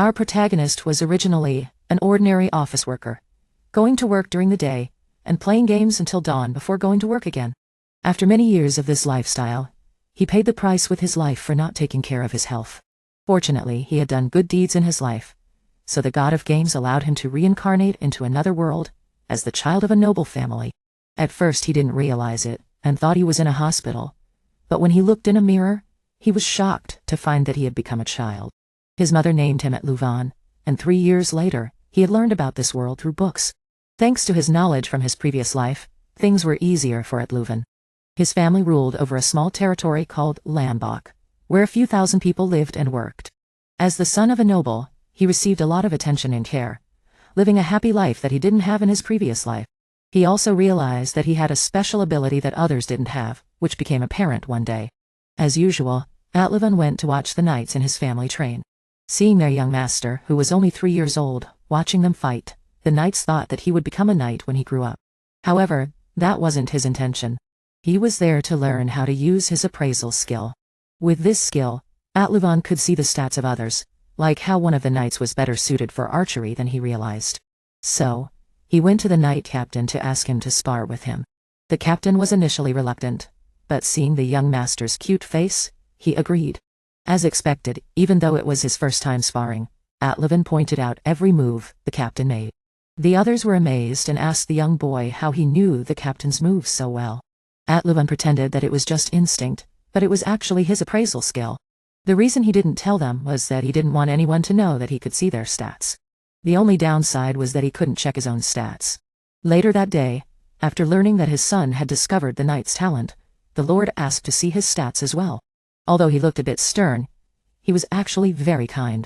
Our protagonist was originally an ordinary office worker, going to work during the day and playing games until dawn before going to work again. After many years of this lifestyle, he paid the price with his life for not taking care of his health. Fortunately, he had done good deeds in his life, so the god of games allowed him to reincarnate into another world as the child of a noble family. At first he didn't realize it and thought he was in a hospital, but when he looked in a mirror, he was shocked to find that he had become a child. His mother named him Atluvan, and 3 years later, he had learned about this world through books. Thanks to his knowledge from his previous life, things were easier for Atluvan. His family ruled over a small territory called Lambach, where a few thousand people lived and worked. As the son of a noble, he received a lot of attention and care, living a happy life that he didn't have in his previous life. He also realized that he had a special ability that others didn't have, which became apparent one day. As usual, Atluvan went to watch the knights in his family train. Seeing their young master, who was only 3 years old, watching them fight, the knights thought that he would become a knight when he grew up. However, that wasn't his intention. He was there to learn how to use his appraisal skill. With this skill, Atluvan could see the stats of others, like how one of the knights was better suited for archery than he realized. So, he went to the knight captain to ask him to spar with him. The captain was initially reluctant, but seeing the young master's cute face, he agreed. As expected, even though it was his first time sparring, Atluvan pointed out every move the captain made. The others were amazed and asked the young boy how he knew the captain's moves so well. Atluvan pretended that it was just instinct, but it was actually his appraisal skill. The reason he didn't tell them was that he didn't want anyone to know that he could see their stats. The only downside was that he couldn't check his own stats. Later that day, after learning that his son had discovered the knight's talent, the lord asked to see his stats as well. Although he looked a bit stern, he was actually very kind.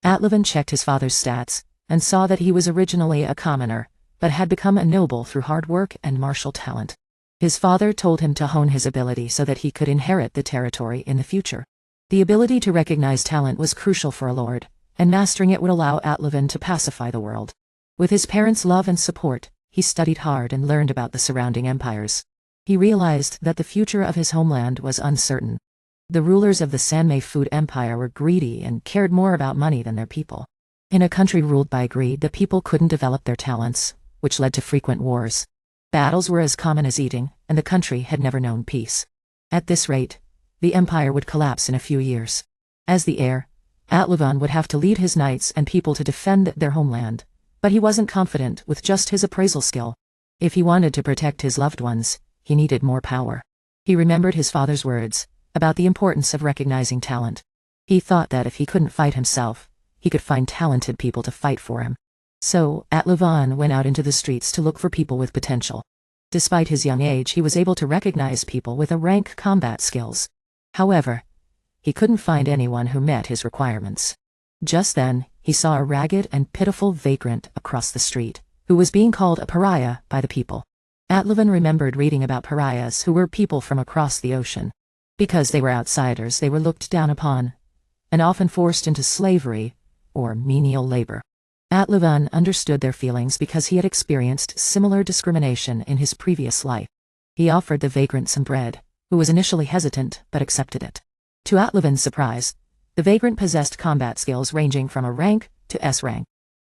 Atluvan checked his father's stats, and saw that he was originally a commoner, but had become a noble through hard work and martial talent. His father told him to hone his ability so that he could inherit the territory in the future. The ability to recognize talent was crucial for a lord, and mastering it would allow Atluvan to pacify the world. With his parents' love and support, he studied hard and learned about the surrounding empires. He realized that the future of his homeland was uncertain. The rulers of the Sanmei Food Empire were greedy and cared more about money than their people. In a country ruled by greed, the people couldn't develop their talents, which led to frequent wars. Battles were as common as eating, and the country had never known peace. At this rate, the empire would collapse in a few years. As the heir, Atluvan would have to lead his knights and people to defend their homeland, but he wasn't confident with just his appraisal skill. If he wanted to protect his loved ones, he needed more power. He remembered his father's words about the importance of recognizing talent. He thought that if he couldn't fight himself, he could find talented people to fight for him. So, Atluvan went out into the streets to look for people with potential. Despite his young age, he was able to recognize people with a rank combat skills. However, he couldn't find anyone who met his requirements. Just then, he saw a ragged and pitiful vagrant across the street, who was being called a pariah by the people. Atluvan remembered reading about pariahs who were people from across the ocean. Because they were outsiders, they were looked down upon, and often forced into slavery or menial labor. Atluvan understood their feelings because he had experienced similar discrimination in his previous life. He offered the vagrant some bread, who was initially hesitant but accepted it. To Atluvan's surprise, the vagrant possessed combat skills ranging from a rank to S rank.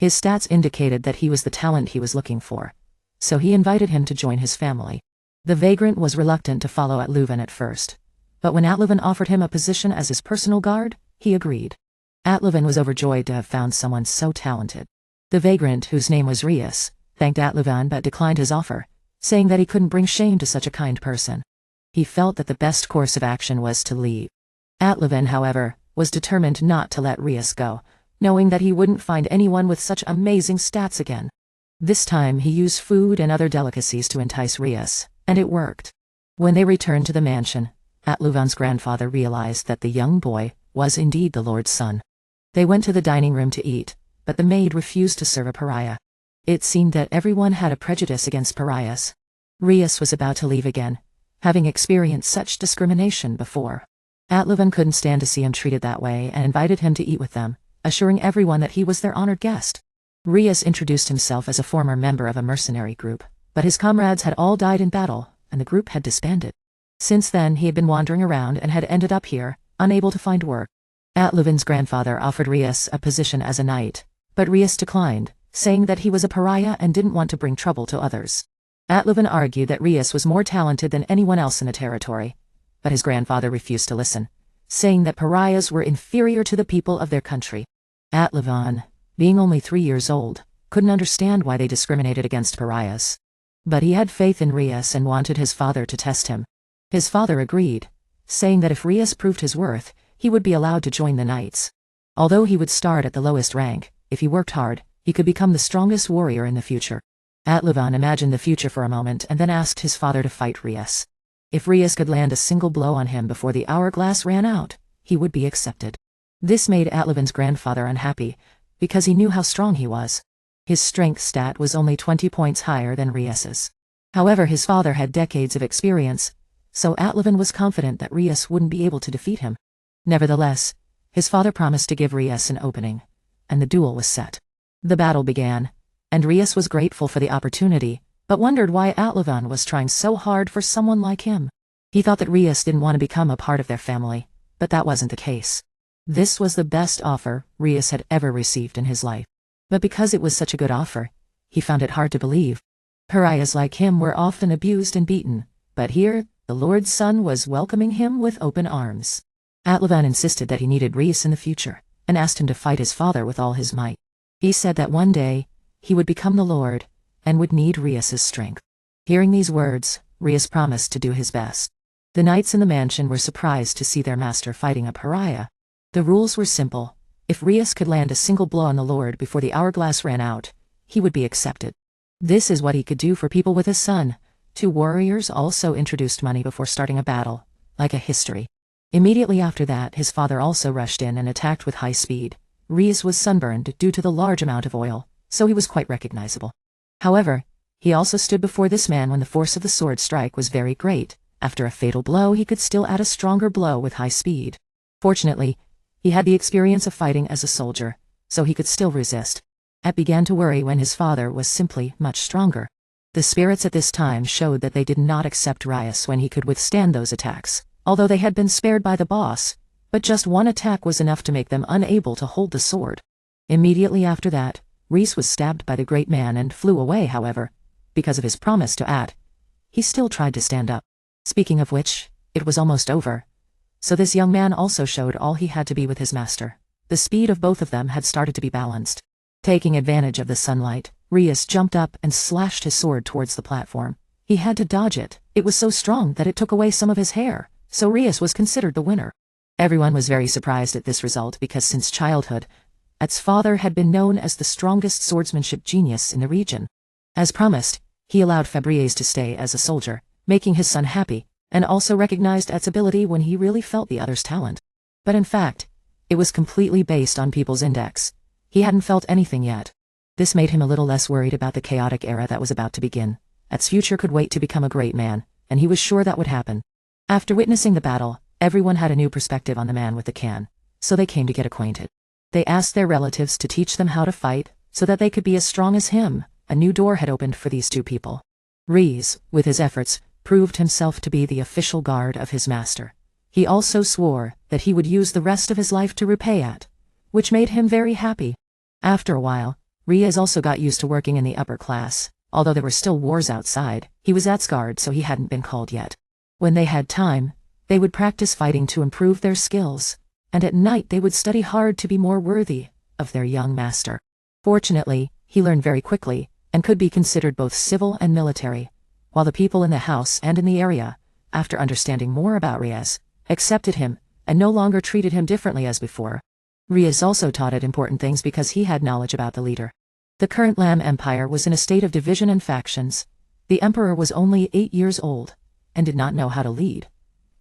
His stats indicated that he was the talent he was looking for, so he invited him to join his family. The vagrant was reluctant to follow Atluvan at first, but when Atluvan offered him a position as his personal guard, he agreed. Atluvan was overjoyed to have found someone so talented. The vagrant, whose name was Rias, thanked Atluvan but declined his offer, saying that he couldn't bring shame to such a kind person. He felt that the best course of action was to leave. Atluvan, however, was determined not to let Rias go, knowing that he wouldn't find anyone with such amazing stats again. This time he used food and other delicacies to entice Rias, and it worked. When they returned to the mansion, Atluvan's grandfather realized that the young boy was indeed the lord's son. They went to the dining room to eat, but the maid refused to serve a pariah. It seemed that everyone had a prejudice against pariahs. Rias was about to leave again, having experienced such discrimination before. Atluvan couldn't stand to see him treated that way and invited him to eat with them, assuring everyone that he was their honored guest. Rias introduced himself as a former member of a mercenary group, but his comrades had all died in battle, and the group had disbanded. Since then he had been wandering around and had ended up here, unable to find work. Atlavin's grandfather offered Rias a position as a knight, but Rias declined, saying that he was a pariah and didn't want to bring trouble to others. Atlavin argued that Rias was more talented than anyone else in the territory, but his grandfather refused to listen, saying that pariahs were inferior to the people of their country. Atlavin, being only 3 years old, couldn't understand why they discriminated against pariahs. But he had faith in Rias and wanted his father to test him. His father agreed, saying that if Rias proved his worth, he would be allowed to join the knights. Although he would start at the lowest rank, if he worked hard, he could become the strongest warrior in the future. Atlavin imagined the future for a moment and then asked his father to fight Rias. If Rias could land a single blow on him before the hourglass ran out, he would be accepted. This made Atlavin's grandfather unhappy, because he knew how strong he was. His strength stat was only 20 points higher than Rias's. However, his father had decades of experience, so Atlavin was confident that Rias wouldn't be able to defeat him. Nevertheless, his father promised to give Rias an opening, and the duel was set. The battle began, and Rias was grateful for the opportunity, but wondered why Atlavin was trying so hard for someone like him. He thought that Rias didn't want to become a part of their family, but that wasn't the case. This was the best offer Rias had ever received in his life. But because it was such a good offer, he found it hard to believe. Pariahs like him were often abused and beaten, but here, the Lord's son was welcoming him with open arms. Atlavin insisted that he needed Rias in the future, and asked him to fight his father with all his might. He said that one day, he would become the Lord, and would need Rias's strength. Hearing these words, Rias promised to do his best. The knights in the mansion were surprised to see their master fighting a pariah. The rules were simple. If Rias could land a single blow on the Lord before the hourglass ran out, he would be accepted. This is what he could do for people with his son. 2 warriors also introduced money before starting a battle, like a history. Immediately after that, his father also rushed in and attacked with high speed. Rias was sunburned due to the large amount of oil, so he was quite recognizable. However, he also stood before this man when the force of the sword strike was very great. After a fatal blow, he could still add a stronger blow with high speed. Fortunately, he had the experience of fighting as a soldier, so he could still resist. At began to worry when his father was simply much stronger. The spirits at this time showed that they did not accept Rias when he could withstand those attacks, although they had been spared by the boss, but just one attack was enough to make them unable to hold the sword. Immediately after that, Rias was stabbed by the great man and flew away. However, because of his promise to At, he still tried to stand up. Speaking of which, it was almost over. So this young man also showed all he had to be with his master. The speed of both of them had started to be balanced. Taking advantage of the sunlight, Rias jumped up and slashed his sword towards the platform. He had to dodge it. It was so strong that it took away some of his hair, so Rias was considered the winner. Everyone was very surprised at this result because since childhood, At's father had been known as the strongest swordsmanship genius in the region. As promised, he allowed Fabriez to stay as a soldier, making his son happy, and also recognized At's ability when he really felt the other's talent. But in fact, it was completely based on people's index. He hadn't felt anything yet. This made him a little less worried about the chaotic era that was about to begin. At's future could wait to become a great man, and he was sure that would happen. After witnessing the battle, everyone had a new perspective on the man with the can, so they came to get acquainted. They asked their relatives to teach them how to fight, so that they could be as strong as him. A new door had opened for these two people. Rias, with his efforts, proved himself to be the official guard of his master. He also swore that he would use the rest of his life to repay At, which made him very happy. After a while, Rias also got used to working in the upper class. Although there were still wars outside, he was At's guard, so he hadn't been called yet. When they had time, they would practice fighting to improve their skills, and at night they would study hard to be more worthy of their young master. Fortunately, he learned very quickly, and could be considered both civil and military, while the people in the house and in the area, after understanding more about Rias, accepted him, and no longer treated him differently as before. Rias also taught At important things because he had knowledge about the leader. The current Lam Empire was in a state of division and factions. The emperor was only 8 years old, and did not know how to lead.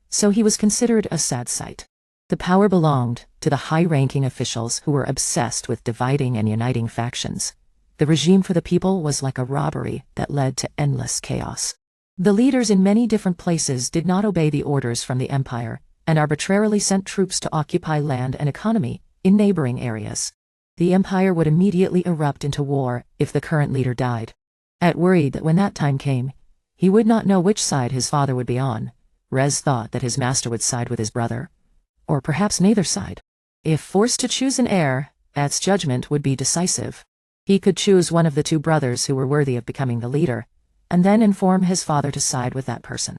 So he was considered a sad sight. The power belonged to the high-ranking officials who were obsessed with dividing and uniting factions. The regime for the people was like a robbery that led to endless chaos. The leaders in many different places did not obey the orders from the empire, and arbitrarily sent troops to occupy land and economy in neighboring areas. The empire would immediately erupt into war if the current leader died. At worried that when that time came, he would not know which side his father would be on. Rez thought that his master would side with his brother, or perhaps neither side. If forced to choose an heir, At's judgment would be decisive. He could choose one of the two brothers who were worthy of becoming the leader, and then inform his father to side with that person.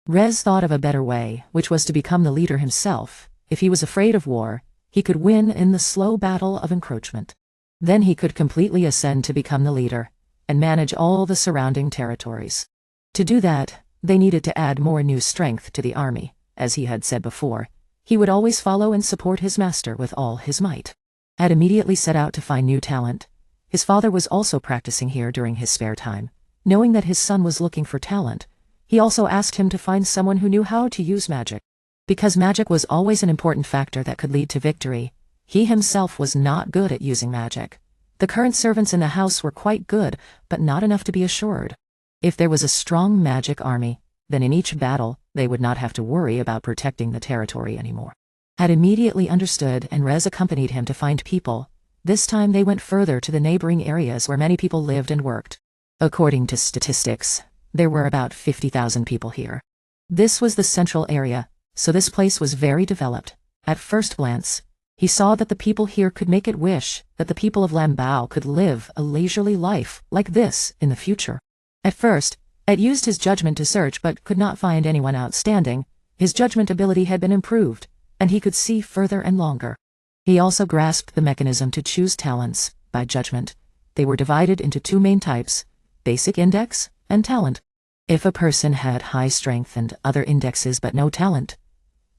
Rez thought of a better way, which was to become the leader himself. If he was afraid of war, he could win in the slow battle of encroachment. Then he could completely ascend to become the leader, and manage all the surrounding territories. To do that, they needed to add more new strength to the army. As he had said before, he would always follow and support his master with all his might. At immediately set out to find new talent. His father was also practicing here during his spare time. Knowing that his son was looking for talent, he also asked him to find someone who knew how to use magic. Because magic was always an important factor that could lead to victory, he himself was not good at using magic. The current servants in the house were quite good, but not enough to be assured. If there was a strong magic army, then in each battle, they would not have to worry about protecting the territory anymore. Had immediately understood, and Rez accompanied him to find people. This time they went further to the neighboring areas where many people lived and worked. According to statistics, there were about 50,000 people here. This was the central area, so this place was very developed. At first glance, he saw that the people here could make it wish that the people of Lambao could live a leisurely life like this in the future. At first, Ed used his judgment to search but could not find anyone outstanding. His judgment ability had been improved, and he could see further and longer. He also grasped the mechanism to choose talents by judgment. They were divided into two main types: basic index and talent. If a person had high strength and other indexes but no talent,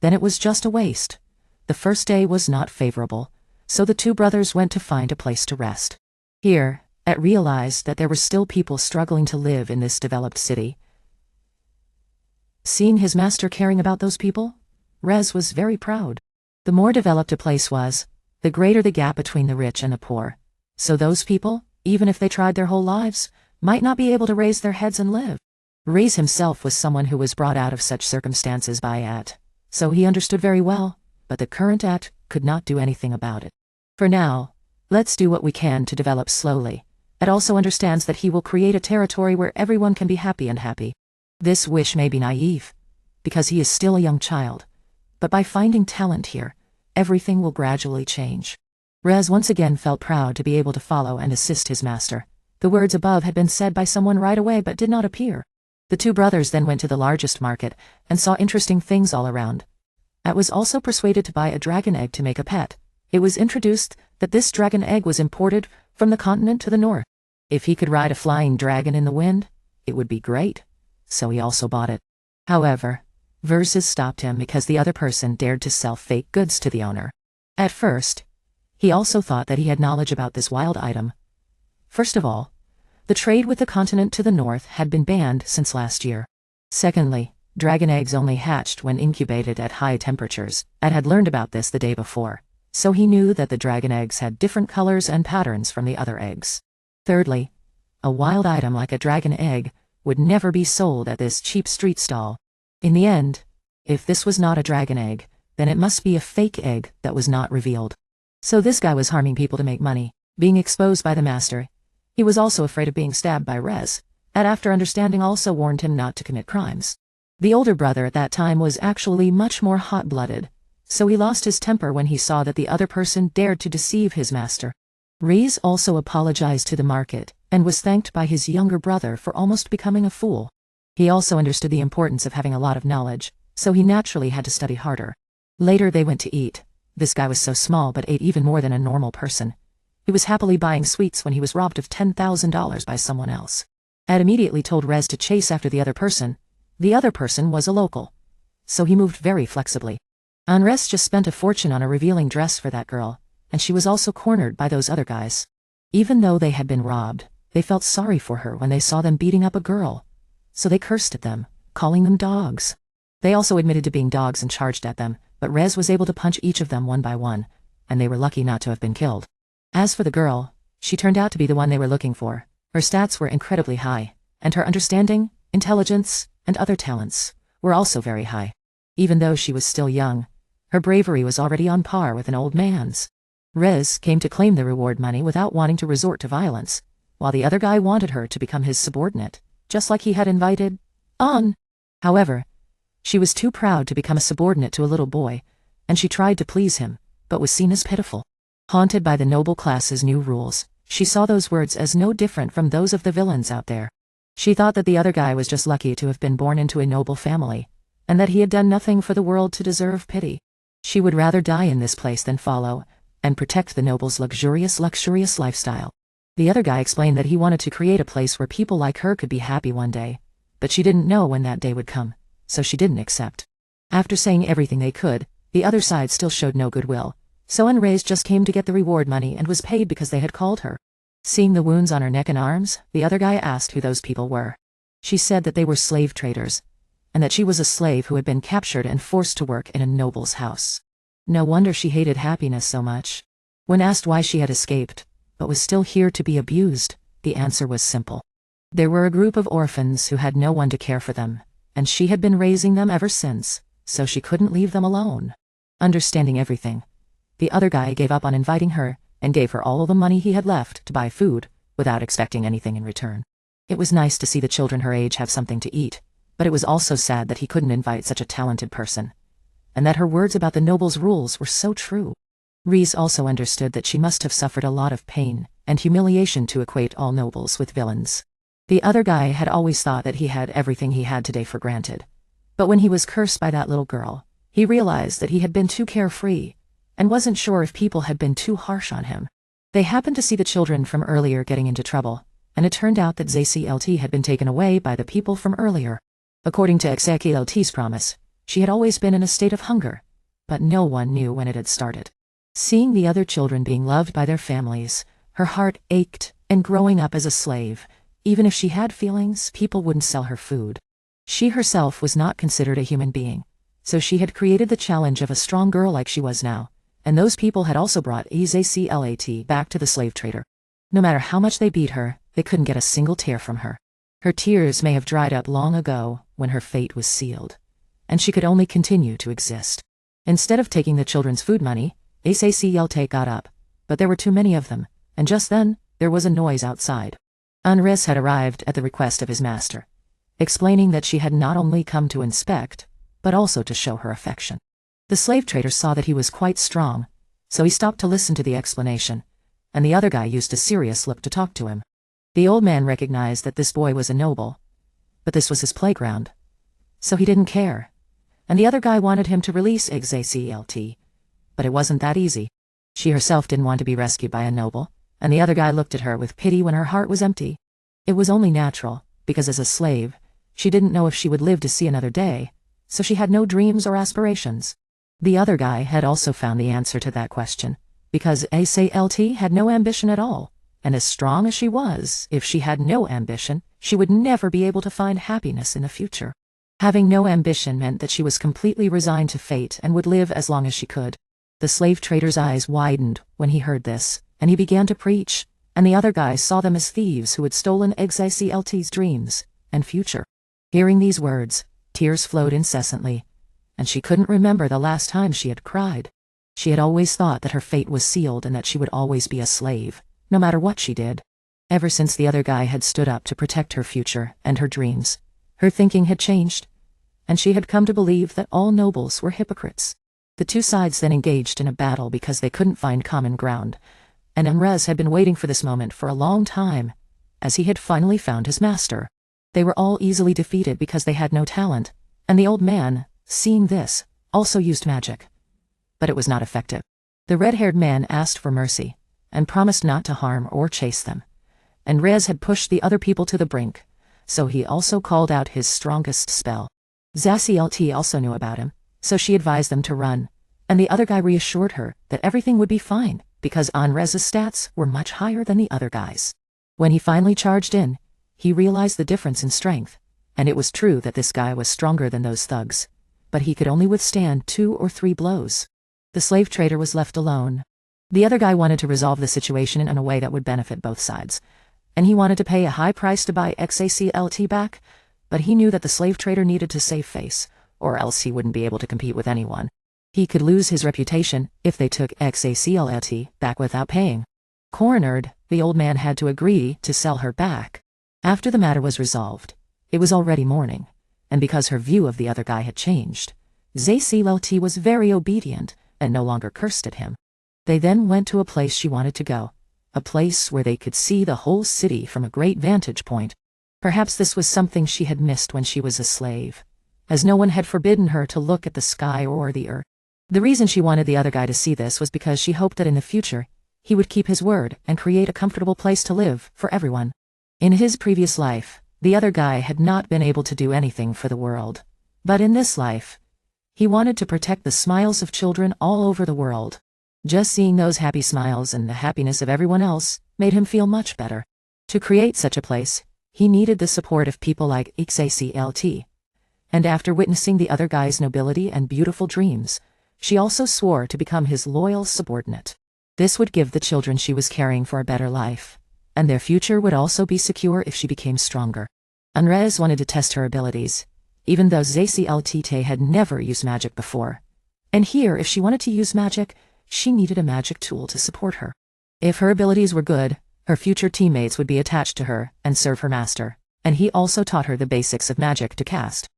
then it was just a waste. The first day was not favorable, so the two brothers went to find a place to rest. Here, Ed realized that there were still people struggling to live in this developed city. Seeing his master caring about those people, Rez was very proud. The more developed a place was, the greater the gap between the rich and the poor. So those people, even if they tried their whole lives, might not be able to raise their heads and live. Rez himself was someone who was brought out of such circumstances by At, so he understood very well, but the current At could not do anything about it. For now, let's do what we can to develop slowly. At also understands that he will create a territory where everyone can be happy and happy. This wish may be naive, because he is still a young child, but by finding talent here, everything will gradually change. Rez once again felt proud to be able to follow and assist his master. The words above had been said by someone right away but did not appear. The two brothers then went to the largest market and saw interesting things all around. At was also persuaded to buy a dragon egg to make a pet. It was introduced that this dragon egg was imported from the continent to the north. If he could ride a flying dragon in the wind, it would be great, so he also bought it. However, Versus stopped him because the other person dared to sell fake goods to the owner. At first, he also thought that he had knowledge about this wild item. First of all, the trade with the continent to the north had been banned since last year. Secondly, dragon eggs only hatched when incubated at high temperatures. Ed had learned about this the day before, so he knew that the dragon eggs had different colors and patterns from the other eggs. Thirdly, a wild item like a dragon egg would never be sold at this cheap street stall. In the end, if this was not a dragon egg, then it must be a fake egg that was not revealed. So this guy was harming people to make money, being exposed by the master. He was also afraid of being stabbed by Rez, and after understanding also warned him not to commit crimes. The older brother at that time was actually much more hot-blooded, so he lost his temper when he saw that the other person dared to deceive his master. Rez also apologized to the market, and was thanked by his younger brother for almost becoming a fool. He also understood the importance of having a lot of knowledge, so he naturally had to study harder. Later they went to eat. This guy was so small but ate even more than a normal person. He was happily buying sweets when he was robbed of $10,000 by someone else. Ed immediately told Rez to chase after the other person. The other person was a local, so he moved very flexibly. Rez just spent a fortune on a revealing dress for that girl, and she was also cornered by those other guys. Even though they had been robbed, they felt sorry for her when they saw them beating up a girl. So they cursed at them, calling them dogs. They also admitted to being dogs and charged at them, but Rez was able to punch each of them one by one, and they were lucky not to have been killed. As for the girl, she turned out to be the one they were looking for. Her stats were incredibly high, and her understanding, intelligence, and other talents were also very high. Even though she was still young, her bravery was already on par with an old man's. Rez came to claim the reward money without wanting to resort to violence, while the other guy wanted her to become his subordinate, just like he had invited on. However, she was too proud to become a subordinate to a little boy, and she tried to please him, but was seen as pitiful. Haunted by the noble class's new rules, she saw those words as no different from those of the villains out there. She thought that the other guy was just lucky to have been born into a noble family, and that he had done nothing for the world to deserve pity. She would rather die in this place than follow and protect the noble's luxurious lifestyle. The other guy explained that he wanted to create a place where people like her could be happy one day, but she didn't know when that day would come, so she didn't accept. After saying everything they could, the other side still showed no goodwill, so Unraised just came to get the reward money and was paid because they had called her. Seeing the wounds on her neck and arms, the other guy asked who those people were. She said that they were slave traders, and that she was a slave who had been captured and forced to work in a noble's house. No wonder she hated happiness so much. When asked why she had escaped, but was still here to be abused, the answer was simple. There were a group of orphans who had no one to care for them, and she had been raising them ever since, so she couldn't leave them alone. Understanding everything, the other guy gave up on inviting her and gave her all the money he had left to buy food, without expecting anything in return. It was nice to see the children her age have something to eat, but it was also sad that he couldn't invite such a talented person, and that her words about the noble's rules were so true. Reese also understood that she must have suffered a lot of pain and humiliation to equate all nobles with villains. The other guy had always thought that he had everything he had today for granted, but when he was cursed by that little girl, he realized that he had been too carefree, and wasn't sure if people had been too harsh on him. They happened to see the children from earlier getting into trouble, and it turned out that ZCLT had been taken away by the people from earlier. According to XAKLT's promise, she had always been in a state of hunger, but no one knew when it had started. Seeing the other children being loved by their families, her heart ached, and growing up as a slave, even if she had feelings, people wouldn't sell her food. She herself was not considered a human being, so she had created the challenge of a strong girl like she was now, and those people had also brought ZCLAT back to the slave trader. No matter how much they beat her, they couldn't get a single tear from her. Her tears may have dried up long ago when her fate was sealed, and she could only continue to exist. Instead of taking the children's food money, ZCLT got up, but there were too many of them, and just then, there was a noise outside. Unris had arrived at the request of his master, explaining that she had not only come to inspect, but also to show her affection. The slave trader saw that he was quite strong, so he stopped to listen to the explanation, and the other guy used a serious look to talk to him. The old man recognized that this boy was a noble, but this was his playground, so he didn't care, and the other guy wanted him to release ZCLT, but it wasn't that easy. She herself didn't want to be rescued by a noble, and the other guy looked at her with pity when her heart was empty. It was only natural, because as a slave, she didn't know if she would live to see another day, so she had no dreams or aspirations. The other guy had also found the answer to that question, because ZCLT had no ambition at all, and as strong as she was, if she had no ambition, she would never be able to find happiness in the future. Having no ambition meant that she was completely resigned to fate and would live as long as she could. The slave trader's eyes widened when he heard this, and he began to preach, and the other guys saw them as thieves who had stolen ZCLT's dreams and future. Hearing these words, tears flowed incessantly, and she couldn't remember the last time she had cried. She had always thought that her fate was sealed and that she would always be a slave, no matter what she did. Ever since the other guy had stood up to protect her future and her dreams, her thinking had changed, and she had come to believe that all nobles were hypocrites. The two sides then engaged in a battle because they couldn't find common ground, and Amrez had been waiting for this moment for a long time, as he had finally found his master. They were all easily defeated because they had no talent, and the old man, seeing this, also used magic. But it was not effective. The red-haired man asked for mercy, and promised not to harm or chase them, and Rez had pushed the other people to the brink, so he also called out his strongest spell. ZCLT also knew about him, so she advised them to run, and the other guy reassured her that everything would be fine, because Anrez's stats were much higher than the other guys. When he finally charged in, he realized the difference in strength, and it was true that this guy was stronger than those thugs, but he could only withstand 2 or 3 blows. The slave trader was left alone. The other guy wanted to resolve the situation in a way that would benefit both sides, and he wanted to pay a high price to buy ZCLT back, but he knew that the slave trader needed to save face, or else he wouldn't be able to compete with anyone. He could lose his reputation if they took ZCLT back without paying. Cornered, the old man had to agree to sell her back. After the matter was resolved, it was already morning, and because her view of the other guy had changed, ZCLT was very obedient and no longer cursed at him. They then went to a place she wanted to go, a place where they could see the whole city from a great vantage point. Perhaps this was something she had missed when she was a slave, as no one had forbidden her to look at the sky or the earth. The reason she wanted the other guy to see this was because she hoped that in the future, he would keep his word and create a comfortable place to live for everyone. In his previous life, the other guy had not been able to do anything for the world. But in this life, he wanted to protect the smiles of children all over the world. Just seeing those happy smiles and the happiness of everyone else made him feel much better. To create such a place, he needed the support of people like Ixaclt. And after witnessing the other guy's nobility and beautiful dreams, she also swore to become his loyal subordinate. This would give the children she was caring for a better life, and their future would also be secure if she became stronger. Anrez wanted to test her abilities, even though Zaclt had never used magic before. And here, if she wanted to use magic, she needed a magic tool to support her. If her abilities were good, her future teammates would be attached to her and serve her master, and he also taught her the basics of magic to cast.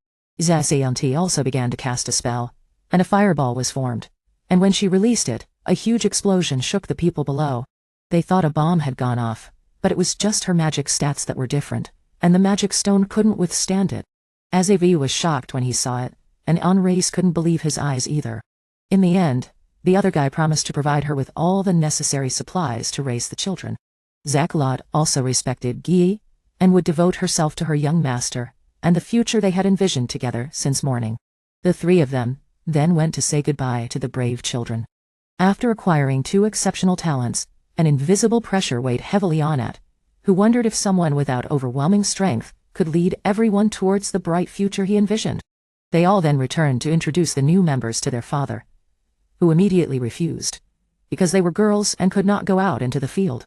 Zaclt also began to cast a spell, and a fireball was formed, and when she released it, a huge explosion shook the people below. They thought a bomb had gone off, but it was just her magic stats that were different, and the magic stone couldn't withstand it. Azav was shocked when he saw it, and Anrez couldn't believe his eyes either. In the end, the other guy promised to provide her with all the necessary supplies to raise the children. Zaclat also respected Guy, and would devote herself to her young master, and the future they had envisioned together since morning. The three of them then went to say goodbye to the brave children. After acquiring 2 exceptional talents, an invisible pressure weighed heavily on At, who wondered if someone without overwhelming strength could lead everyone towards the bright future he envisioned. They all then returned to introduce the new members to their father, who immediately refused, because they were girls and could not go out into the field.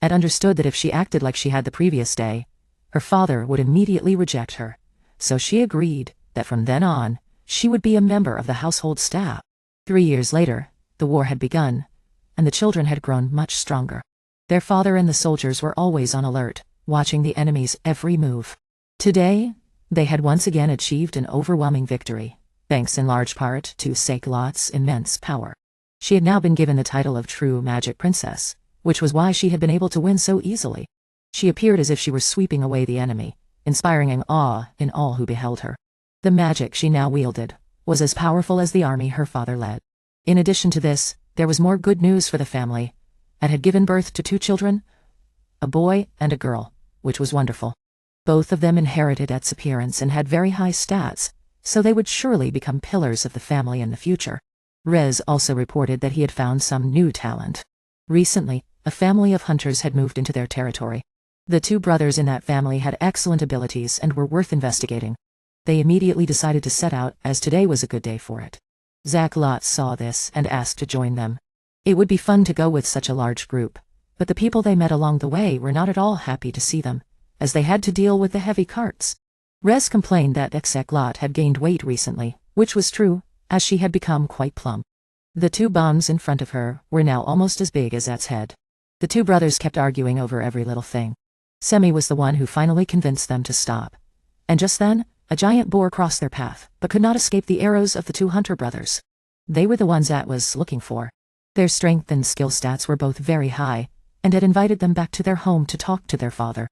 At understood that if she acted like she had the previous day, her father would immediately reject her, so she agreed that from then on, she would be a member of the household staff. 3 years later, the war had begun, and the children had grown much stronger. Their father and the soldiers were always on alert, watching the enemy's every move. Today, they had once again achieved an overwhelming victory, thanks in large part to Zaclat's immense power. She had now been given the title of True Magic Princess, which was why she had been able to win so easily. She appeared as if she were sweeping away the enemy, inspiring an awe in all who beheld her. The magic she now wielded was as powerful as the army her father led. In addition to this, there was more good news for the family. It had given birth to 2 children, a boy and a girl, which was wonderful. Both of them inherited At's appearance and had very high stats, so they would surely become pillars of the family in the future. Rez also reported that he had found some new talent. Recently, a family of hunters had moved into their territory. The 2 brothers in that family had excellent abilities and were worth investigating. They immediately decided to set out, as today was a good day for it. Zaclat saw this and asked to join them. It would be fun to go with such a large group, but the people they met along the way were not at all happy to see them, as they had to deal with the heavy carts. Rez complained that Zaclat had gained weight recently, which was true, as she had become quite plump. The 2 bombs in front of her were now almost as big as At's head. The 2 brothers kept arguing over every little thing. Semi was the one who finally convinced them to stop. And just then, a giant boar crossed their path, but could not escape the arrows of the 2 hunter brothers. They were the ones At was looking for. Their strength and skill stats were both very high, and had invited them back to their home to talk to their father.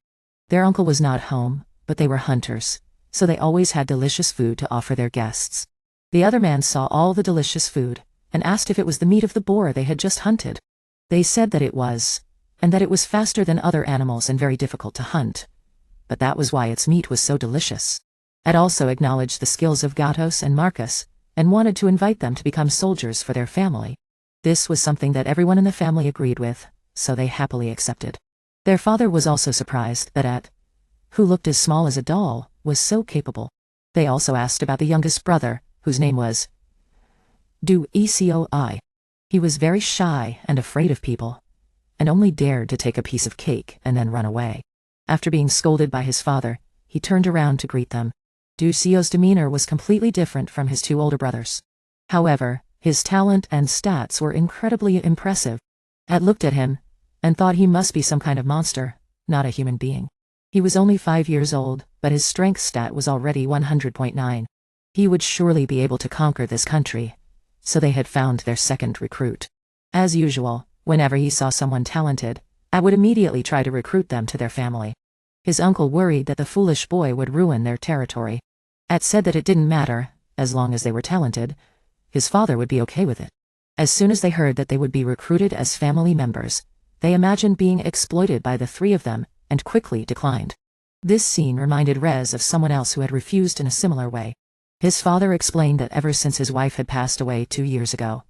Their uncle was not home, but they were hunters, so they always had delicious food to offer their guests. The other man saw all the delicious food, and asked if it was the meat of the boar they had just hunted. They said that it was, and that it was faster than other animals and very difficult to hunt. But that was why its meat was so delicious. Ed also acknowledged the skills of Gatos and Marcus, and wanted to invite them to become soldiers for their family. This was something that everyone in the family agreed with, so they happily accepted. Their father was also surprised that Ed, who looked as small as a doll, was so capable. They also asked about the youngest brother, whose name was Du Ecoi. He was very shy and afraid of people, and only dared to take a piece of cake and then run away. After being scolded by his father, he turned around to greet them. Du Sio's demeanor was completely different from his 2 older brothers. However, his talent and stats were incredibly impressive. Ed looked at him, and thought he must be some kind of monster, not a human being. He was only 5 years old, but his strength stat was already 100.9. He would surely be able to conquer this country, so they had found their second recruit. As usual, whenever he saw someone talented, Ad would immediately try to recruit them to their family. His uncle worried that the foolish boy would ruin their territory. Ad said that it didn't matter, as long as they were talented. His father would be okay with it. As soon as they heard that they would be recruited as family members, they imagined being exploited by the three of them, and quickly declined. This scene reminded Rez of someone else who had refused in a similar way. His father explained that ever since his wife had passed away 2 years ago,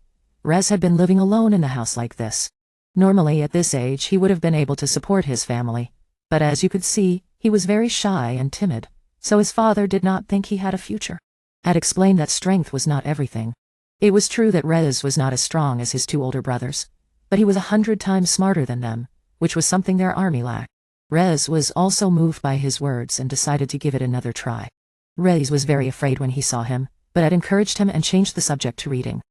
Rez had been living alone in the house like this. Normally at this age he would have been able to support his family, but as you could see, he was very shy and timid, so his father did not think he had a future. Ad explained that strength was not everything. It was true that Rez was not as strong as his 2 older brothers, but he was 100 times smarter than them, which was something their army lacked. Rez was also moved by his words and decided to give it another try. Rez was very afraid when he saw him, but Ad encouraged him and changed the subject to reading.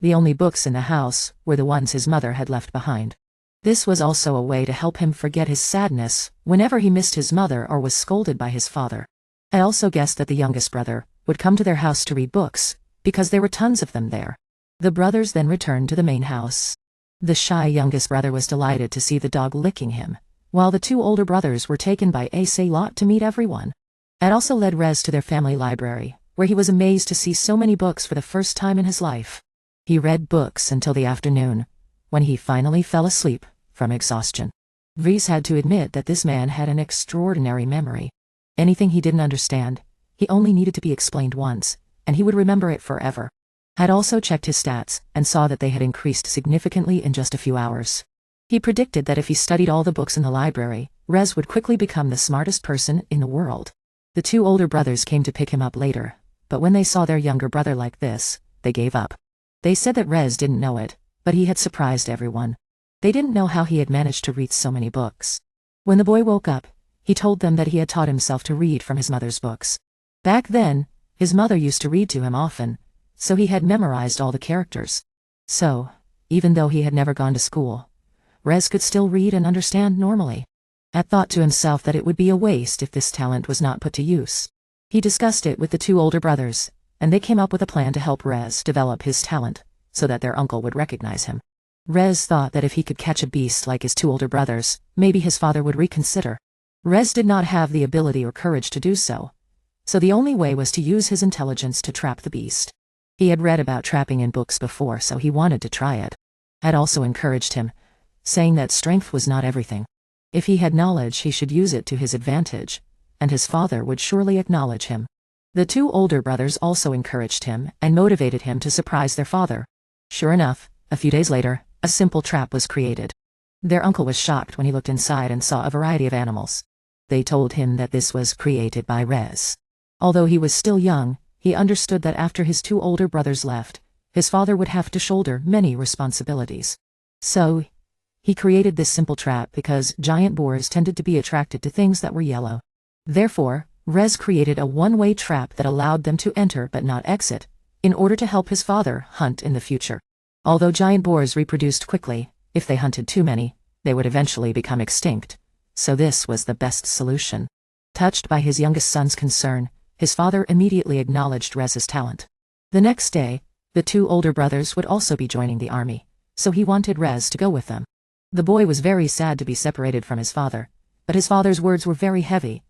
The only books in the house were the ones his mother had left behind. This was also a way to help him forget his sadness whenever he missed his mother or was scolded by his father. Ad also guessed that the youngest brother would come to their house to read books, because there were tons of them there. The brothers then returned to the main house. The shy youngest brother was delighted to see the dog licking him, while the 2 older brothers were taken by a lot to meet everyone. Ad also led Rez to their family library, where he was amazed to see so many books for the first time in his life. He read books until the afternoon, when he finally fell asleep from exhaustion. Rez had to admit that this man had an extraordinary memory. Anything he didn't understand, he only needed to be explained once, and he would remember it forever. Had also checked his stats and saw that they had increased significantly in just a few hours. He predicted that if he studied all the books in the library, Rez would quickly become the smartest person in the world. The 2 older brothers came to pick him up later, but when they saw their younger brother like this, they gave up. They said that Rez didn't know it, but he had surprised everyone. They didn't know how he had managed to read so many books. When the boy woke up, he told them that he had taught himself to read from his mother's books. Back then, his mother used to read to him often, so he had memorized all the characters. So, even though he had never gone to school, Rez could still read and understand normally. Ad thought to himself that it would be a waste if this talent was not put to use. He discussed it with the 2 older brothers, and they came up with a plan to help Rez develop his talent, so that their uncle would recognize him. Rez thought that if he could catch a beast like his 2 older brothers, maybe his father would reconsider. Rez did not have the ability or courage to do so, so the only way was to use his intelligence to trap the beast. He had read about trapping in books before, so he wanted to try it. Ad also encouraged him, saying that strength was not everything. If he had knowledge, he should use it to his advantage, and his father would surely acknowledge him. The 2 older brothers also encouraged him and motivated him to surprise their father. Sure enough, a few days later, a simple trap was created. Their uncle was shocked when he looked inside and saw a variety of animals. They told him that this was created by Rez. Although he was still young, he understood that after his 2 older brothers left, his father would have to shoulder many responsibilities. So, he created this simple trap because giant boars tended to be attracted to things that were yellow. Therefore, Rez created a one-way trap that allowed them to enter but not exit, in order to help his father hunt in the future. Although giant boars reproduced quickly, if they hunted too many, they would eventually become extinct. So this was the best solution. Touched by his youngest son's concern, his father immediately acknowledged Rez's talent. The next day, the 2 older brothers would also be joining the army, so he wanted Rez to go with them. The boy was very sad to be separated from his father, but his father's words were very heavy,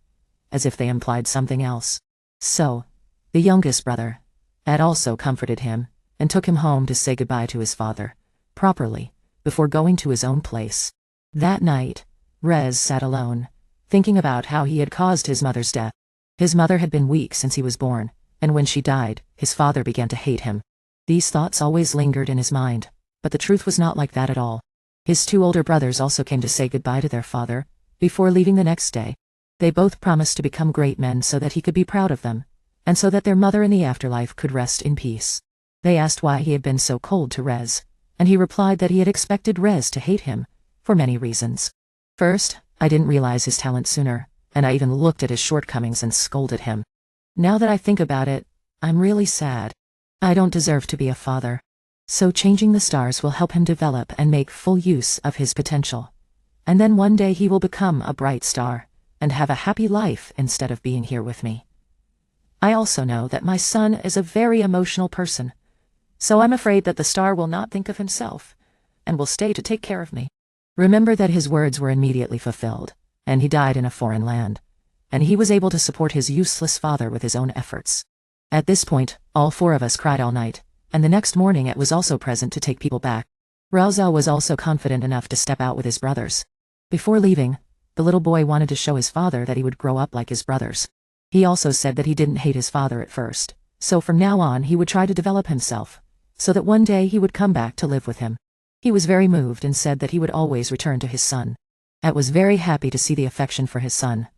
as if they implied something else. So, the youngest brother, Ad, also comforted him, and took him home to say goodbye to his father, properly, before going to his own place. That night, Rez sat alone, thinking about how he had caused his mother's death. His mother had been weak since he was born, and when she died, his father began to hate him. These thoughts always lingered in his mind, but the truth was not like that at all. His 2 older brothers also came to say goodbye to their father, before leaving the next day. They both promised to become great men so that he could be proud of them, and so that their mother in the afterlife could rest in peace. They asked why he had been so cold to Rez, and he replied that he had expected Rez to hate him, for many reasons. First, I didn't realize his talent sooner, and I even looked at his shortcomings and scolded him. Now that I think about it, I'm really sad. I don't deserve to be a father. So changing the stars will help him develop and make full use of his potential. And then one day he will become a bright star, and have a happy life instead of being here with me. I also know that my son is a very emotional person, so I'm afraid that the star will not think of himself, and will stay to take care of me. Remember that his words were immediately fulfilled, and he died in a foreign land, and he was able to support his useless father with his own efforts. At this point, all four of us cried all night, and the next morning it was also present to take people back. Raohzao was also confident enough to step out with his brothers. Before leaving, the little boy wanted to show his father that he would grow up like his brothers. He also said that he didn't hate his father at first, so from now on he would try to develop himself, so that one day he would come back to live with him. He was very moved and said that he would always return to his son. At was very happy to see the affection for his son,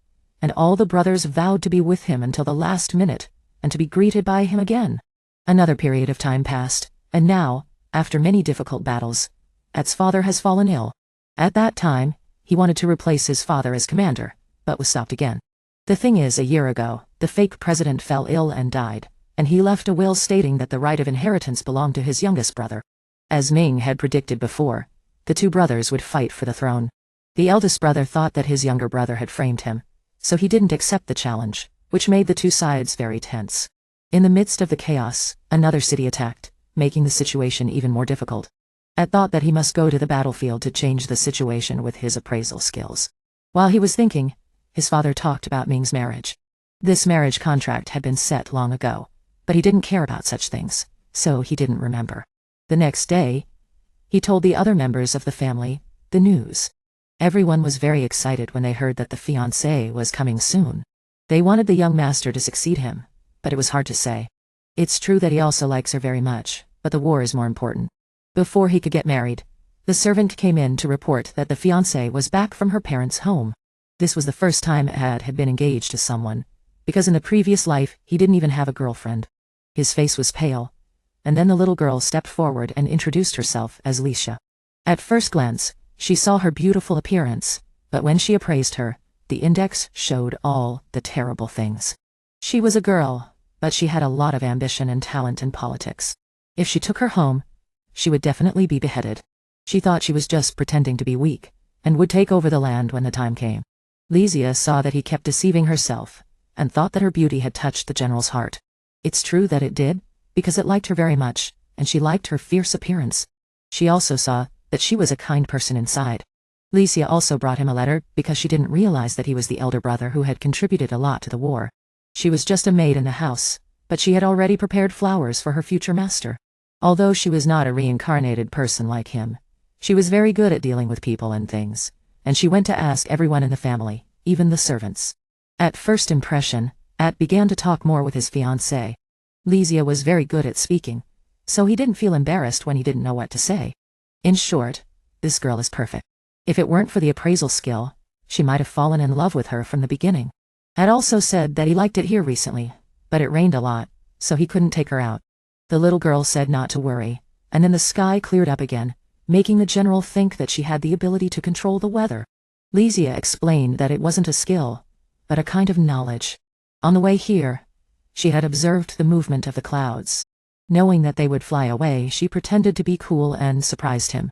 and all the brothers vowed to be with him until the last minute, and to be greeted by him again. Another period of time passed, and now, after many difficult battles, At's father has fallen ill. At that time, he wanted to replace his father as commander, but was stopped again. The thing is, a year ago, the fake president fell ill and died, and he left a will stating that the right of inheritance belonged to his youngest brother. As Ming had predicted before, the two brothers would fight for the throne. The eldest brother thought that his younger brother had framed him, so he didn't accept the challenge, which made the two sides very tense. In the midst of the chaos, another city attacked, making the situation even more difficult. At thought that he must go to the battlefield to change the situation with his appraisal skills. While he was thinking, his father talked about Ming's marriage. This marriage contract had been set long ago, but he didn't care about such things, so he didn't remember. The next day, he told the other members of the family the news. Everyone was very excited when they heard that the fiancé was coming soon. They wanted the young master to succeed him, but it was hard to say. It's true that he also likes her very much, but the war is more important. Before he could get married, the servant came in to report that the fiancée was back from her parents' home. This was the first time Ad had been engaged to someone, because in the previous life he didn't even have a girlfriend. His face was pale, and then the little girl stepped forward and introduced herself as Licia. At first glance, she saw her beautiful appearance, but when she appraised her, the index showed all the terrible things. She was a girl, but she had a lot of ambition and talent in politics. If she took her home, she would definitely be beheaded. She thought she was just pretending to be weak, and would take over the land when the time came. Licia saw that he kept deceiving herself, and thought that her beauty had touched the general's heart. It's true that it did, because it liked her very much, and she liked her fierce appearance. She also saw that she was a kind person inside. Licia also brought him a letter because she didn't realize that he was the elder brother who had contributed a lot to the war. She was just a maid in the house, but she had already prepared flowers for her future master. Although she was not a reincarnated person like him, she was very good at dealing with people and things, and she went to ask everyone in the family, even the servants. At first impression, At began to talk more with his fiancée. Licia was very good at speaking, so he didn't feel embarrassed when he didn't know what to say. In short, this girl is perfect. If it weren't for the appraisal skill, she might have fallen in love with her from the beginning. At also said that he liked it here recently, but it rained a lot, so he couldn't take her out. The little girl said not to worry, and then the sky cleared up again, making the general think that she had the ability to control the weather. Licia explained that it wasn't a skill, but a kind of knowledge. On the way here, she had observed the movement of the clouds. Knowing that they would fly away, she pretended to be cool and surprised him.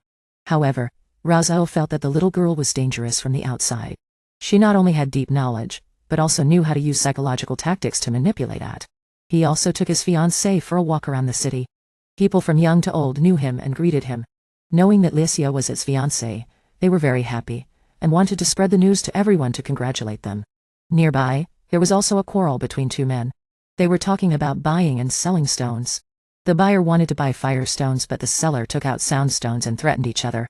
However, Raohzao felt that the little girl was dangerous from the outside. She not only had deep knowledge, but also knew how to use psychological tactics to manipulate At. He also took his fiancée for a walk around the city. People from young to old knew him and greeted him. Knowing that Licia was his fiancée, they were very happy, and wanted to spread the news to everyone to congratulate them. Nearby, there was also a quarrel between two men. They were talking about buying and selling stones. The buyer wanted to buy fire stones, but the seller took out sound stones and threatened each other.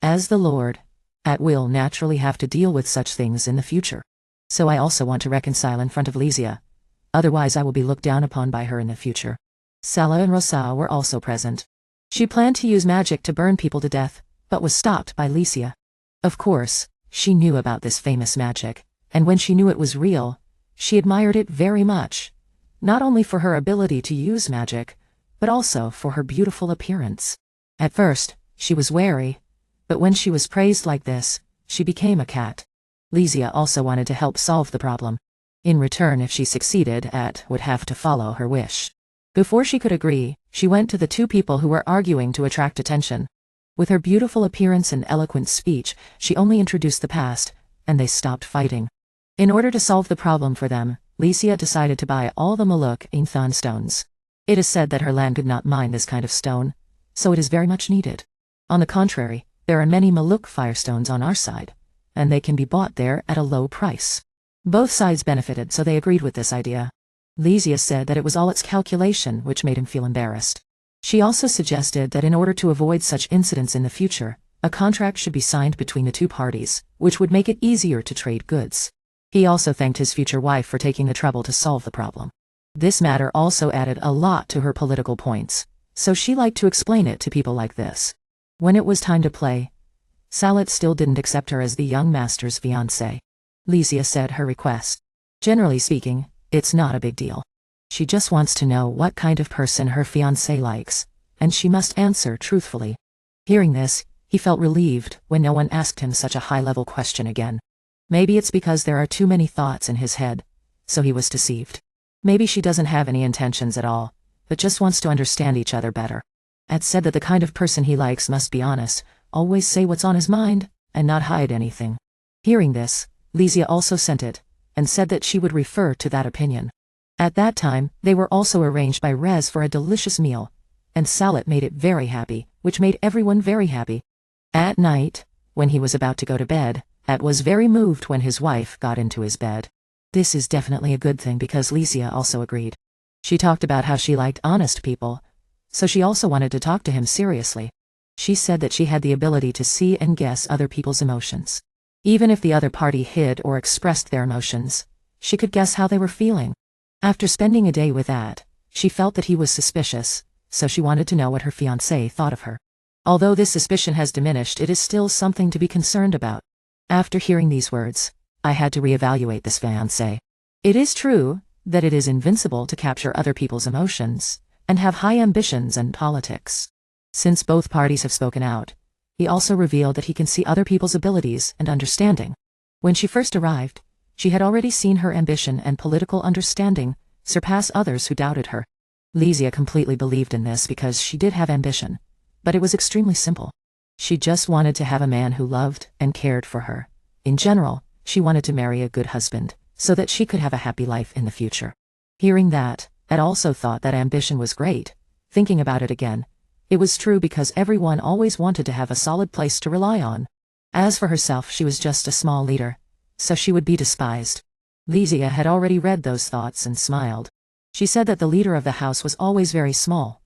As the Lord, At will naturally have to deal with such things in the future. So I also want to reconcile in front of Licia. Otherwise I will be looked down upon by her in the future. Sala and Raohzao were also present. She planned to use magic to burn people to death, but was stopped by Licia. Of course, she knew about this famous magic, and when she knew it was real, she admired it very much. Not only for her ability to use magic, but also for her beautiful appearance. At first, she was wary, but when she was praised like this, she became a cat. Licia also wanted to help solve the problem. In return, if she succeeded, At would have to follow her wish. Before she could agree, she went to the two people who were arguing to attract attention. With her beautiful appearance and eloquent speech, she only introduced the past, and they stopped fighting. In order to solve the problem for them, Licia decided to buy all the Maluk Inthan stones. It is said that her land could not mine this kind of stone, so it is very much needed. On the contrary, there are many Maluk firestones on our side, and they can be bought there at a low price. Both sides benefited, so they agreed with this idea. Lysia said that it was all its calculation which made him feel embarrassed. She also suggested that in order to avoid such incidents in the future, a contract should be signed between the two parties, which would make it easier to trade goods. He also thanked his future wife for taking the trouble to solve the problem. This matter also added a lot to her political points, so she liked to explain it to people like this. When it was time to play, Salat still didn't accept her as the young master's fiancée. Lysia said her request. Generally speaking, it's not a big deal. She just wants to know what kind of person her fiancé likes, and she must answer truthfully. Hearing this, he felt relieved when no one asked him such a high-level question again. Maybe it's because there are too many thoughts in his head, so he was deceived. Maybe she doesn't have any intentions at all, but just wants to understand each other better. Ed said that the kind of person he likes must be honest, always say what's on his mind, and not hide anything. Hearing this, Lysia also sent it, and said that she would refer to that opinion. At that time, they were also arranged by Rez for a delicious meal, and Salat made it very happy, which made everyone very happy. At night, when he was about to go to bed, Ed was very moved when his wife got into his bed. This is definitely a good thing because Lysia also agreed. She talked about how she liked honest people, so she also wanted to talk to him seriously. She said that she had the ability to see and guess other people's emotions. Even if the other party hid or expressed their emotions, she could guess how they were feeling. After spending a day with Ed, she felt that he was suspicious, so she wanted to know what her fiancé thought of her. Although this suspicion has diminished, it is still something to be concerned about. After hearing these words, I had to reevaluate this fiancé. It is true that it is invincible to capture other people's emotions, and have high ambitions and politics. Since both parties have spoken out, he also revealed that he can see other people's abilities and understanding. When she first arrived, she had already seen her ambition and political understanding surpass others who doubted her. Lysia completely believed in this because she did have ambition, but it was extremely simple. She just wanted to have a man who loved and cared for her. In general, she wanted to marry a good husband, so that she could have a happy life in the future. Hearing that, Ed also thought that ambition was great. Thinking about it again, it was true because everyone always wanted to have a solid place to rely on. As for herself, she was just a small leader, so she would be despised. Lysia had already read those thoughts and smiled. She said that the leader of the house was always very small.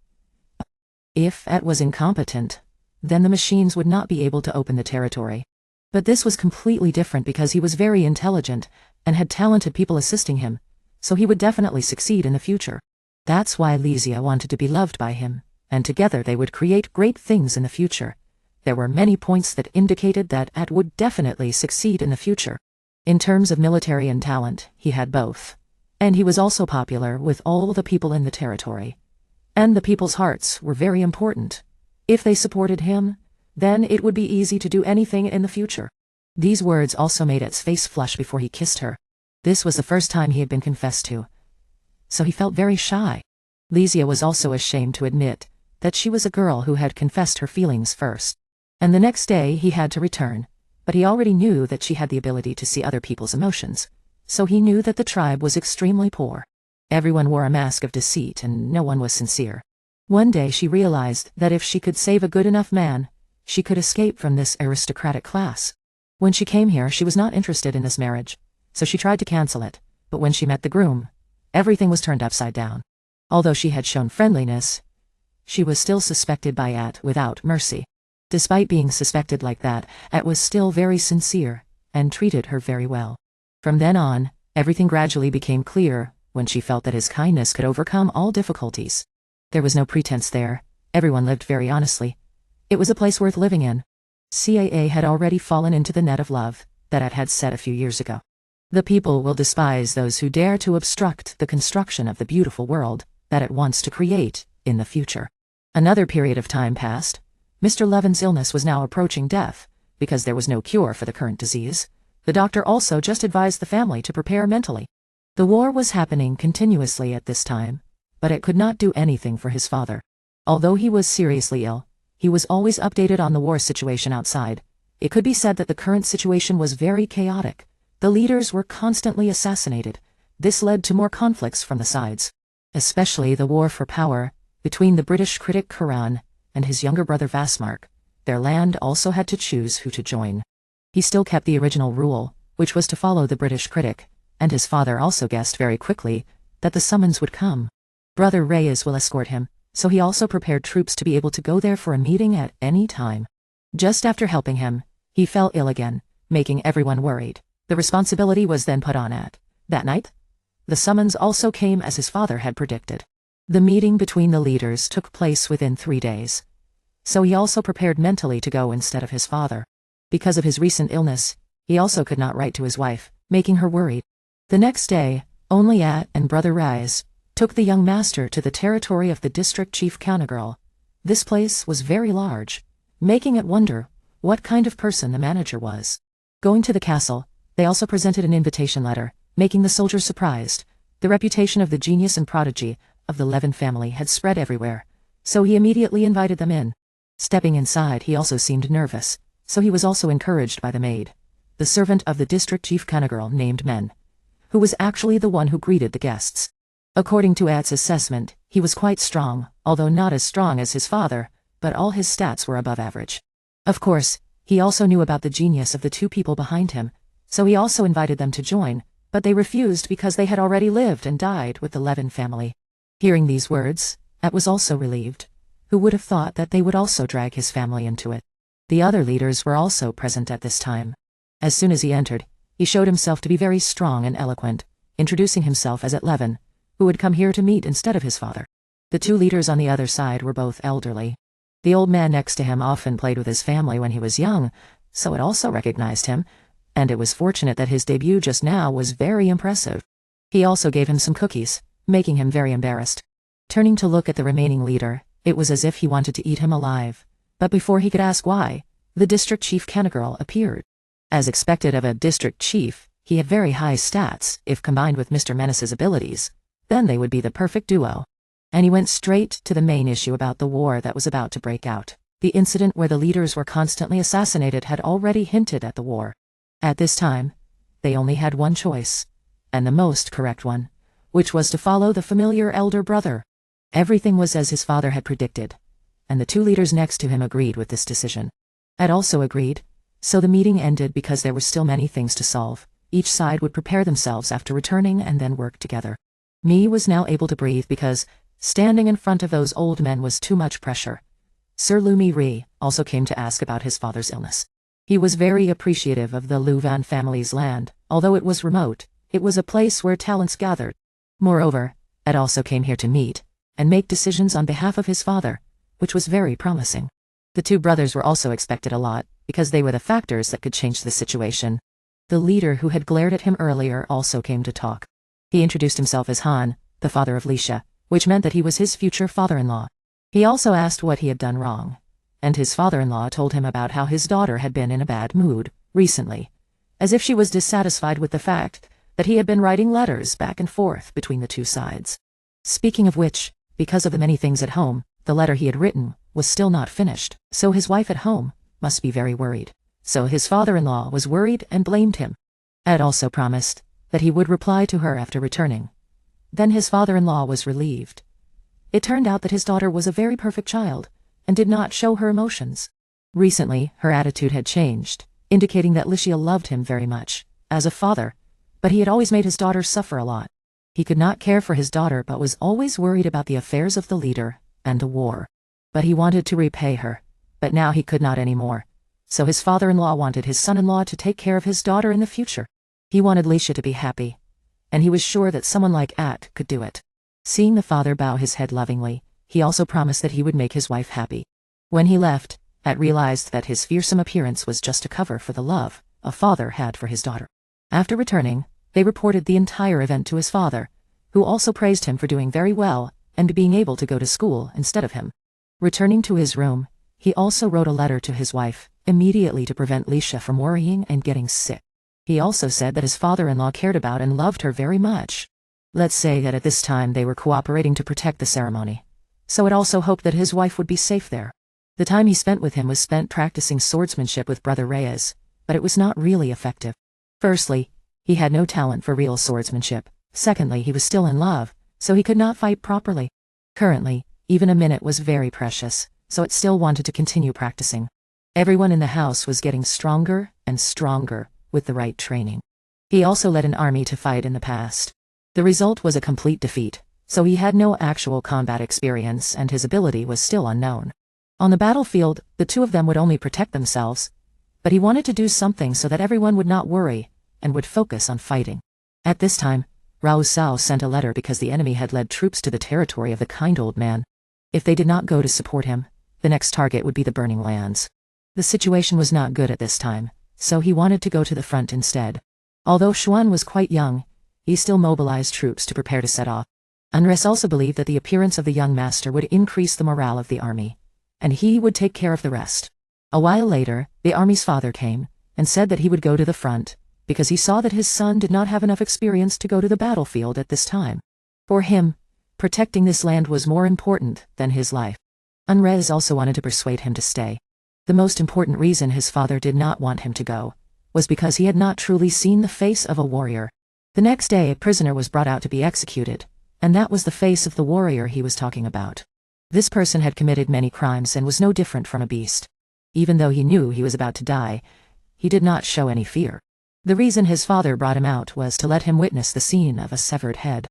If Ed was incompetent, then the machines would not be able to open the territory. But this was completely different because he was very intelligent and had talented people assisting him, so he would definitely succeed in the future. That's why Lysia wanted to be loved by him, and together they would create great things in the future. There were many points that indicated that Ed would definitely succeed in the future. In terms of military and talent, he had both. And he was also popular with all the people in the territory. And the people's hearts were very important. If they supported him, then it would be easy to do anything in the future. These words also made Ed's face flush before he kissed her. This was the first time he had been confessed to, so he felt very shy. Lysia was also ashamed to admit that she was a girl who had confessed her feelings first. And the next day he had to return, but he already knew that she had the ability to see other people's emotions, so he knew that the tribe was extremely poor. Everyone wore a mask of deceit and no one was sincere. One day she realized that if she could save a good enough man, she could escape from this aristocratic class. When she came here, she was not interested in this marriage, so she tried to cancel it, but when she met the groom, everything was turned upside down. Although she had shown friendliness, she was still suspected by At without mercy. Despite being suspected like that, At was still very sincere, and treated her very well. From then on, everything gradually became clear when she felt that his kindness could overcome all difficulties. There was no pretense there, everyone lived very honestly. It was a place worth living in. CAA had already fallen into the net of love that At had set a few years ago. The people will despise those who dare to obstruct the construction of the beautiful world that it wants to create in the future. Another period of time passed. Mr. Levin's illness was now approaching death, because there was no cure for the current disease. The doctor also just advised the family to prepare mentally. The war was happening continuously at this time, but it could not do anything for his father. Although he was seriously ill, he was always updated on the war situation outside. It could be said that the current situation was very chaotic. The leaders were constantly assassinated. This led to more conflicts from the sides, especially the war for power between the British critic Kuran and his younger brother Vasmark. their land also had to choose who to join. He still kept the original rule, which was to follow the British critic, and his father also guessed very quickly that the summons would come. Brother Reyes will escort him, so he also prepared troops to be able to go there for a meeting at any time. Just after helping him, he fell ill again, making everyone worried. The responsibility was then put on at that night. The summons also came as his father had predicted. The meeting between the leaders took place within 3 days. So he also prepared mentally to go instead of his father. Because of his recent illness, he also could not write to his wife, making her worried. The next day, only At and Brother Reyes took the young master to the territory of the district chief Kanagirl. This place was very large, making it wonder what kind of person the manager was. Going to the castle, they also presented an invitation letter, making the soldiers surprised. The reputation of the genius and prodigy of the Levin family had spread everywhere, so he immediately invited them in. Stepping inside, he also seemed nervous, so he was also encouraged by the maid, the servant of the district chief Kanagirl named Men, who was actually the one who greeted the guests. According to At's assessment, he was quite strong, although not as strong as his father, but all his stats were above average. Of course, he also knew about the genius of the two people behind him, so he also invited them to join, but they refused because they had already lived and died with the Levin family. Hearing these words, At was also relieved. Who would have thought that they would also drag his family into it? The other leaders were also present at this time. As soon as he entered, he showed himself to be very strong and eloquent, introducing himself as At Levin, who had come here to meet instead of his father. The two leaders on the other side were both elderly. The old man next to him often played with his family when he was young, so it also recognized him, and it was fortunate that his debut just now was very impressive. He also gave him some cookies, making him very embarrassed. Turning to look at the remaining leader, it was as if he wanted to eat him alive. But before he could ask why, the district chief Kanagirl appeared. As expected of a district chief, he had very high stats. If combined with Mr. Menace's abilities, then they would be the perfect duo. And he went straight to the main issue about the war that was about to break out. The incident where the leaders were constantly assassinated had already hinted at the war. At this time, they only had one choice, and the most correct one, which was to follow the familiar elder brother. Everything was as his father had predicted, and the two leaders next to him agreed with this decision. Ed also agreed, so the meeting ended because there were still many things to solve. Each side would prepare themselves after returning and then work together. Me was now able to breathe because standing in front of those old men was too much pressure. Sir Lumi Ri also came to ask about his father's illness. He was very appreciative of the Luvan family's land. Although it was remote, it was a place where talents gathered. Moreover, Ed also came here to meet and make decisions on behalf of his father, which was very promising. The two brothers were also expected a lot, because they were the factors that could change the situation. The leader who had glared at him earlier also came to talk. He introduced himself as Han, the father of Lisha, which meant that he was his future father-in-law. He also asked what he had done wrong, and his father-in-law told him about how his daughter had been in a bad mood recently, as if she was dissatisfied with the fact that he had been writing letters back and forth between the two sides. Speaking of which, because of the many things at home, the letter he had written was still not finished, so his wife at home must be very worried. So his father-in-law was worried and blamed him. Ed also promised that he would reply to her after returning. Then his father-in-law was relieved. It turned out that his daughter was a very perfect child and did not show her emotions. Recently, her attitude had changed, indicating that Licia loved him very much as a father, but he had always made his daughter suffer a lot. He could not care for his daughter but was always worried about the affairs of the leader and the war. But he wanted to repay her, but now he could not anymore. So his father-in-law wanted his son-in-law to take care of his daughter in the future. He wanted Licia to be happy, and he was sure that someone like At could do it. Seeing the father bow his head lovingly, he also promised that he would make his wife happy. When he left, At realized that his fearsome appearance was just a cover for the love a father had for his daughter. After returning, they reported the entire event to his father, who also praised him for doing very well and being able to go to school instead of him. Returning to his room, he also wrote a letter to his wife, immediately to prevent Licia from worrying and getting sick. He also said that his father-in-law cared about and loved her very much. Let's say that at this time they were cooperating to protect the ceremony. So it also hoped that his wife would be safe there. The time he spent with him was spent practicing swordsmanship with Brother Reyes, but it was not really effective. Firstly, he had no talent for real swordsmanship. Secondly, he was still in love, so he could not fight properly. Currently, even a minute was very precious, so it still wanted to continue practicing. Everyone in the house was getting stronger and stronger with the right training. He also led an army to fight in the past. The result was a complete defeat, so he had no actual combat experience and his ability was still unknown. On the battlefield, the two of them would only protect themselves, but he wanted to do something so that everyone would not worry and would focus on fighting. At this time, Rao Sao sent a letter because the enemy had led troops to the territory of the kind old man. If they did not go to support him, the next target would be the burning lands. The situation was not good at this time, so he wanted to go to the front instead. Although Xuan was quite young, he still mobilized troops to prepare to set off. Unres also believed that the appearance of the young master would increase the morale of the army, and he would take care of the rest. A while later, the army's father came and said that he would go to the front because he saw that his son did not have enough experience to go to the battlefield at this time. For him, protecting this land was more important than his life. Unres also wanted to persuade him to stay. The most important reason his father did not want him to go was because he had not truly seen the face of a warrior. The next day a prisoner was brought out to be executed, and that was the face of the warrior he was talking about. This person had committed many crimes and was no different from a beast. Even though he knew he was about to die, he did not show any fear. The reason his father brought him out was to let him witness the scene of a severed head.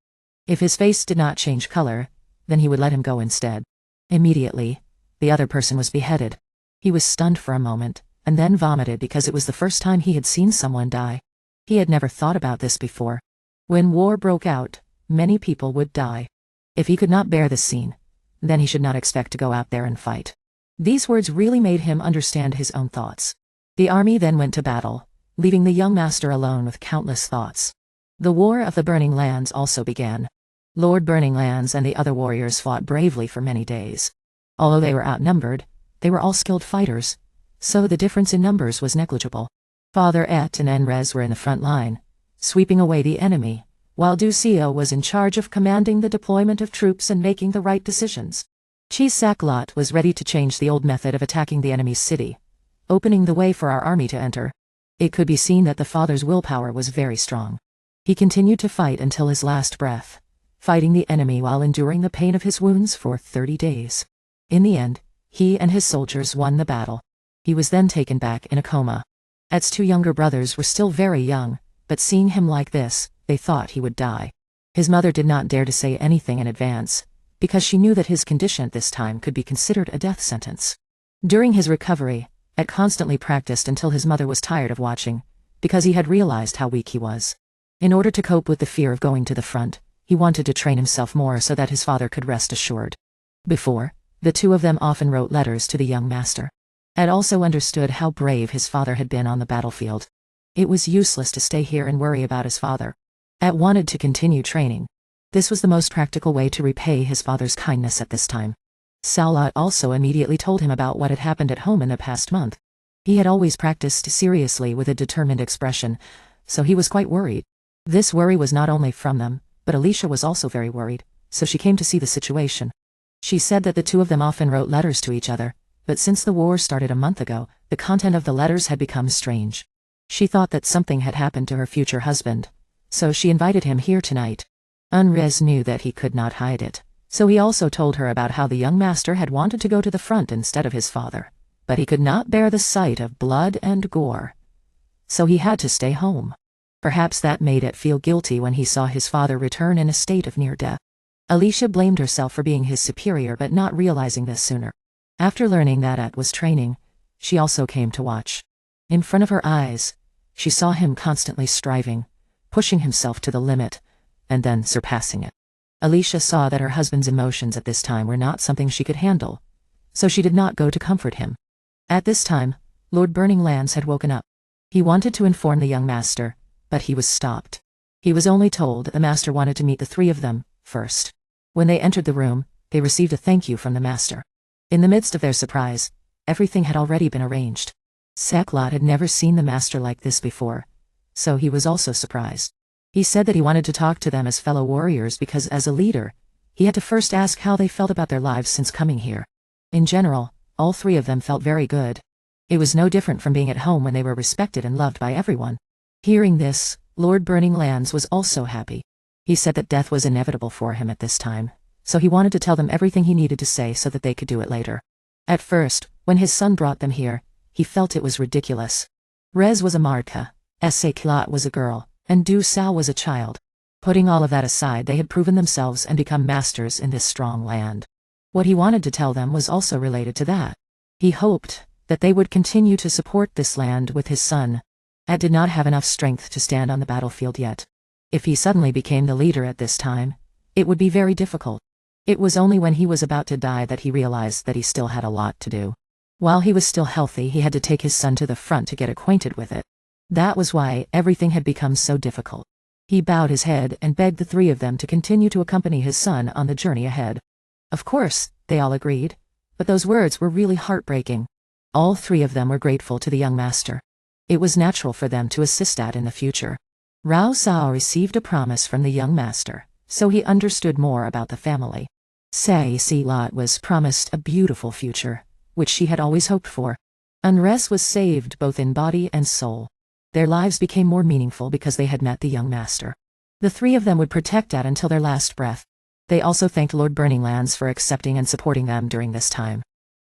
If his face did not change color, then he would let him go instead. Immediately, the other person was beheaded. He was stunned for a moment, and then vomited because it was the first time he had seen someone die. He had never thought about this before. When war broke out, many people would die. If he could not bear this scene, then he should not expect to go out there and fight. These words really made him understand his own thoughts. The army then went to battle, leaving the young master alone with countless thoughts. The War of the Burning Lands also began. Lord Burning Lands and the other warriors fought bravely for many days. Although they were outnumbered, they were all skilled fighters, so the difference in numbers was negligible. Father Et and Enrez were in the front line, sweeping away the enemy, while Du Xiao was in charge of commanding the deployment of troops and making the right decisions. Chi Saklot was ready to change the old method of attacking the enemy's city, opening the way for our army to enter. It could be seen that the father's willpower was very strong. He continued to fight until his last breath, fighting the enemy while enduring the pain of his wounds for 30 days. In the end, he and his soldiers won the battle. He was then taken back in a coma. Et's two younger brothers were still very young, but seeing him like this, they thought he would die. His mother did not dare to say anything in advance, because she knew that his condition at this time could be considered a death sentence. During his recovery, Et constantly practiced until his mother was tired of watching, because he had realized how weak he was. In order to cope with the fear of going to the front, he wanted to train himself more so that his father could rest assured. Before, the two of them often wrote letters to the young master. Et also understood how brave his father had been on the battlefield. It was useless to stay here and worry about his father. Et wanted to continue training. This was the most practical way to repay his father's kindness at this time. Saulot also immediately told him about what had happened at home in the past month. He had always practiced seriously with a determined expression, so he was quite worried. This worry was not only from them, but Alicia was also very worried, so she came to see the situation. She said that the two of them often wrote letters to each other, but since the war started a month ago, the content of the letters had become strange. She thought that something had happened to her future husband, so she invited him here tonight. Unrez knew that he could not hide it, so he also told her about how the young master had wanted to go to the front instead of his father, but he could not bear the sight of blood and gore, so he had to stay home. Perhaps that made it feel guilty when he saw his father return in a state of near death. Alicia blamed herself for being his superior but not realizing this sooner. After learning that Et was training, she also came to watch. In front of her eyes, she saw him constantly striving, pushing himself to the limit, and then surpassing it. Alicia saw that her husband's emotions at this time were not something she could handle, so she did not go to comfort him. At this time, Lord Burning Lands had woken up. He wanted to inform the young master, but he was stopped. He was only told that the master wanted to meet the three of them first. When they entered the room, they received a thank you from the master. In the midst of their surprise, everything had already been arranged. Saklot had never seen the master like this before, so he was also surprised. He said that he wanted to talk to them as fellow warriors because as a leader, he had to first ask how they felt about their lives since coming here. In general, all three of them felt very good. It was no different from being at home when they were respected and loved by everyone. Hearing this, Lord Burning Lands was also happy. He said that death was inevitable for him at this time, so he wanted to tell them everything he needed to say so that they could do it later. At first, when his son brought them here, he felt it was ridiculous. Rez was a Marka, Seklat was a girl, and Du Sao was a child. Putting all of that aside, they had proven themselves and become masters in this strong land. What he wanted to tell them was also related to that. He hoped that they would continue to support this land with his son. At did not have enough strength to stand on the battlefield yet. If he suddenly became the leader at this time, it would be very difficult. It was only when he was about to die that he realized that he still had a lot to do. While he was still healthy, he had to take his son to the front to get acquainted with it. That was why everything had become so difficult. He bowed his head and begged the three of them to continue to accompany his son on the journey ahead. Of course, they all agreed, but those words were really heartbreaking. All three of them were grateful to the young master. It was natural for them to assist at in the future. Rao Sao received a promise from the young master, so he understood more about the family. Seklat was promised a beautiful future, which she had always hoped for. Unrest was saved both in body and soul. Their lives became more meaningful because they had met the young master. The three of them would protect At until their last breath. They also thanked Lord Burninglands for accepting and supporting them during this time.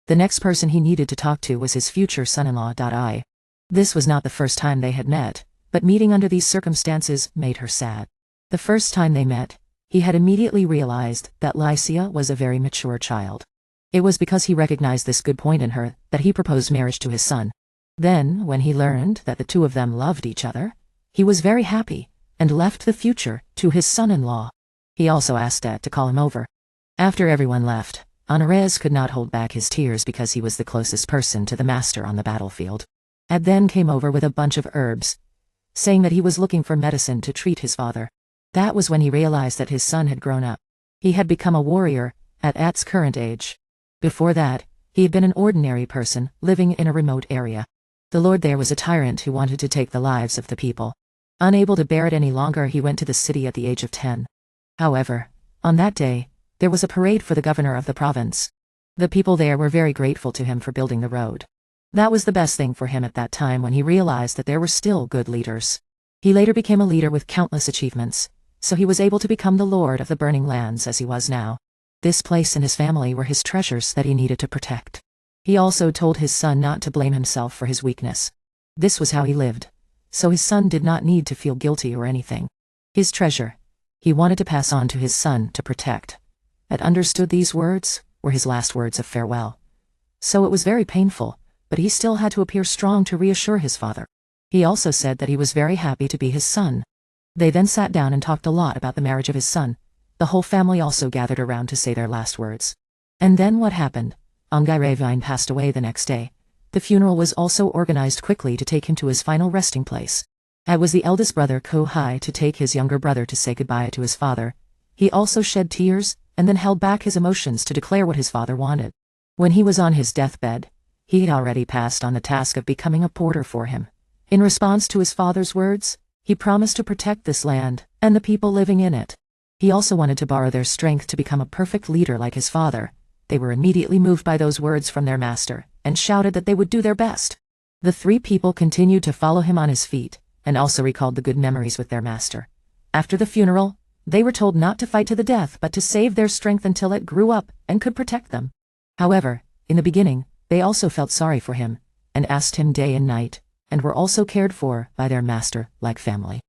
The next person he needed to talk to was his future son-in-law. I. This was not the first time they had met, but meeting under these circumstances made her sad. The first time they met, he had immediately realized that Lycia was a very mature child. It was because he recognized this good point in her that he proposed marriage to his son. Then, when he learned that the two of them loved each other, he was very happy, and left the future to his son-in-law. He also asked At to call him over. After everyone left, Honorez could not hold back his tears because he was the closest person to the master on the battlefield. At then came over with a bunch of herbs, saying that he was looking for medicine to treat his father. That was when he realized that his son had grown up. He had become a warrior at At's current age. Before that, he had been an ordinary person living in a remote area. The lord there was a tyrant who wanted to take the lives of the people. Unable to bear it any longer, he went to the city at the age of 10. However, on that day, there was a parade for the governor of the province. The people there were very grateful to him for building the road. That was the best thing for him at that time when he realized that there were still good leaders. He later became a leader with countless achievements, so he was able to become the lord of the burning lands as he was now. This place and his family were his treasures that he needed to protect. He also told his son not to blame himself for his weakness. This was how he lived, so his son did not need to feel guilty or anything. His treasure, he wanted to pass on to his son to protect. At understood these words were his last words of farewell. So it was very painful, but he still had to appear strong to reassure his father. He also said that he was very happy to be his son. They then sat down and talked a lot about the marriage of his son. The whole family also gathered around to say their last words. And then what happened? Angirevine passed away the next day. The funeral was also organized quickly to take him to his final resting place. At was the eldest brother Kohai to take his younger brother to say goodbye to his father. He also shed tears, and then held back his emotions to declare what his father wanted. When he was on his deathbed, he had already passed on the task of becoming a porter for him. In response to his father's words, he promised to protect this land, and the people living in it. He also wanted to borrow their strength to become a perfect leader like his father. They were immediately moved by those words from their master, and shouted that they would do their best. The three people continued to follow him on his feet, and also recalled the good memories with their master. After the funeral, they were told not to fight to the death but to save their strength until it grew up and could protect them. However, in the beginning, they also felt sorry for him, and asked him day and night, and were also cared for by their master like family.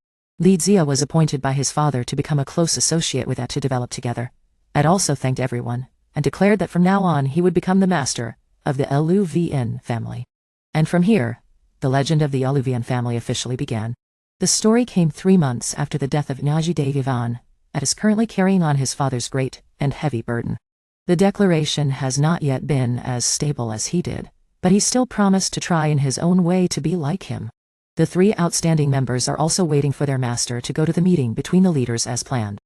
Lidzia was appointed by his father to become a close associate with At to develop together. At also thanked everyone, and declared that from now on he would become the master of the Luvian family. And from here, the legend of the Luvian family officially began. The story came 3 months after the death of Nageki Ivan. At is currently carrying on his father's great and heavy burden. The declaration has not yet been as stable as he did, but he still promised to try in his own way to be like him. The 3 outstanding members are also waiting for their master to go to the meeting between the leaders as planned.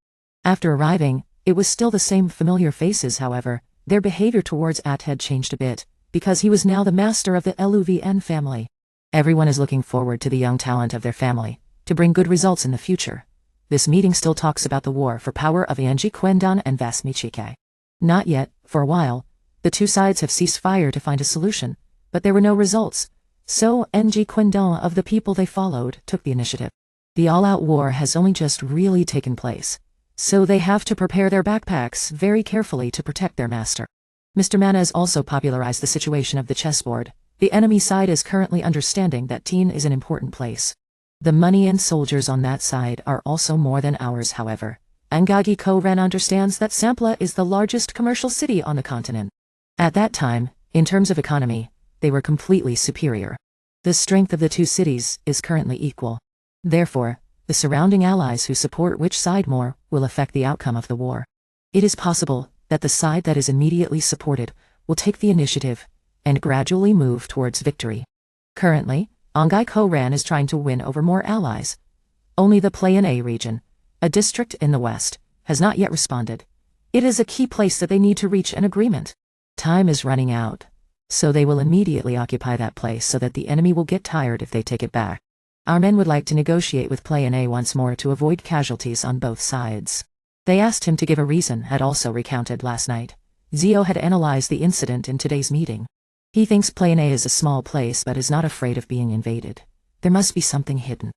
After arriving, it was still the same familiar faces. However, their behavior towards At had changed a bit, because he was now the master of the Luvian family. Everyone is looking forward to the young talent of their family, to bring good results in the future. This meeting still talks about the war for power of Anji Quendan and Vasmichikai. Not yet, for a while. The 2 sides have ceased fire to find a solution, but there were no results. So Anji Quendan of the people they followed took the initiative. The all-out war has only just really taken place, so they have to prepare their backpacks very carefully to protect their master. Mr. Manaz also popularized the situation of the chessboard, The enemy side is currently understanding that Teen is an important place. The money and soldiers on that side are also more than ours, however. Angagi Koren understands that Sampla is the largest commercial city on the continent. At that time, in terms of economy, they were completely superior. The strength of the two cities is currently equal. Therefore, the surrounding allies who support which side more will affect the outcome of the war. It is possible that the side that is immediately supported will take the initiative and gradually move towards victory. Currently, Angai Koran is trying to win over more allies. Only the Plain A region, a district in the west, has not yet responded. It is a key place that they need to reach an agreement. Time is running out, so they will immediately occupy that place so that the enemy will get tired if they take it back. Our men would like to negotiate with Plain A once more to avoid casualties on both sides. They asked him to give a reason, had also recounted last night. Zio had analyzed the incident in today's meeting. He thinks Plain A is a small place but is not afraid of being invaded. There must be something hidden.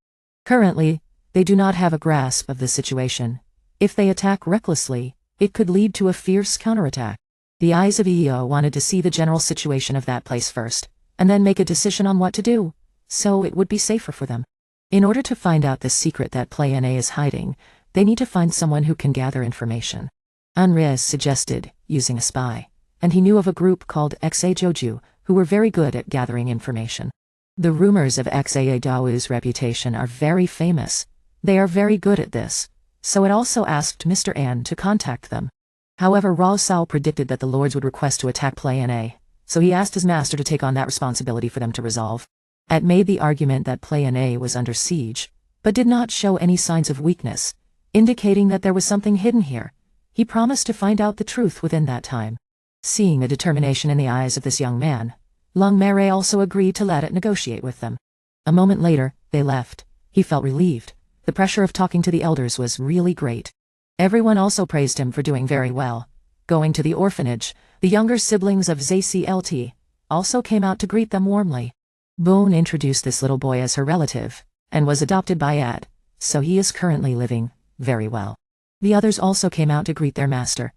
Currently, they do not have a grasp of the situation. If they attack recklessly, it could lead to a fierce counterattack. The eyes of EO wanted to see the general situation of that place first, and then make a decision on what to do, so it would be safer for them. In order to find out the secret that Plain A is hiding, they need to find someone who can gather information. Anrez suggested using a spy, and he knew of a group called XA Joju, who were very good at gathering information. The rumors of XA Dao's reputation are very famous. They are very good at this, so it also asked Mr. An to contact them. However, Rao Sao predicted that the lords would request to attack Plain A, so he asked his master to take on that responsibility for them to resolve. At made the argument that Plain A was under siege, but did not show any signs of weakness, indicating that there was something hidden here. He promised to find out the truth within that time. Seeing the determination in the eyes of this young man, Lung Mere also agreed to let it negotiate with them. A moment later, they left. He felt relieved. The pressure of talking to the elders was really great. Everyone also praised him for doing very well. Going to the orphanage, the younger siblings of ZCLT also came out to greet them warmly. Boone introduced this little boy as her relative, and was adopted by Ad, so he is currently living very well. The others also came out to greet their master,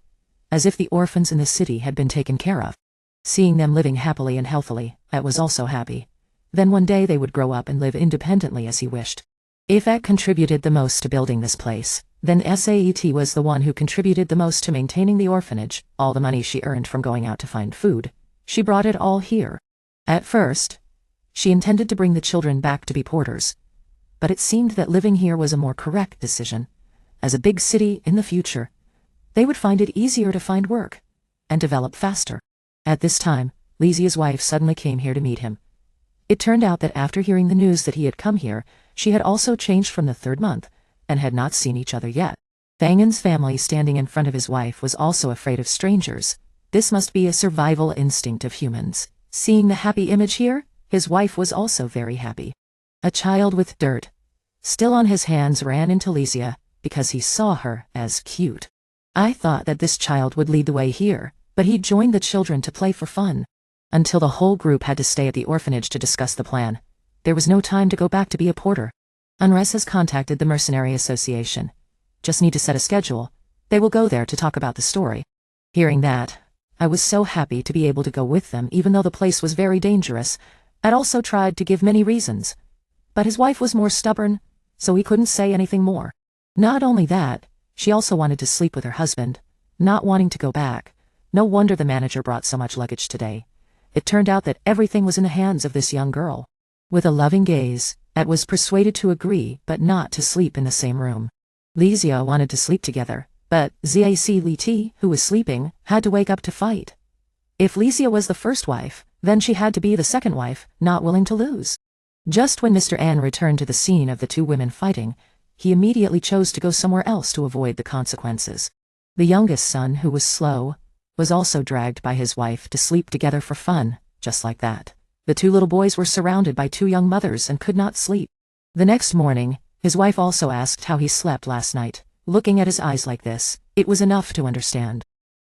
as if the orphans in the city had been taken care of. Seeing them living happily and healthily, Ad was also happy. Then one day they would grow up and live independently as he wished. If Ad contributed the most to building this place, then SAET was the one who contributed the most to maintaining the orphanage. All the money she earned from going out to find food, she brought it all here. At first, she intended to bring the children back to be porters, but it seemed that living here was a more correct decision. As a big city in the future, they would find it easier to find work and develop faster. At this time, Lizia's wife suddenly came here to meet him. It turned out that after hearing the news that he had come here, she had also changed from the third month, and had not seen each other yet. Fangan's family standing in front of his wife was also afraid of strangers. This must be a survival instinct of humans. Seeing the happy image here, his wife was also very happy. A child with dirt still on his hands ran into Lizia, because he saw her as cute. I thought that this child would lead the way here, but he joined the children to play for fun. Until the whole group had to stay at the orphanage to discuss the plan. There was no time to go back to be a porter. Unres has contacted the Mercenary Association. Just need to set a schedule. They will go there to talk about the story. Hearing that, I was so happy to be able to go with them even though the place was very dangerous. I'd also tried to give many reasons. But his wife was more stubborn, so he couldn't say anything more. Not only that, she also wanted to sleep with her husband, not wanting to go back. No wonder the manager brought so much luggage today. It turned out that everything was in the hands of this young girl. With a loving gaze, Ed was persuaded to agree but not to sleep in the same room. Lizia wanted to sleep together, but Zac Li T, who was sleeping, had to wake up to fight. If Lizia was the first wife, then she had to be the second wife, not willing to lose. Just when Mr. An returned to the scene of the two women fighting, he immediately chose to go somewhere else to avoid the consequences. The youngest son, who was slow, was also dragged by his wife to sleep together for fun, just like that. The two little boys were surrounded by two young mothers and could not sleep. The next morning, his wife also asked how he slept last night. Looking at his eyes like this, it was enough to understand.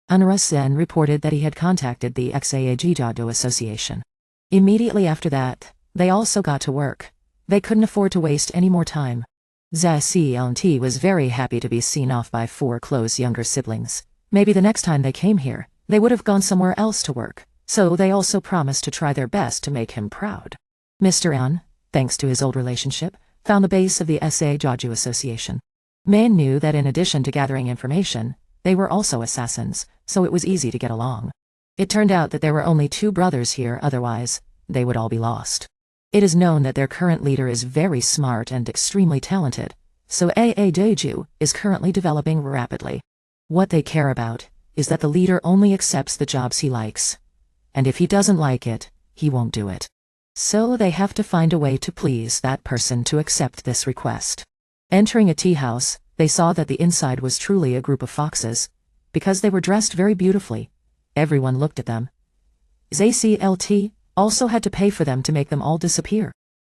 Anurus then reported that he had contacted the XAAG Association. Immediately after that, they also got to work. They couldn't afford to waste any more time. ZCLT was very happy to be seen off by four close younger siblings. Maybe the next time they came here, they would have gone somewhere else to work. so they also promised to try their best to make him proud. Mr. An, thanks to his old relationship, found the base of the SA Joju Association. Man knew that in addition to gathering information, they were also assassins, so it was easy to get along. It turned out that there were only 2 brothers here, otherwise, they would all be lost. It is known that their current leader is very smart and extremely talented, so AA Doju is currently developing rapidly. What they care about is that the leader only accepts the jobs he likes, and if he doesn't like it, he won't do it. So they have to find a way to please that person to accept this request. Entering a tea house, they saw that the inside was truly a group of foxes, because they were dressed very beautifully. Everyone looked at them. ZCLT also had to pay for them to make them all disappear.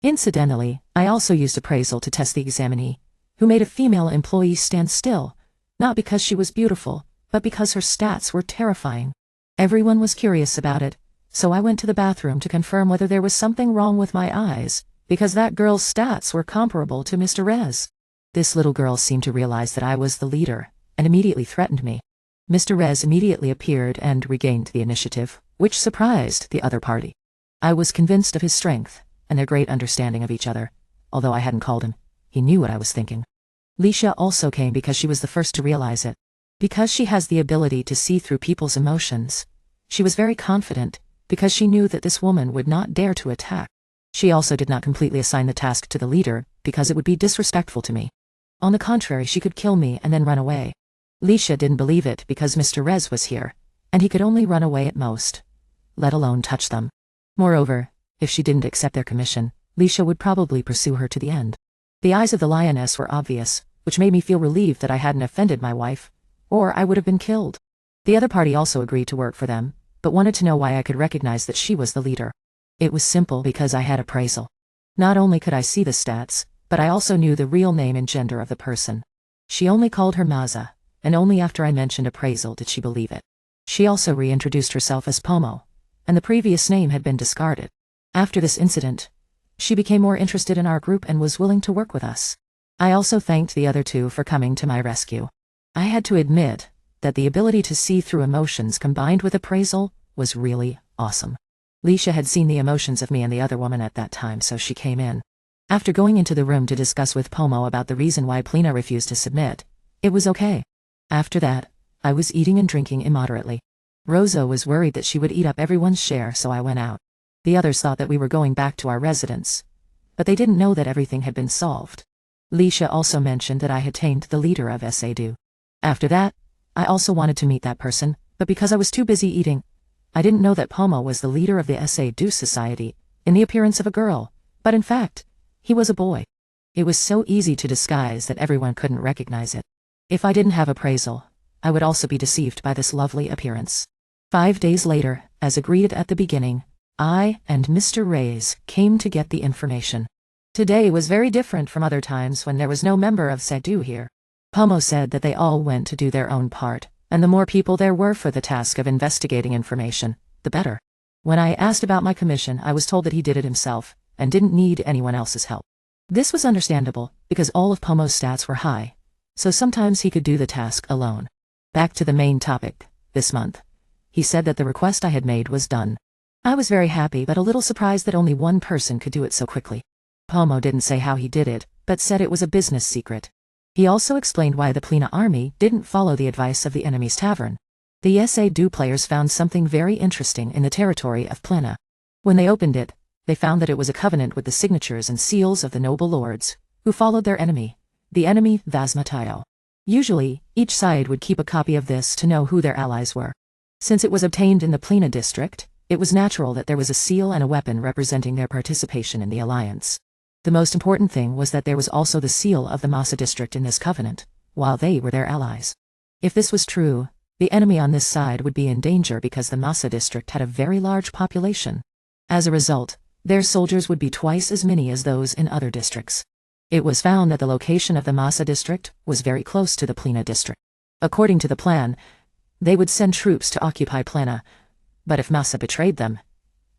Incidentally, I also used Appraisal to test the examinee, who made a female employee stand still, not because she was beautiful, but because her stats were terrifying. Everyone was curious about it, so I went to the bathroom to confirm whether there was something wrong with my eyes, because that girl's stats were comparable to Mr. Rez. This little girl seemed to realize that I was the leader, and immediately threatened me. Mr. Rez immediately appeared and regained the initiative, which surprised the other party. I was convinced of his strength, and their great understanding of each other. Although I hadn't called him, he knew what I was thinking. Lisha also came because she was the first to realize it. Because she has the ability to see through people's emotions, she was very confident, because she knew that this woman would not dare to attack. She also did not completely assign the task to the leader, because it would be disrespectful to me. On the contrary, she could kill me and then run away. Lisha didn't believe it because Mr. Rez was here, and he could only run away at most, let alone touch them. Moreover, if she didn't accept their commission, Lisha would probably pursue her to the end. The eyes of the lioness were obvious, which made me feel relieved that I hadn't offended my wife, or I would have been killed. The other party also agreed to work for them, but wanted to know why I could recognize that she was the leader. It was simple because I had Appraisal. Not only could I see the stats, but I also knew the real name and gender of the person. She only called her Maza, and only after I mentioned Appraisal did she believe it. She also reintroduced herself as Pomo, and the previous name had been discarded. After this incident, she became more interested in our group and was willing to work with us. I also thanked the other 2 for coming to my rescue. I had to admit that the ability to see through emotions combined with Appraisal was really awesome. Lisha had seen the emotions of me and the other woman at that time, so she came in. After going into the room to discuss with Pomo about the reason why Plina refused to submit, it was okay. After that, I was eating and drinking immoderately. Rosa was worried that she would eat up everyone's share, so I went out. The others thought that we were going back to our residence, but they didn't know that everything had been solved. Lisha also mentioned that I had tamed the leader of SA-Do. After that, I also wanted to meet that person, but because I was too busy eating, I didn't know that Pomo was the leader of the SA-Do Society, in the appearance of a girl, but in fact, he was a boy. It was so easy to disguise that everyone couldn't recognize it. If I didn't have Appraisal, I would also be deceived by this lovely appearance. 5 days later, as agreed at the beginning, I and Mr. Reyes came to get the information. Today was very different from other times when there was no member of SA-Do here. Pomo said that they all went to do their own part, and the more people there were for the task of investigating information, the better. When I asked about my commission, I was told that he did it himself, and didn't need anyone else's help. This was understandable, because all of Pomo's stats were high, so sometimes he could do the task alone. Back to the main topic, this month. He said that the request I had made was done. I was very happy but a little surprised that only one person could do it so quickly. Pomo didn't say how he did it, but said it was a business secret. He also explained why the Plina army didn't follow the advice of the enemy's tavern. The SA-Do players found something very interesting in the territory of Plina. When they opened it, they found that it was a covenant with the signatures and seals of the noble lords, who followed their enemy, the enemy Vasmatayo. Usually, each side would keep a copy of this to know who their allies were. Since it was obtained in the Plina district, it was natural that there was a seal and a weapon representing their participation in the alliance. The most important thing was that there was also the seal of the Masa district in this covenant, while they were their allies. If this was true, the enemy on this side would be in danger because the Masa district had a very large population. As a result, their soldiers would be twice as many as those in other districts. It was found that the location of the Masa district was very close to the Plina district. According to the plan, they would send troops to occupy Plina, but if Masa betrayed them,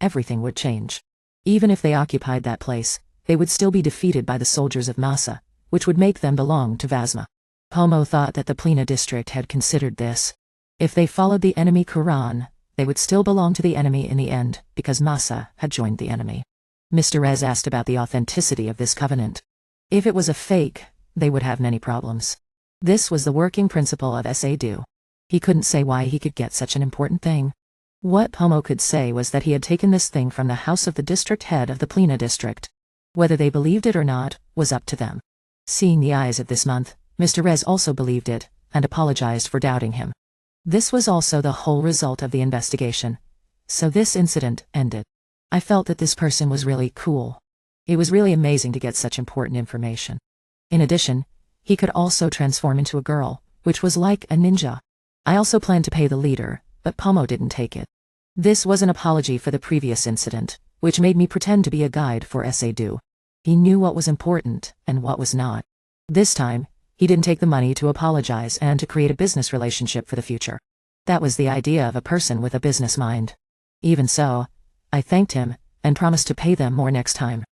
everything would change. Even if they occupied that place, they would still be defeated by the soldiers of Masa, which would make them belong to Vasma. Pomo thought that the Plina district had considered this. If they followed the enemy Quran, they would still belong to the enemy in the end, because Masa had joined the enemy. Mr. Rez asked about the authenticity of this covenant. If it was a fake, they would have many problems. This was the working principle of Sado. He couldn't say why he could get such an important thing. What Pomo could say was that he had taken this thing from the house of the district head of the Plena district. Whether they believed it or not, was up to them. Seeing the eyes of this month, Mr. Rez also believed it, and apologized for doubting him. This was also the whole result of the investigation. So this incident ended. I felt that this person was really cool. It was really amazing to get such important information. In addition, he could also transform into a girl, which was like a ninja. I also planned to pay the leader, but Pomo didn't take it. This was an apology for the previous incident, which made me pretend to be a guide for Sado. He knew what was important and what was not. This time, he didn't take the money to apologize and to create a business relationship for the future. That was the idea of a person with a business mind. Even so, I thanked him and promised to pay them more next time.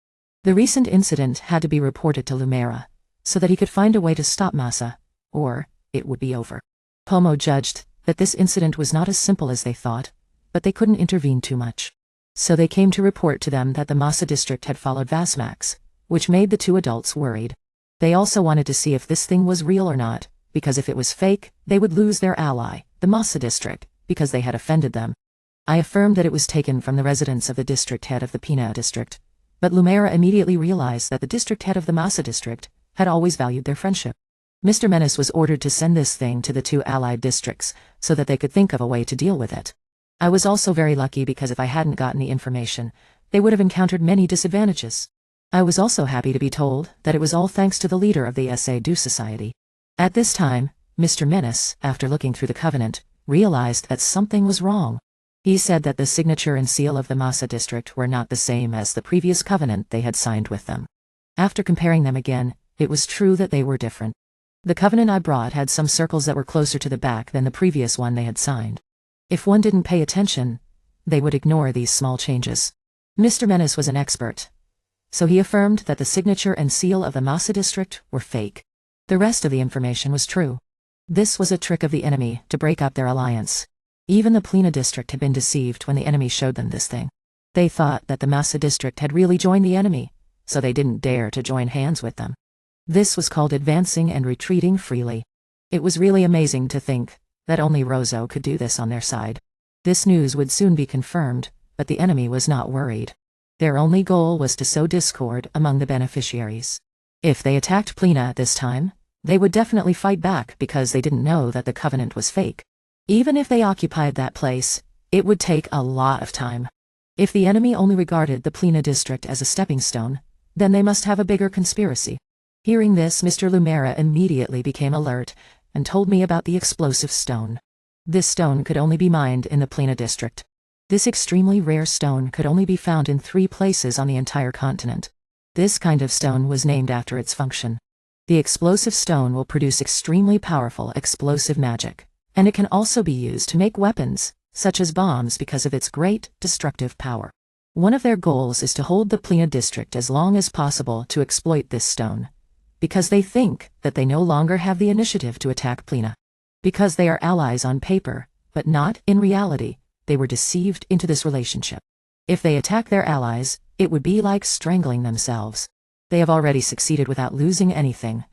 The recent incident had to be reported to Lumera, so that he could find a way to stop Masa, or it would be over. Pomo judged that this incident was not as simple as they thought, but they couldn't intervene too much. So they came to report to them that the Masa district had followed Vasmax, which made the two adults worried. They also wanted to see if this thing was real or not, because if it was fake, they would lose their ally, the Masa district, because they had offended them. I affirmed that it was taken from the residence of the district head of the Pina district, but Lumera immediately realized that the district head of the Masa district had always valued their friendship. Mr. Menace was ordered to send this thing to the two allied districts, so that they could think of a way to deal with it. I was also very lucky because if I hadn't gotten the information, they would have encountered many disadvantages. I was also happy to be told that it was all thanks to the leader of the Sado Society. At this time, Mr. Menace, after looking through the covenant, realized that something was wrong. He said that the signature and seal of the Masa district were not the same as the previous covenant they had signed with them. After comparing them again, it was true that they were different. The covenant I brought had some circles that were closer to the back than the previous one they had signed. If one didn't pay attention, they would ignore these small changes. Mr. Menace was an expert, so he affirmed that the signature and seal of the Masa district were fake. The rest of the information was true. This was a trick of the enemy to break up their alliance. Even the Plena district had been deceived when the enemy showed them this thing. They thought that the Masa district had really joined the enemy, so they didn't dare to join hands with them. This was called advancing and retreating freely. It was really amazing to think that only Rozo could do this on their side. This news would soon be confirmed, but the enemy was not worried. Their only goal was to sow discord among the beneficiaries. If they attacked Plena this time, they would definitely fight back because they didn't know that the covenant was fake. Even if they occupied that place, it would take a lot of time. If the enemy only regarded the Plena district as a stepping stone, then they must have a bigger conspiracy. Hearing this, Mr. Lumera immediately became alert and told me about the explosive stone. This stone could only be mined in the Plena district. This extremely rare stone could only be found in 3 places on the entire continent. This kind of stone was named after its function. The explosive stone will produce extremely powerful explosive magic, and it can also be used to make weapons, such as bombs, because of its great destructive power. One of their goals is to hold the Plena district as long as possible to exploit this stone, because they think that they no longer have the initiative to attack Plena. Because they are allies on paper, but not in reality, they were deceived into this relationship. If they attack their allies, it would be like strangling themselves. They have already succeeded without losing anything,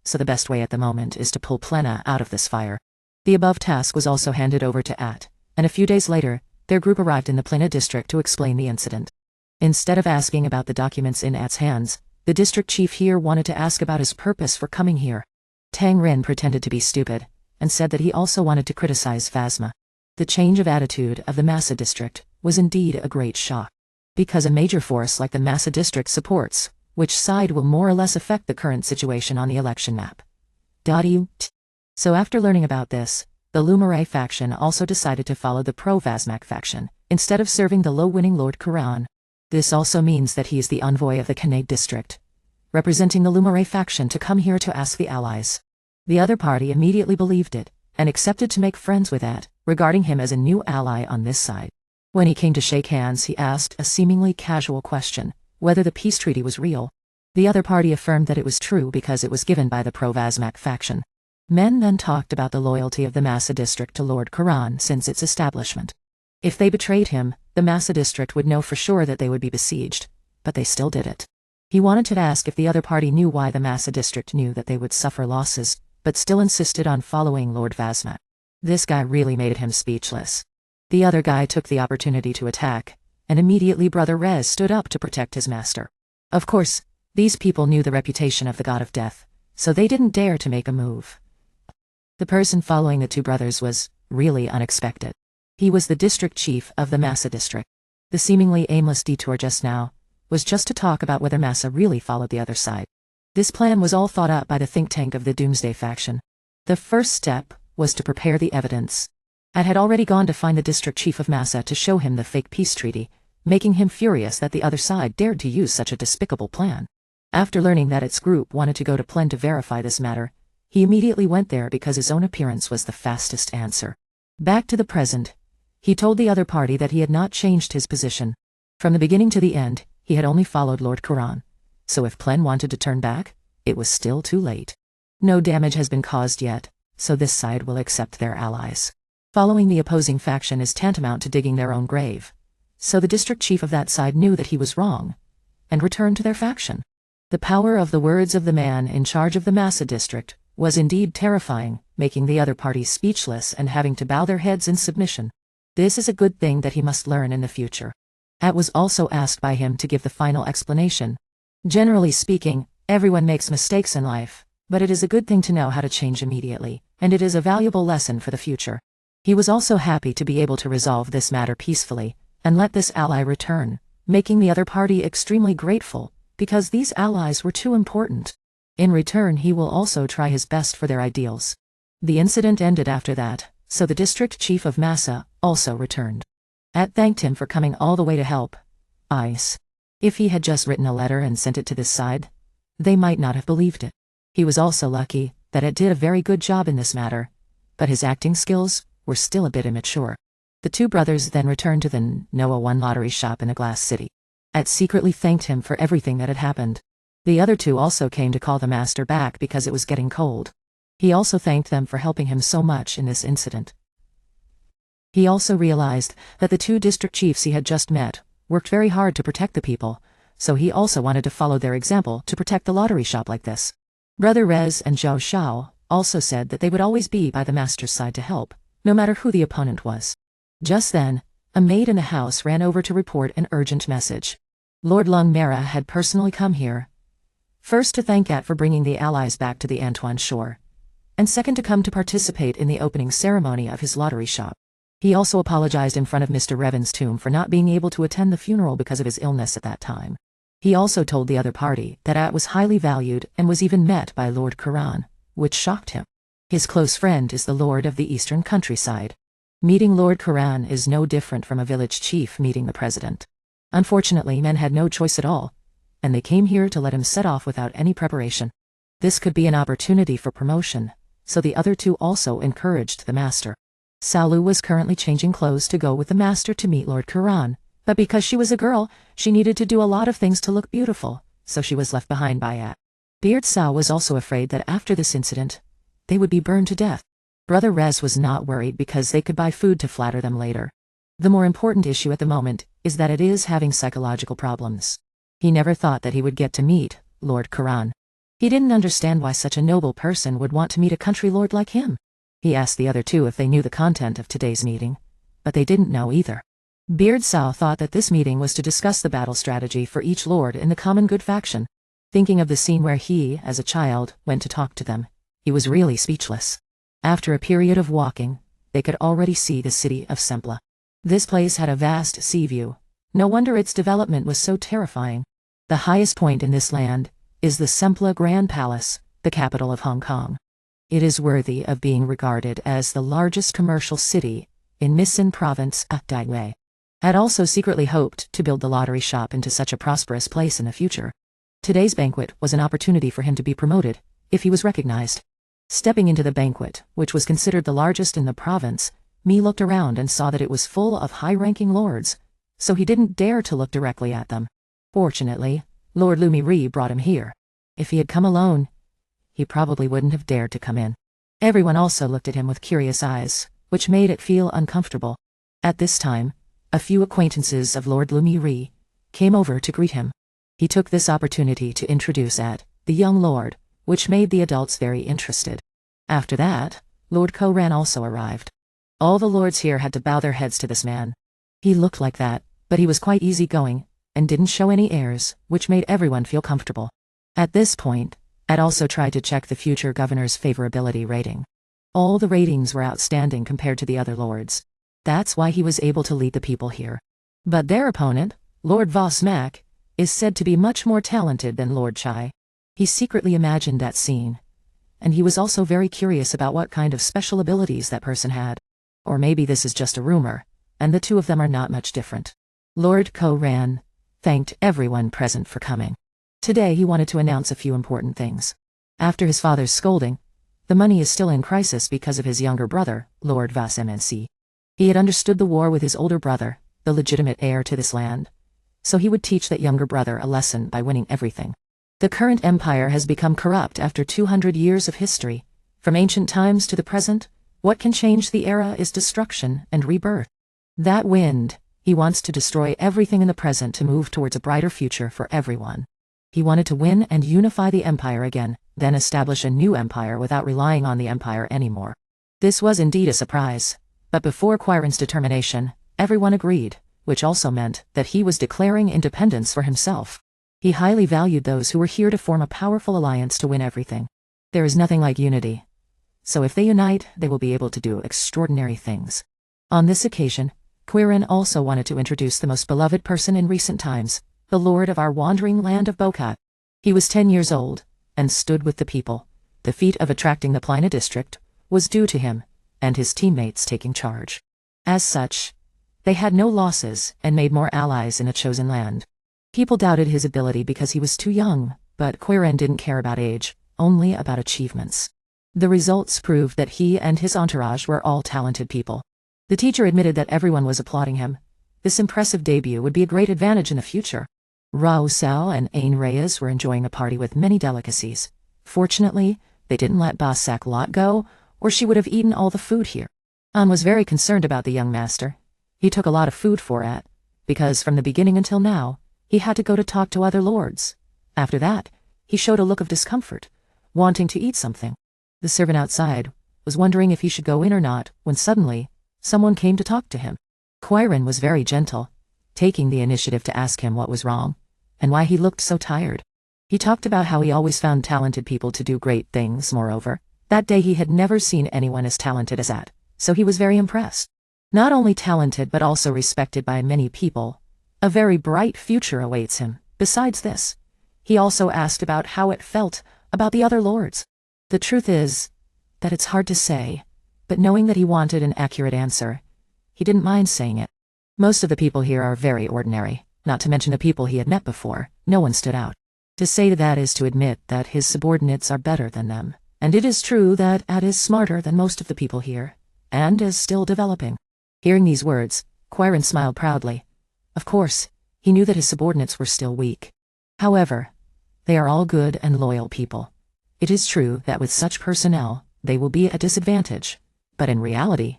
so the best way at the moment is to pull Plena out of this fire. The above task was also handed over to At, and a few days later, their group arrived in the Plena district to explain the incident. Instead of asking about the documents in At's hands, the district chief here wanted to ask about his purpose for coming here. Tang Rin pretended to be stupid, and said that he also wanted to criticize Phasma. The change of attitude of the Masa district was indeed a great shock. Because a major force like the Masa district supports, which side will more or less affect the current situation on the election map. So after learning about this, the Bourei faction also decided to follow the pro-Vasmac faction, instead of serving the low-winning Lord Quran. This also means that he is the envoy of the Kanade district, representing the Bourei faction to come here to ask the allies. The other party immediately believed it, and accepted to make friends with At, regarding him as a new ally on this side. When he came to shake hands, he asked a seemingly casual question, whether the peace treaty was real. The other party affirmed that it was true because it was given by the pro-Vasmac faction. Men then talked about the loyalty of the Masa district to Lord Quran since its establishment. If they betrayed him, the Masa district would know for sure that they would be besieged, but they still did it. He wanted to ask if the other party knew why the Masa district knew that they would suffer losses, but still insisted on following Lord Vasmat. This guy really made him speechless. The other guy took the opportunity to attack, and immediately Brother Rez stood up to protect his master. Of course, these people knew the reputation of the god of death, so they didn't dare to make a move. The person following the two brothers was really unexpected. He was the district chief of the Masa district. The seemingly aimless detour just now was just to talk about whether Masa really followed the other side. This plan was all thought up by the think tank of the Doomsday faction. The first step was to prepare the evidence. Ed had already gone to find the district chief of Masa to show him the fake peace treaty, making him furious that the other side dared to use such a despicable plan. After learning that its group wanted to go to Plen to verify this matter, he immediately went there because his own appearance was the fastest answer. Back to the present, he told the other party that he had not changed his position. From the beginning to the end, he had only followed Lord Quran. So if Plen wanted to turn back, it was still too late. No damage has been caused yet, so this side will accept their allies. Following the opposing faction is tantamount to digging their own grave. So the district chief of that side knew that he was wrong, and returned to their faction. The power of the words of the man in charge of the Masa district was indeed terrifying, making the other party speechless and having to bow their heads in submission. This is a good thing that he must learn in the future. At was also asked by him to give the final explanation. Generally speaking, everyone makes mistakes in life, but it is a good thing to know how to change immediately, and it is a valuable lesson for the future. He was also happy to be able to resolve this matter peacefully, and let this ally return, making the other party extremely grateful, because these allies were too important. In return, he will also try his best for their ideals. The incident ended after that, so the district chief of Masa also returned. At thanked him for coming all the way to help. If he had just written a letter and sent it to this side, they might not have believed it. He was also lucky that Ed did a very good job in this matter, but his acting skills were still a bit immature. The two brothers then returned to the Noah 1 lottery shop in the Glass City. Ed secretly thanked him for everything that had happened. The other two also came to call the master back because it was getting cold. He also thanked them for helping him so much in this incident. He also realized that the two district chiefs he had just met worked very hard to protect the people, so he also wanted to follow their example to protect the lottery shop like this. Brother Rez and Zhao Xiao also said that they would always be by the master's side to help, no matter who the opponent was. Just then, a maid in the house ran over to report an urgent message. Lord Lung Mera had personally come here, first to thank At for bringing the allies back to the Antoine shore, and second to come to participate in the opening ceremony of his lottery shop. He also apologized in front of Mr. Revan's tomb for not being able to attend the funeral because of his illness at that time. He also told the other party that At was highly valued and was even met by Lord Quran, which shocked him. His close friend is the Lord of the Eastern countryside. Meeting Lord Quran is no different from a village chief meeting the president. Unfortunately, men had no choice at all, and they came here to let him set off without any preparation. This could be an opportunity for promotion, so the other two also encouraged the master. Salu was currently changing clothes to go with the master to meet Lord Quran, but because she was a girl, she needed to do a lot of things to look beautiful, so she was left behind by At. Beard Sao was also afraid that after this incident, they would be burned to death. Brother Rez was not worried because they could buy food to flatter them later. The more important issue at the moment is that it is having psychological problems. He never thought that he would get to meet Lord Quran. He didn't understand why such a noble person would want to meet a country lord like him. He asked the other two if they knew the content of today's meeting, but they didn't know either. Beard Sao thought that this meeting was to discuss the battle strategy for each lord in the common good faction. Thinking of the scene where he, as a child, went to talk to them, he was really speechless. After a period of walking, they could already see the city of Sempla. This place had a vast sea view. No wonder its development was so terrifying. The highest point in this land is the Sempla Grand Palace, the capital of Hong Kong. It is worthy of being regarded as the largest commercial city in Misan Province, Daiwei. Had also secretly hoped to build the lottery shop into such a prosperous place in the future. Today's banquet was an opportunity for him to be promoted, if he was recognized. Stepping into the banquet, which was considered the largest in the province, Mi looked around and saw that it was full of high-ranking lords, so he didn't dare to look directly at them. Fortunately, Lord Lumiri brought him here. If he had come alone, he probably wouldn't have dared to come in. Everyone also looked at him with curious eyes, which made it feel uncomfortable. At this time, a few acquaintances of Lord Lumiri came over to greet him. He took this opportunity to introduce the young lord, which made the adults very interested. After that, Lord Koran also arrived. All the lords here had to bow their heads to this man. He looked like that, but he was quite easygoing, and didn't show any airs, which made everyone feel comfortable. At this point, I'd also tried to check the future governor's favorability rating. All the ratings were outstanding compared to the other lords. That's why he was able to lead the people here. But their opponent, Lord Vosmak, is said to be much more talented than Lord Chai. He secretly imagined that scene, and he was also very curious about what kind of special abilities that person had. Or maybe this is just a rumor, and the two of them are not much different. Lord Koran thanked everyone present for coming. Today he wanted to announce a few important things. After his father's scolding, the money is still in crisis because of his younger brother, Lord Vasemensi. He had understood the war with his older brother, the legitimate heir to this land, so he would teach that younger brother a lesson by winning everything. The current empire has become corrupt after 200 years of history. From ancient times to the present, what can change the era is destruction and rebirth. That wind, he wants to destroy everything in the present to move towards a brighter future for everyone. He wanted to win and unify the empire again, then establish a new empire without relying on the empire anymore. This was indeed a surprise, but before Quiron's determination, everyone agreed, which also meant that he was declaring independence for himself. He highly valued those who were here to form a powerful alliance to win everything. There is nothing like unity. So if they unite, they will be able to do extraordinary things. On this occasion, Quiron also wanted to introduce the most beloved person in recent times, the lord of our wandering land of Bokat. He was 10 years old, and stood with the people. The feat of attracting the Plina district was due to him, and his teammates taking charge. As such, they had no losses and made more allies in a chosen land. People doubted his ability because he was too young, but Quiron didn't care about age, only about achievements. The results proved that he and his entourage were all talented people. The teacher admitted that everyone was applauding him. This impressive debut would be a great advantage in the future. Rao Sao and Ain Reyes were enjoying a party with many delicacies. Fortunately, they didn't let Basak Lot go, or she would have eaten all the food here. An was very concerned about the young master. He took a lot of food for it, because from the beginning until now, he had to go to talk to other lords. After that, he showed a look of discomfort, wanting to eat something. The servant outside was wondering if he should go in or not, when suddenly, someone came to talk to him. Quiron was very gentle, taking the initiative to ask him what was wrong, and why he looked so tired. He talked about how he always found talented people to do great things. Moreover, that day he had never seen anyone as talented as that, so he was very impressed. Not only talented but also respected by many people. A very bright future awaits him. Besides this, he also asked about how it felt about the other lords. The truth is that it's hard to say, but knowing that he wanted an accurate answer, he didn't mind saying it. Most of the people here are very ordinary, not to mention the people he had met before. No one stood out. To say that is to admit that his subordinates are better than them, and it is true that Ad is smarter than most of the people here, and is still developing. Hearing these words, Quiron smiled proudly. Of course, he knew that his subordinates were still weak. However, they are all good and loyal people. It is true that with such personnel, they will be at a disadvantage, but in reality,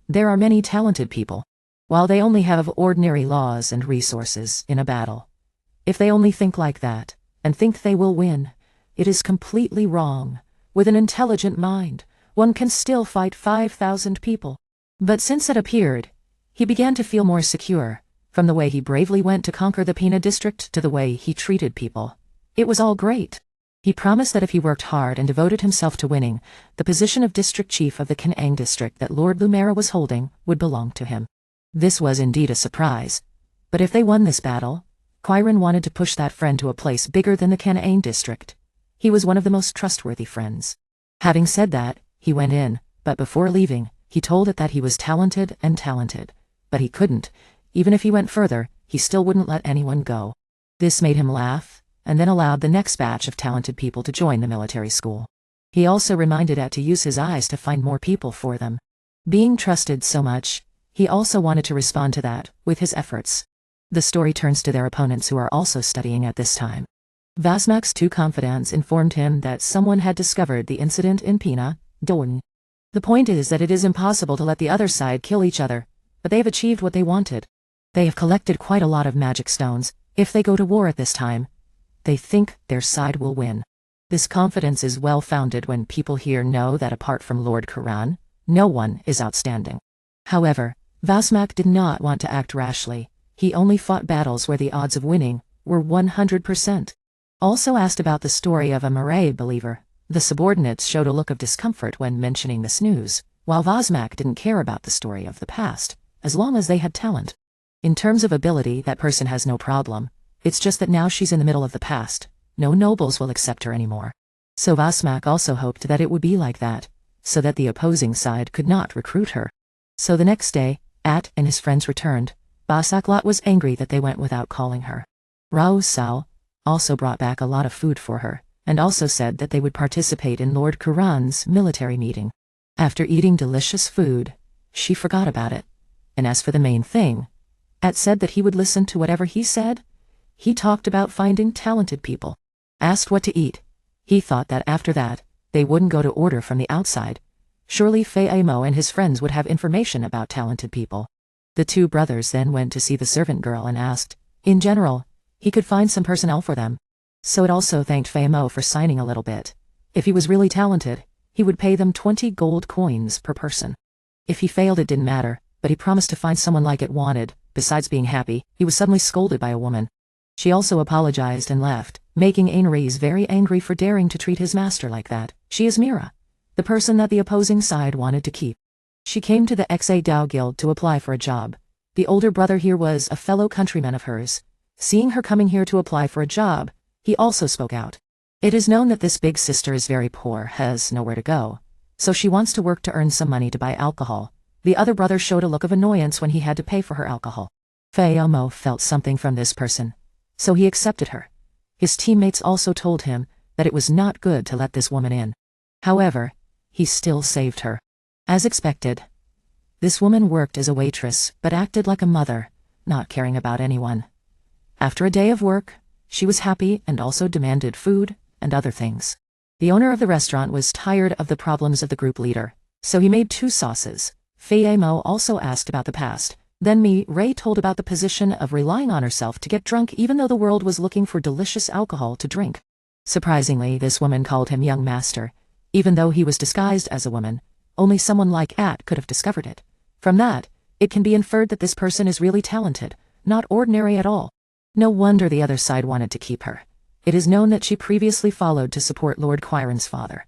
there are many talented people. While they only have ordinary laws and resources in a battle, if they only think like that, and think they will win, it is completely wrong. With an intelligent mind, one can still fight 5,000 people. But since it appeared, he began to feel more secure, from the way he bravely went to conquer the Pina district to the way he treated people. It was all great. He promised that if he worked hard and devoted himself to winning, the position of district chief of the Kanang district that Lord Lumera was holding would belong to him. This was indeed a surprise. But if they won this battle, Quiron wanted to push that friend to a place bigger than the Kanang district. He was one of the most trustworthy friends. Having said that, he went in, but before leaving, he told it that he was talented, but he couldn't. Even if he went further, he still wouldn't let anyone go. This made him laugh, and then allowed the next batch of talented people to join the military school. He also reminded At to use his eyes to find more people for them. Being trusted so much, he also wanted to respond to that with his efforts. The story turns to their opponents who are also studying at this time. Vasmak's two confidants informed him that someone had discovered the incident in Pina, Don. The point is that it is impossible to let the other side kill each other, but they have achieved what they wanted. They have collected quite a lot of magic stones. If they go to war at this time, they think their side will win. This confidence is well founded when people here know that apart from Lord Kuran, no one is outstanding. However, Vasmak did not want to act rashly. He only fought battles where the odds of winning were 100%. Also asked about the story of a Bourei believer, the subordinates showed a look of discomfort when mentioning this news, while Vasmak didn't care about the story of the past, as long as they had talent. In terms of ability, that person has no problem. It's just that now she's in the middle of the past. No nobles will accept her anymore. So Vasmak also hoped that it would be like that, so that the opposing side could not recruit her. So the next day, At and his friends returned. Vasaklat was angry that they went without calling her. Rao Sao also brought back a lot of food for her, and also said that they would participate in Lord Kuran's military meeting. After eating delicious food, she forgot about it. And as for the main thing, At said that he would listen to whatever he said. He talked about finding talented people. Asked what to eat. He thought that after that, they wouldn't go to order from the outside. Surely Fei-Amo and his friends would have information about talented people. The two brothers then went to see the servant girl and asked, in general, he could find some personnel for them. So it also thanked Fei-Amo for signing a little bit. If he was really talented, he would pay them 20 gold coins per person. If he failed, it didn't matter, but he promised to find someone like it wanted. Besides being happy, he was suddenly scolded by a woman. She also apologized and left, making Ainariz very angry for daring to treat his master like that. She is Mira, the person that the opposing side wanted to keep. She came to the XA Dao Guild to apply for a job. The older brother here was a fellow countryman of hers. Seeing her coming here to apply for a job, he also spoke out. It is known that this big sister is very poor, has nowhere to go, so she wants to work to earn some money to buy alcohol. The other brother showed a look of annoyance when he had to pay for her alcohol. Fei-Amo felt something from this person, so he accepted her. His teammates also told him that it was not good to let this woman in. However, he still saved her. As expected, this woman worked as a waitress but acted like a mother, not caring about anyone. After a day of work, she was happy and also demanded food and other things. The owner of the restaurant was tired of the problems of the group leader, so he made 2 sauces. Fei-Amo also asked about the past. Then Ray told about the position of relying on herself to get drunk even though the world was looking for delicious alcohol to drink. Surprisingly, this woman called him young master. Even though he was disguised as a woman, only someone like At could have discovered it. From that, it can be inferred that this person is really talented, not ordinary at all. No wonder the other side wanted to keep her. It is known that she previously followed to support Lord Quiron's father.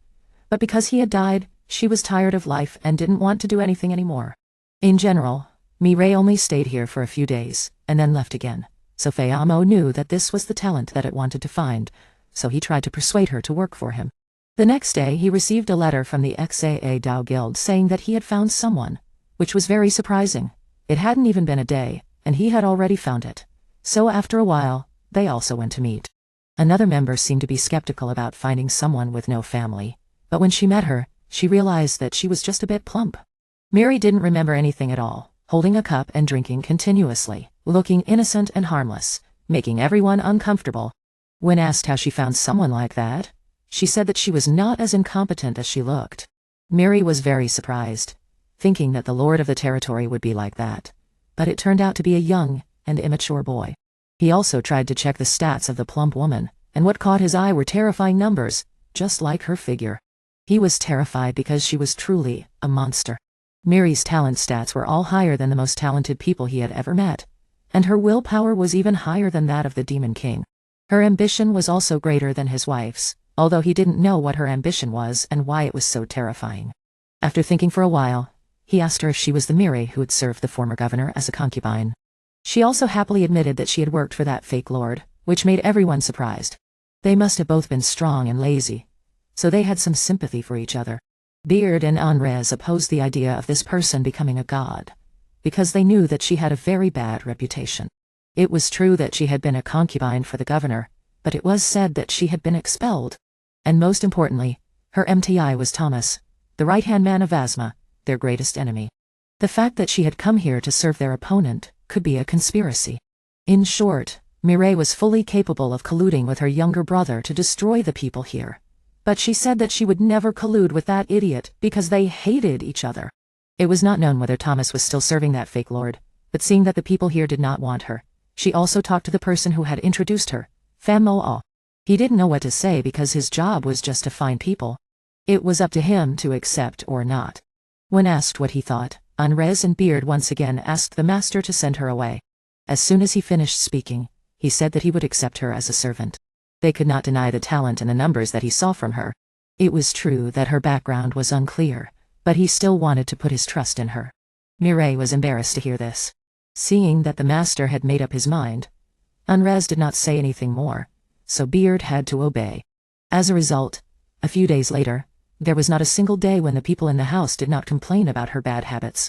But because he had died, she was tired of life and didn't want to do anything anymore. In general, Mireille only stayed here for a few days, and then left again. So Fei-Amo knew that this was the talent that it wanted to find, so he tried to persuade her to work for him. The next day he received a letter from the XAA Dao Guild saying that he had found someone, which was very surprising. It hadn't even been a day, and he had already found it. So after a while, they also went to meet. Another member seemed to be skeptical about finding someone with no family, but when she met her, she realized that she was just a bit plump. Miri didn't remember anything at all, holding a cup and drinking continuously, looking innocent and harmless, making everyone uncomfortable. When asked how she found someone like that, she said that she was not as incompetent as she looked. Miri was very surprised, thinking that the lord of the territory would be like that, but it turned out to be a young and immature boy. He also tried to check the stats of the plump woman, and what caught his eye were terrifying numbers, just like her figure. He was terrified because she was truly a monster. Miri's talent stats were all higher than the most talented people he had ever met, and her willpower was even higher than that of the Demon King. Her ambition was also greater than his wife's, although he didn't know what her ambition was and why it was so terrifying. After thinking for a while, he asked her if she was the Miri who had served the former governor as a concubine. She also happily admitted that she had worked for that fake lord, which made everyone surprised. They must have both been strong and lazy, so they had some sympathy for each other. Beard and Anrez opposed the idea of this person becoming a god, because they knew that she had a very bad reputation. It was true that she had been a concubine for the governor, but it was said that she had been expelled. And most importantly, her MTI was Thomas, the right-hand man of Asma, their greatest enemy. The fact that she had come here to serve their opponent could be a conspiracy. In short, Mireille was fully capable of colluding with her younger brother to destroy the people here. But she said that she would never collude with that idiot because they hated each other. It was not known whether Thomas was still serving that fake lord, but seeing that the people here did not want her, she also talked to the person who had introduced her, Pham Mo. He didn't know what to say because his job was just to find people. It was up to him to accept or not. When asked what he thought, Anrez and Beard once again asked the master to send her away. As soon as he finished speaking, he said that he would accept her as a servant. They could not deny the talent and the numbers that he saw from her. It was true that her background was unclear, but he still wanted to put his trust in her. Bourei was embarrassed to hear this. Seeing that the master had made up his mind, Anrez did not say anything more, so Beard had to obey. As a result, a few days later, there was not a single day when the people in the house did not complain about her bad habits.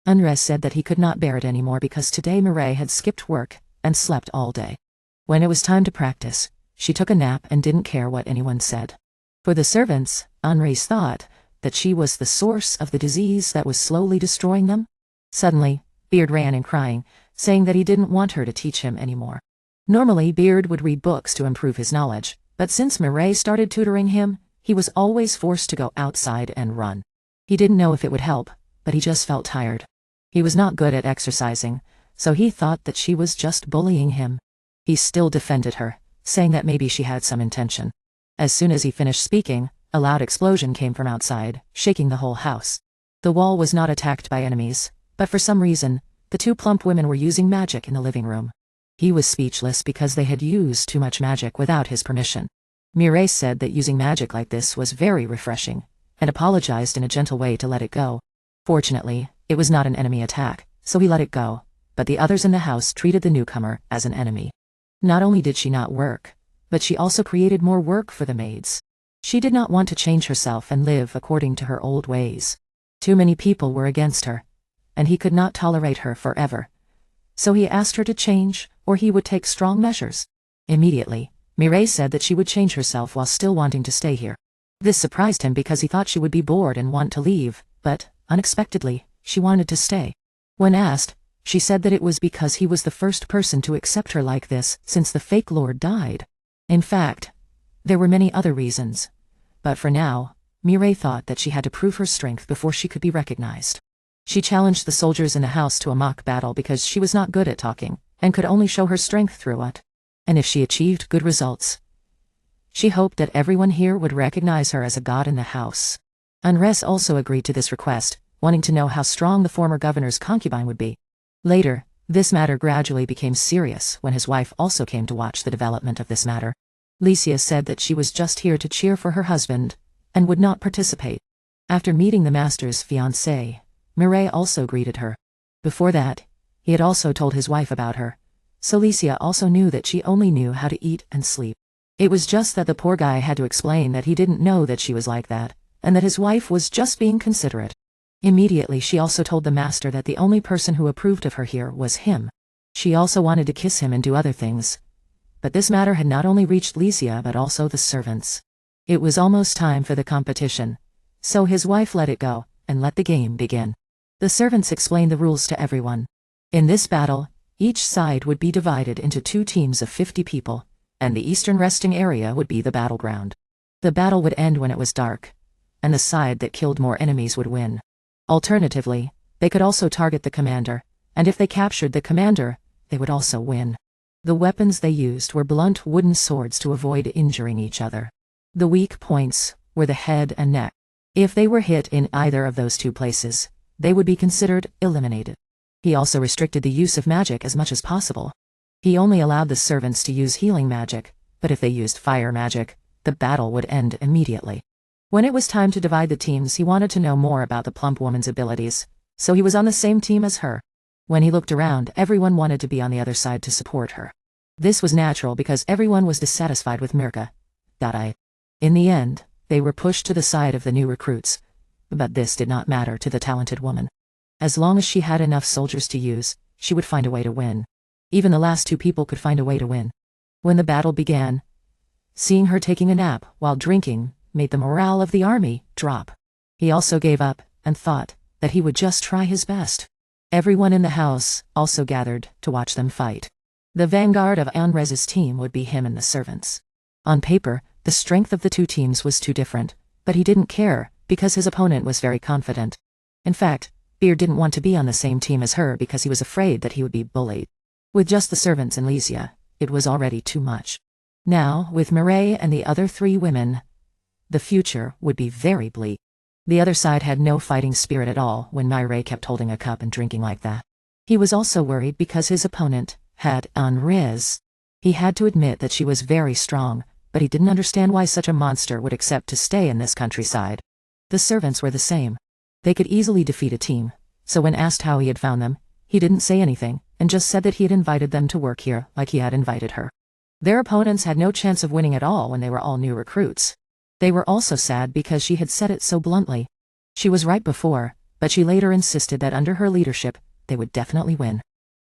Anrez said that he could not bear it anymore because today Bourei had skipped work and slept all day. When it was time to practice, she took a nap and didn't care what anyone said. For the servants, Anrez thought that she was the source of the disease that was slowly destroying them. Suddenly, Beard ran in crying, saying that he didn't want her to teach him anymore. Normally, Beard would read books to improve his knowledge, but since Bourei started tutoring him, he was always forced to go outside and run. He didn't know if it would help, but he just felt tired. He was not good at exercising, so he thought that she was just bullying him. He still defended her, saying that maybe she had some intention. As soon as he finished speaking, a loud explosion came from outside, shaking the whole house. The wall was not attacked by enemies, but for some reason, the two plump women were using magic in the living room. He was speechless because they had used too much magic without his permission. Bourei said that using magic like this was very refreshing, and apologized in a gentle way to let it go. Fortunately, it was not an enemy attack, so he let it go, but the others in the house treated the newcomer as an enemy. Not only did she not work, but she also created more work for the maids. She did not want to change herself and live according to her old ways. Too many people were against her, and he could not tolerate her forever. So he asked her to change, or he would take strong measures. Immediately, Bourei said that she would change herself while still wanting to stay here. This surprised him because he thought she would be bored and want to leave, but, unexpectedly, she wanted to stay. When asked, she said that it was because he was the first person to accept her like this since the fake lord died. In fact, there were many other reasons. But for now, Bourei thought that she had to prove her strength before she could be recognized. She challenged the soldiers in the house to a mock battle because she was not good at talking, and could only show her strength through it. And if she achieved good results, she hoped that everyone here would recognize her as a god in the house. Anrez also agreed to this request, wanting to know how strong the former governor's concubine would be. Later, this matter gradually became serious when his wife also came to watch the development of this matter. Licia said that she was just here to cheer for her husband, and would not participate. After meeting the master's fiancée, Bourei also greeted her. Before that, he had also told his wife about her, so Licia also knew that she only knew how to eat and sleep. It was just that the poor guy had to explain that he didn't know that she was like that, and that his wife was just being considerate. Immediately she also told the master that the only person who approved of her here was him. She also wanted to kiss him and do other things. But this matter had not only reached Licia but also the servants. It was almost time for the competition, so his wife let it go, and let the game begin. The servants explained the rules to everyone. In this battle, each side would be divided into 2 teams of 50 people, and the eastern resting area would be the battleground. The battle would end when it was dark, and the side that killed more enemies would win. Alternatively, they could also target the commander, and if they captured the commander, they would also win. The weapons they used were blunt wooden swords to avoid injuring each other. The weak points were the head and neck. If they were hit in either of those 2 places, they would be considered eliminated. He also restricted the use of magic as much as possible. He only allowed the servants to use healing magic, but if they used fire magic, the battle would end immediately. When it was time to divide the teams, he wanted to know more about the plump woman's abilities, so he was on the same team as her. When he looked around, everyone wanted to be on the other side to support her. This was natural because everyone was dissatisfied with Mirka. In the end, they were pushed to the side of the new recruits, but this did not matter to the talented woman. As long as she had enough soldiers to use, she would find a way to win. Even the last 2 people could find a way to win. When the battle began, seeing her taking a nap while drinking made the morale of the army drop. He also gave up and thought that he would just try his best. Everyone in the house also gathered to watch them fight. The vanguard of Anrez's team would be him and the servants. On paper, the strength of the 2 teams was too different, but he didn't care because his opponent was very confident. In fact, Beard didn't want to be on the same team as her because he was afraid that he would be bullied. With just the servants and Lysia, it was already too much. Now, with Bourei and the other 3 women, the future would be very bleak. The other side had no fighting spirit at all when Bourei kept holding a cup and drinking like that. He was also worried because his opponent had Riz. He had to admit that she was very strong, but he didn't understand why such a monster would accept to stay in this countryside. The servants were the same. They could easily defeat a team, so when asked how he had found them, he didn't say anything, and just said that he had invited them to work here like he had invited her. Their opponents had no chance of winning at all when they were all new recruits. They were also sad because she had said it so bluntly. She was right before, but she later insisted that under her leadership, they would definitely win.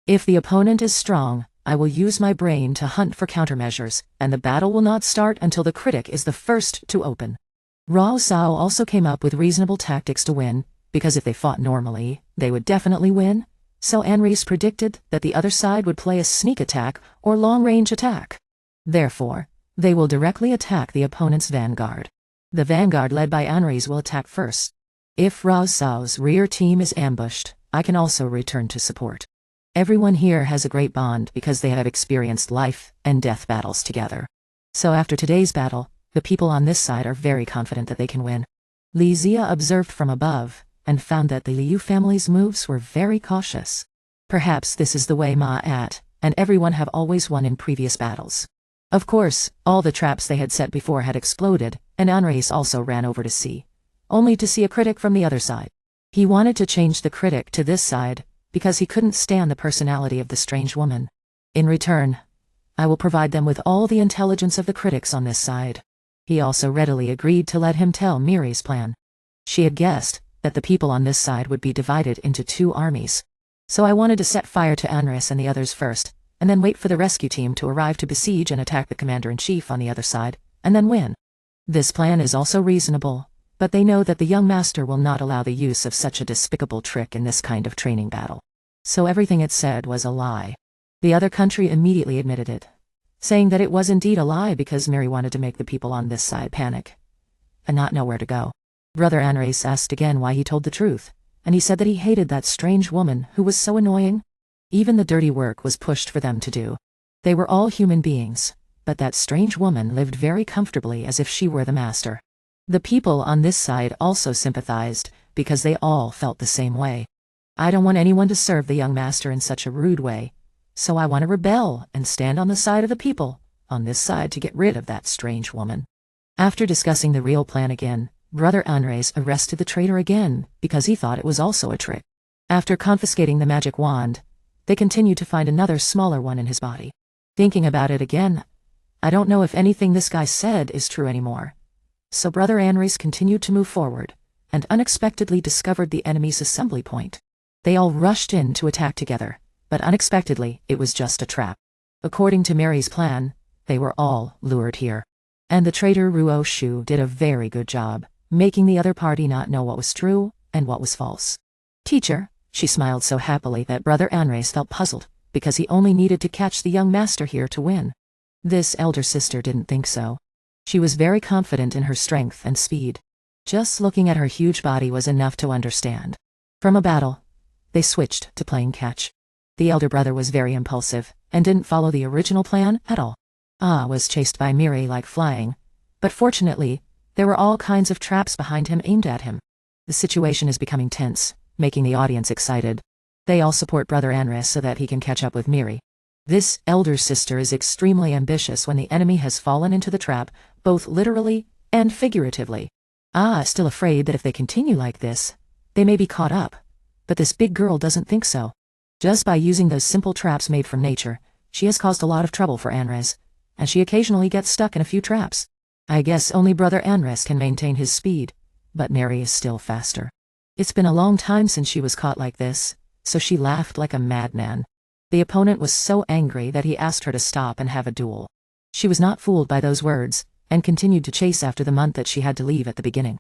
If the opponent is strong, I will use my brain to hunt for countermeasures, and the battle will not start until the critic is the first to open. Rao Sao also came up with reasonable tactics to win, because if they fought normally, they would definitely win. So Anris predicted that the other side would play a sneak attack or long-range attack. Therefore, they will directly attack the opponent's vanguard. The vanguard led by Anris will attack first. If Rao Sao's rear team is ambushed, I can also return to support. Everyone here has a great bond because they have experienced life and death battles together. So after today's battle, the people on this side are very confident that they can win. Li Zia observed from above, and found that the Liu family's moves were very cautious. Perhaps this is the way and everyone have always won in previous battles. Of course, all the traps they had set before had exploded, and Anris also ran over to see. Only to see a critic from the other side. He wanted to change the critic to this side, because he couldn't stand the personality of the strange woman. In return, I will provide them with all the intelligence of the critics on this side. He also readily agreed to let him tell Miri's plan. She had guessed that the people on this side would be divided into 2 armies. So I wanted to set fire to Anris and the others first, and then wait for the rescue team to arrive to besiege and attack the commander-in-chief on the other side, and then win. This plan is also reasonable, but they know that the young master will not allow the use of such a despicable trick in this kind of training battle. So everything it said was a lie. The other country immediately admitted it, saying that it was indeed a lie because Miri wanted to make the people on this side panic and not know where to go. Brother Anris asked again why he told the truth, and he said that he hated that strange woman who was so annoying. Even the dirty work was pushed for them to do. They were all human beings, but that strange woman lived very comfortably as if she were the master. The people on this side also sympathized, because they all felt the same way. I don't want anyone to serve the young master in such a rude way, so I want to rebel and stand on the side of the people, on this side to get rid of that strange woman. After discussing the real plan again, Brother Anres arrested the traitor again, because he thought it was also a trick. After confiscating the magic wand, they continued to find another smaller one in his body. Thinking about it again, I don't know if anything this guy said is true anymore. So Brother Anres continued to move forward, and unexpectedly discovered the enemy's assembly point. They all rushed in to attack together, but unexpectedly it was just a trap. According to Mary's plan, they were all lured here. And the traitor Ruo Shu did a very good job, making the other party not know what was true and what was false. Teacher, she smiled so happily that Brother Anres felt puzzled, because he only needed to catch the young master here to win. This elder sister didn't think so. She was very confident in her strength and speed. Just looking at her huge body was enough to understand. From a battle, they switched to playing catch. The elder brother was very impulsive, and didn't follow the original plan at all. Was chased by Miri like flying, but fortunately, there were all kinds of traps behind him aimed at him. The situation is becoming tense, making the audience excited. They all support Brother Anres so that he can catch up with Miri. This elder sister is extremely ambitious when the enemy has fallen into the trap, both literally and figuratively. Still afraid that if they continue like this, they may be caught up. But this big girl doesn't think so. Just by using those simple traps made from nature, she has caused a lot of trouble for Anres, and she occasionally gets stuck in a few traps. I guess only Brother Anres can maintain his speed, but Mary is still faster. It's been a long time since she was caught like this, so she laughed like a madman. The opponent was so angry that he asked her to stop and have a duel. She was not fooled by those words, and continued to chase after the month that she had to leave at the beginning.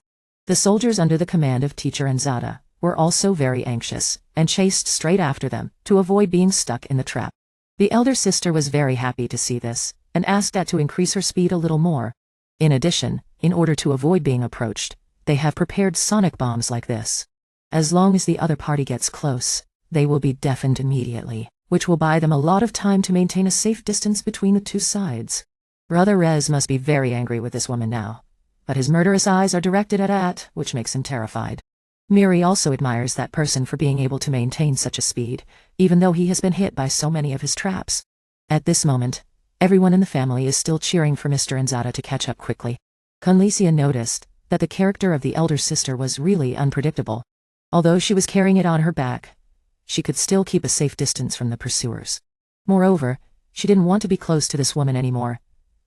The soldiers under the command of Teacher Anzada were also very anxious, and chased straight after them, to avoid being stuck in the trap. The elder sister was very happy to see this, and asked that to increase her speed a little more. In addition, in order to avoid being approached, they have prepared sonic bombs like this. As long as the other party gets close, they will be deafened immediately, which will buy them a lot of time to maintain a safe distance between the two sides. Brother Rez must be very angry with this woman now, but his murderous eyes are directed at, which makes him terrified. Miri also admires that person for being able to maintain such a speed, even though he has been hit by so many of his traps. At this moment, everyone in the family is still cheering for Mr. Anzada to catch up quickly. Conlicia noticed that the character of the elder sister was really unpredictable. Although she was carrying it on her back, she could still keep a safe distance from the pursuers. Moreover, she didn't want to be close to this woman anymore,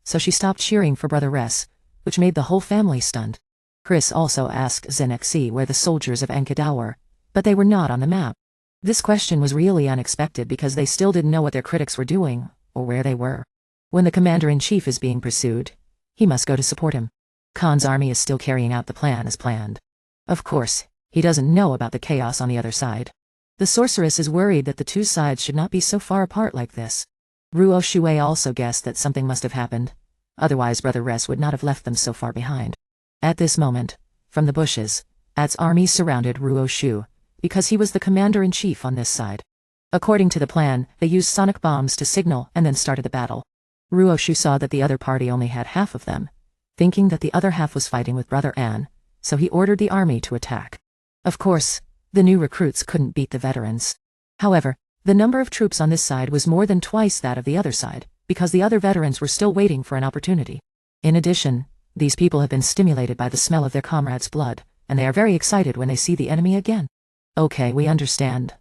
so she stopped cheering for Brother Res, which made the whole family stunned. Chris also asked Zenexi where the soldiers of Enkadao were, but they were not on the map. This question was really unexpected because they still didn't know what their critics were doing, or where they were. When the commander-in-chief is being pursued, he must go to support him. Khan's army is still carrying out the plan as planned. Of course, he doesn't know about the chaos on the other side. The sorceress is worried that the two sides should not be so far apart like this. Ruo Shui also guessed that something must have happened, otherwise Brother Res would not have left them so far behind. At this moment, from the bushes, At's army surrounded Ruo Shu, because he was the commander-in-chief on this side. According to the plan, they used sonic bombs to signal and then started the battle. Ruo Shu saw that the other party only had half of them, thinking that the other half was fighting with Brother An, so he ordered the army to attack. Of course, the new recruits couldn't beat the veterans. However, the number of troops on this side was more than twice that of the other side, because the other veterans were still waiting for an opportunity. In addition, these people have been stimulated by the smell of their comrades' blood, and they are very excited when they see the enemy again. Okay, we understand.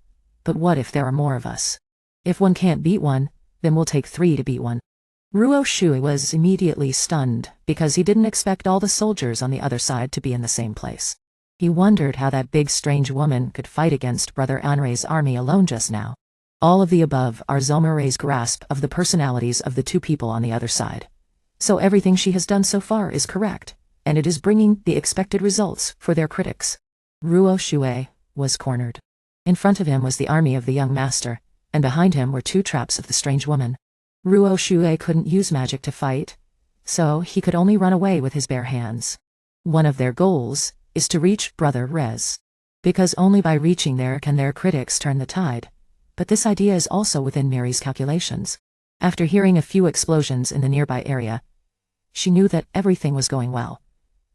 But what if there are more of us? If one can't beat one, then we'll take 3 to beat one. Ruo Shui was immediately stunned, because he didn't expect all the soldiers on the other side to be in the same place. He wondered how that big strange woman could fight against Brother Anrei's army alone just now. All of the above are Zomarei's grasp of the personalities of the two people on the other side. So everything she has done so far is correct, and it is bringing the expected results for their critics. Ruo Shui was cornered. In front of him was the army of the young master, and behind him were 2 traps of the strange woman. Ruo Shui couldn't use magic to fight, so he could only run away with his bare hands. One of their goals is to reach Brother Rez, because only by reaching there can their critics turn the tide. But this idea is also within Miri's calculations. After hearing a few explosions in the nearby area, she knew that everything was going well.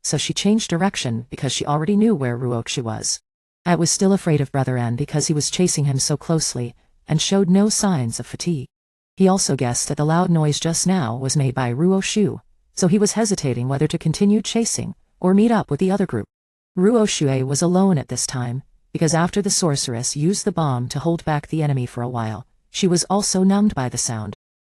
So she changed direction because she already knew where Ruokshi was. At was still afraid of Brother N because he was chasing him so closely and showed no signs of fatigue. He also guessed that the loud noise just now was made by Ruo Shu, so he was hesitating whether to continue chasing or meet up with the other group. Ruo Shui was alone at this time, because after the sorceress used the bomb to hold back the enemy for a while, she was also numbed by the sound.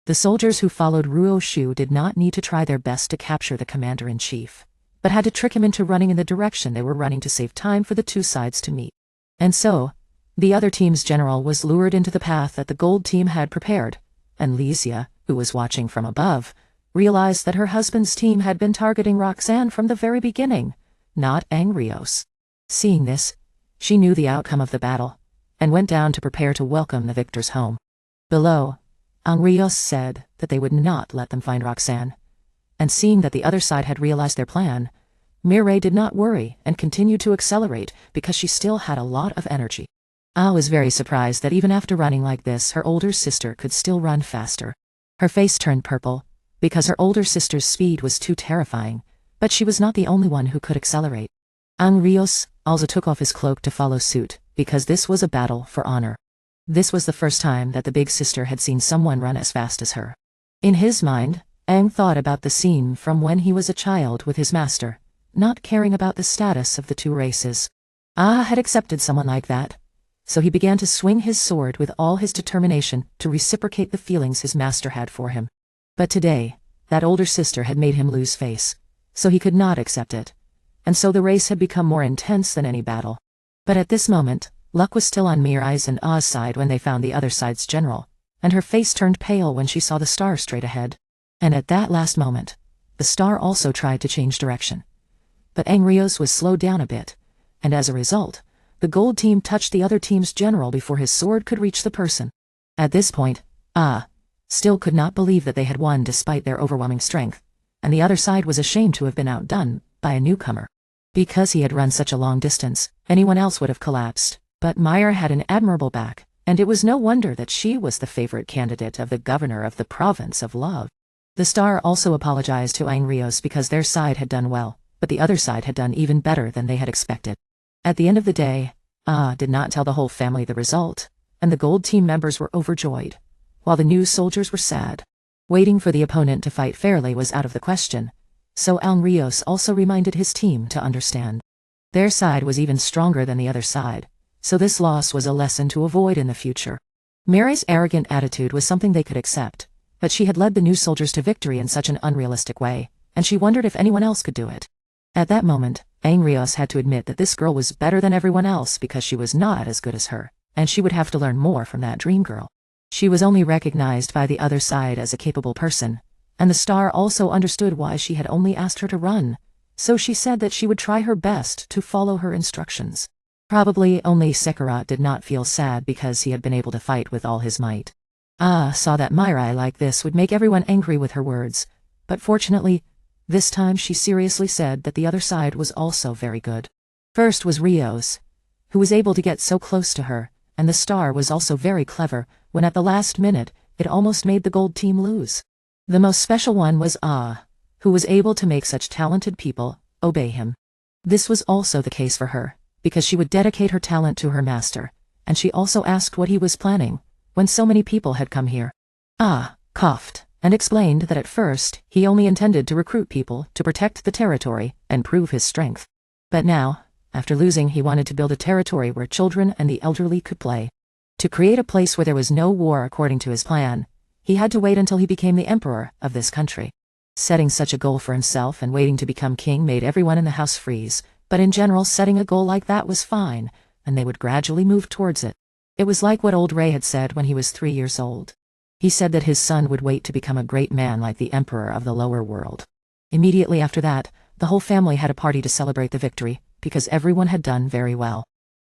The soldiers who followed Ruo Shu did not need to try their best to capture the commander-in-chief, but had to trick him into running in the direction they were running to save time for the two sides to meet. And so, the other team's general was lured into the path that the gold team had prepared, and Lysia, who was watching from above, realized that her husband's team had been targeting Roxanne from the very beginning, not Angrios. Seeing this, she knew the outcome of the battle, and went down to prepare to welcome the victors home. Below, Angrios said that they would not let them find Roxanne, and seeing that the other side had realized their plan, Mireille did not worry and continued to accelerate because she still had a lot of energy. Ah was very surprised that even after running like this, her older sister could still run faster. Her face turned purple, because her older sister's speed was too terrifying, but she was not the only one who could accelerate. Angrios also took off his cloak to follow suit, because this was a battle for honor. This was the first time that the big sister had seen someone run as fast as her. In his mind, Aang thought about the scene from when he was a child with his master, not caring about the status of the two races. Ah had accepted someone like that, so he began to swing his sword with all his determination to reciprocate the feelings his master had for him. But today, that older sister had made him lose face, so he could not accept it, and so the race had become more intense than any battle. But at this moment, luck was still on Mirai's and Ah's side when they found the other side's general, and her face turned pale when she saw the star straight ahead. And at that last moment, the star also tried to change direction. But Angrios was slowed down a bit, and as a result, the gold team touched the other team's general before his sword could reach the person. At this point, Ah still could not believe that they had won despite their overwhelming strength, and the other side was ashamed to have been outdone by a newcomer. Because he had run such a long distance, anyone else would have collapsed, but Meyer had an admirable back, and it was no wonder that she was the favorite candidate of the governor of the province of Love. The star also apologized to Aang Rios because their side had done well, but the other side had done even better than they had expected. At the end of the day, did not tell the whole family the result, and the gold team members were overjoyed, while the new soldiers were sad. Waiting for the opponent to fight fairly was out of the question, so Aang Rios also reminded his team to understand. Their side was even stronger than the other side, so this loss was a lesson to avoid in the future. Mary's arrogant attitude was something they could accept, but she had led the new soldiers to victory in such an unrealistic way, and she wondered if anyone else could do it. At that moment, Aang Rios had to admit that this girl was better than everyone else because she was not as good as her, and she would have to learn more from that dream girl. She was only recognized by the other side as a capable person, and the star also understood why she had only asked her to run, so she said that she would try her best to follow her instructions. Probably only Sekirot did not feel sad because he had been able to fight with all his might. Saw that Mirai like this would make everyone angry with her words, but fortunately, this time she seriously said that the other side was also very good. First was Rios, who was able to get so close to her, and the star was also very clever, when at the last minute, it almost made the gold team lose. The most special one was who was able to make such talented people obey him. This was also the case for her, because she would dedicate her talent to her master, and she also asked what he was planning, when so many people had come here. Coughed, and explained that at first, he only intended to recruit people to protect the territory and prove his strength. But now, after losing, he wanted to build a territory where children and the elderly could play. To create a place where there was no war according to his plan, he had to wait until he became the emperor of this country. Setting such a goal for himself and waiting to become king made everyone in the house freeze, but in general setting a goal like that was fine, and they would gradually move towards it. It was like what old Ray had said when he was 3 years old. He said that his son would wait to become a great man like the emperor of the lower world. Immediately after that, the whole family had a party to celebrate the victory, because everyone had done very well.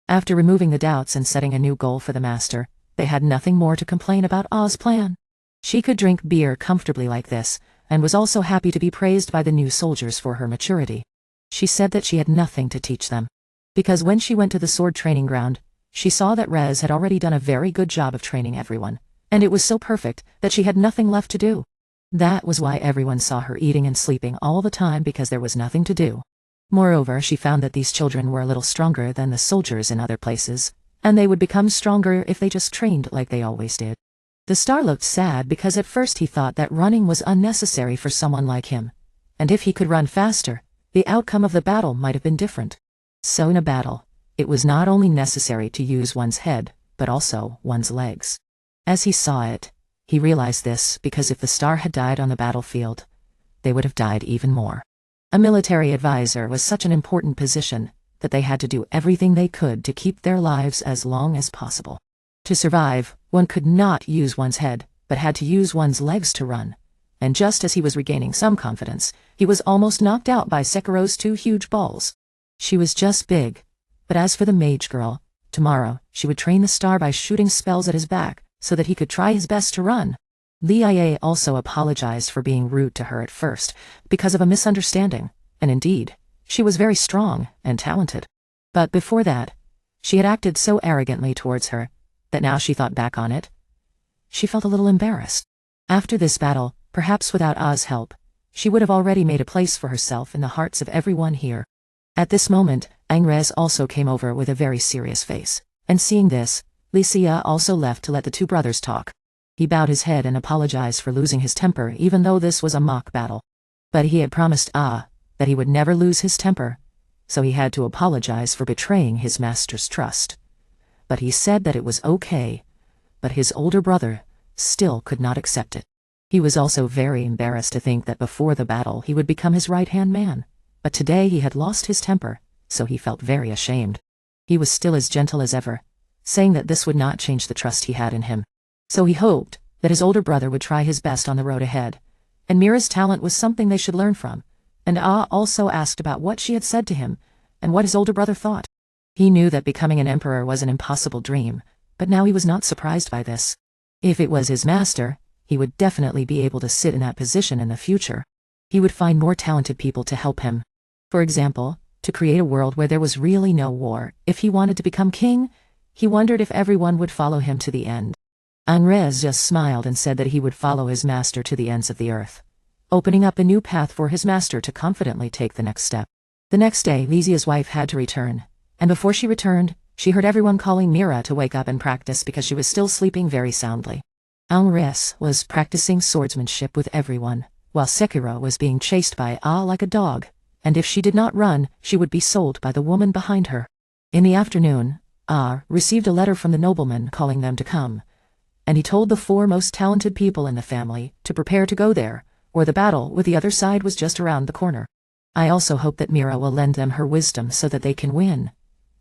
After removing the doubts and setting a new goal for the master, they had nothing more to complain about Ah's plan. She could drink beer comfortably like this, and was also happy to be praised by the new soldiers for her maturity. She said that she had nothing to teach them, because when she went to the sword training ground, she saw that Rez had already done a very good job of training everyone, and it was so perfect that she had nothing left to do. That was why everyone saw her eating and sleeping all the time, because there was nothing to do. Moreover, she found that these children were a little stronger than the soldiers in other places, and they would become stronger if they just trained like they always did. The star looked sad because at first he thought that running was unnecessary for someone like him, and if he could run faster, the outcome of the battle might have been different. So in a battle, it was not only necessary to use one's head, but also one's legs. As he saw it, he realized this because if the star had died on the battlefield, they would have died even more. A military advisor was such an important position that they had to do everything they could to keep their lives as long as possible. To survive, one could not use one's head, but had to use one's legs to run. And just as he was regaining some confidence, he was almost knocked out by Sekirot's 2 huge balls. She was just big, but as for the mage girl, tomorrow she would train the star by shooting spells at his back, so that he could try his best to run. Lia also apologized for being rude to her at first, because of a misunderstanding, and indeed, she was very strong and talented. But before that, she had acted so arrogantly towards her, that now she thought back on it, she felt a little embarrassed. After this battle, perhaps without Ah's help, she would have already made a place for herself in the hearts of everyone here. At this moment, Angres also came over with a very serious face, and seeing this, Licia also left to let the 2 brothers talk. He bowed his head and apologized for losing his temper even though this was a mock battle. But he had promised that he would never lose his temper, so he had to apologize for betraying his master's trust. But he said that it was okay, but his older brother still could not accept it. He was also very embarrassed to think that before the battle he would become his right-hand man, but today he had lost his temper, so he felt very ashamed. He was still as gentle as ever, saying that this would not change the trust he had in him. So he hoped that his older brother would try his best on the road ahead, and Mira's talent was something they should learn from, and also asked about what she had said to him, and what his older brother thought. He knew that becoming an emperor was an impossible dream, but now he was not surprised by this. If it was his master, he would definitely be able to sit in that position in the future. He would find more talented people to help him. For example, to create a world where there was really no war. If he wanted to become king, he wondered if everyone would follow him to the end. Anrez just smiled and said that he would follow his master to the ends of the earth, opening up a new path for his master to confidently take the next step. The next day, Lysia's wife had to return, and before she returned, she heard everyone calling Mira to wake up and practice because she was still sleeping very soundly. Anrez was practicing swordsmanship with everyone, while Sekiro was being chased by like a dog, and if she did not run, she would be sold by the woman behind her. In the afternoon, received a letter from the nobleman calling them to come, and he told the 4 most talented people in the family to prepare to go there, or the battle with the other side was just around the corner. I also hope that Mira will lend them her wisdom so that they can win.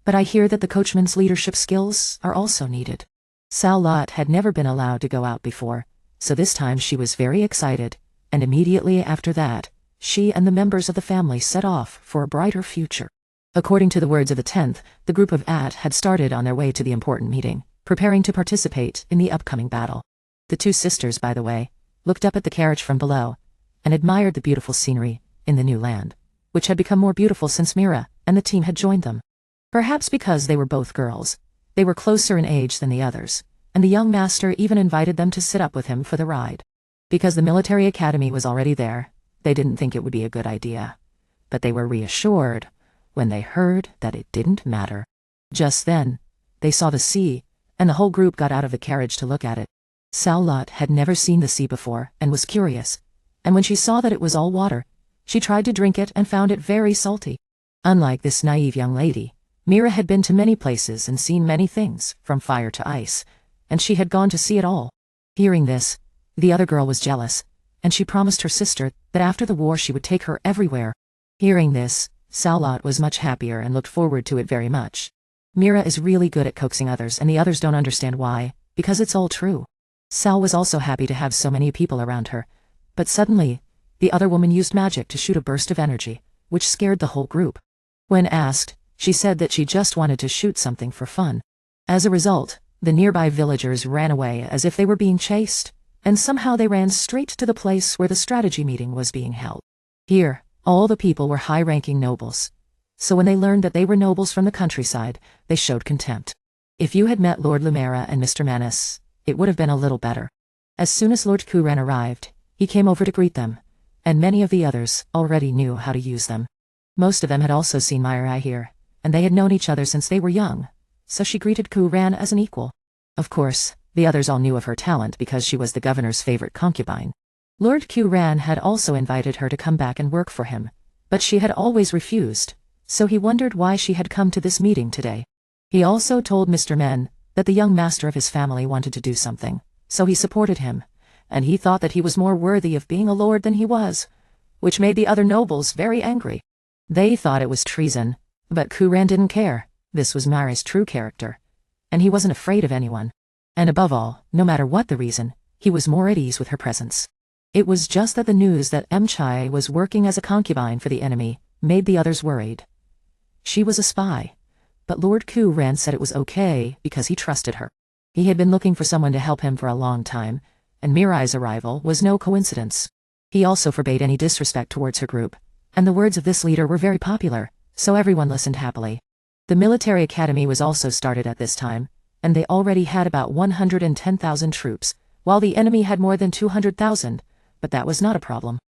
But I hear that the coachman's leadership skills are also needed. Salat had never been allowed to go out before, so this time she was very excited, and immediately after that, she and the members of the family set off for a brighter future. According to the words of the 10th, the group of had started on their way to the important meeting, preparing to participate in the upcoming battle. The 2 sisters, by the way, looked up at the carriage from below, and admired the beautiful scenery in the new land, which had become more beautiful since Mira and the team had joined them. Perhaps because they were both girls, they were closer in age than the others, and the young master even invited them to sit up with him for the ride. Because the military academy was already there, they didn't think it would be a good idea. But they were reassured when they heard that it didn't matter. Just then, they saw the sea, and the whole group got out of the carriage to look at it. Salat had never seen the sea before and was curious, and when she saw that it was all water, she tried to drink it and found it very salty. Unlike this naive young lady, Mira had been to many places and seen many things, from fire to ice, and she had gone to see it all. Hearing this, the other girl was jealous, and she promised her sister that after the war she would take her everywhere. Hearing this, Salat was much happier and looked forward to it very much. Mira is really good at coaxing others and the others don't understand why, because it's all true. Sal was also happy to have so many people around her, but suddenly, the other woman used magic to shoot a burst of energy, which scared the whole group. When asked, she said that she just wanted to shoot something for fun. As a result, the nearby villagers ran away as if they were being chased, and somehow they ran straight to the place where the strategy meeting was being held. Here, all the people were high-ranking nobles, so when they learned that they were nobles from the countryside, they showed contempt. If you had met Lord Lumera and Mr. Manus, it would have been a little better. As soon as Lord Kuran arrived, he came over to greet them, and many of the others already knew how to use them. Most of them had also seen Mirai here, and they had known each other since they were young, so she greeted Kuran as an equal. Of course, the others all knew of her talent because she was the governor's favorite concubine. Lord Kuran had also invited her to come back and work for him, but she had always refused, so he wondered why she had come to this meeting today. He also told Mr. Men that the young master of his family wanted to do something, so he supported him, and he thought that he was more worthy of being a lord than he was, which made the other nobles very angry. They thought it was treason, but Kuran didn't care. This was Mari's true character, and he wasn't afraid of anyone. And above all, no matter what the reason, he was more at ease with her presence. It was just that the news that Mchai was working as a concubine for the enemy made the others worried. She was a spy, but Lord Kuran said it was okay because he trusted her. He had been looking for someone to help him for a long time, and Mirai's arrival was no coincidence. He also forbade any disrespect towards her group, and the words of this leader were very popular, so everyone listened happily. The military academy was also started at this time, and they already had about 110,000 troops, while the enemy had more than 200,000, but that was not a problem.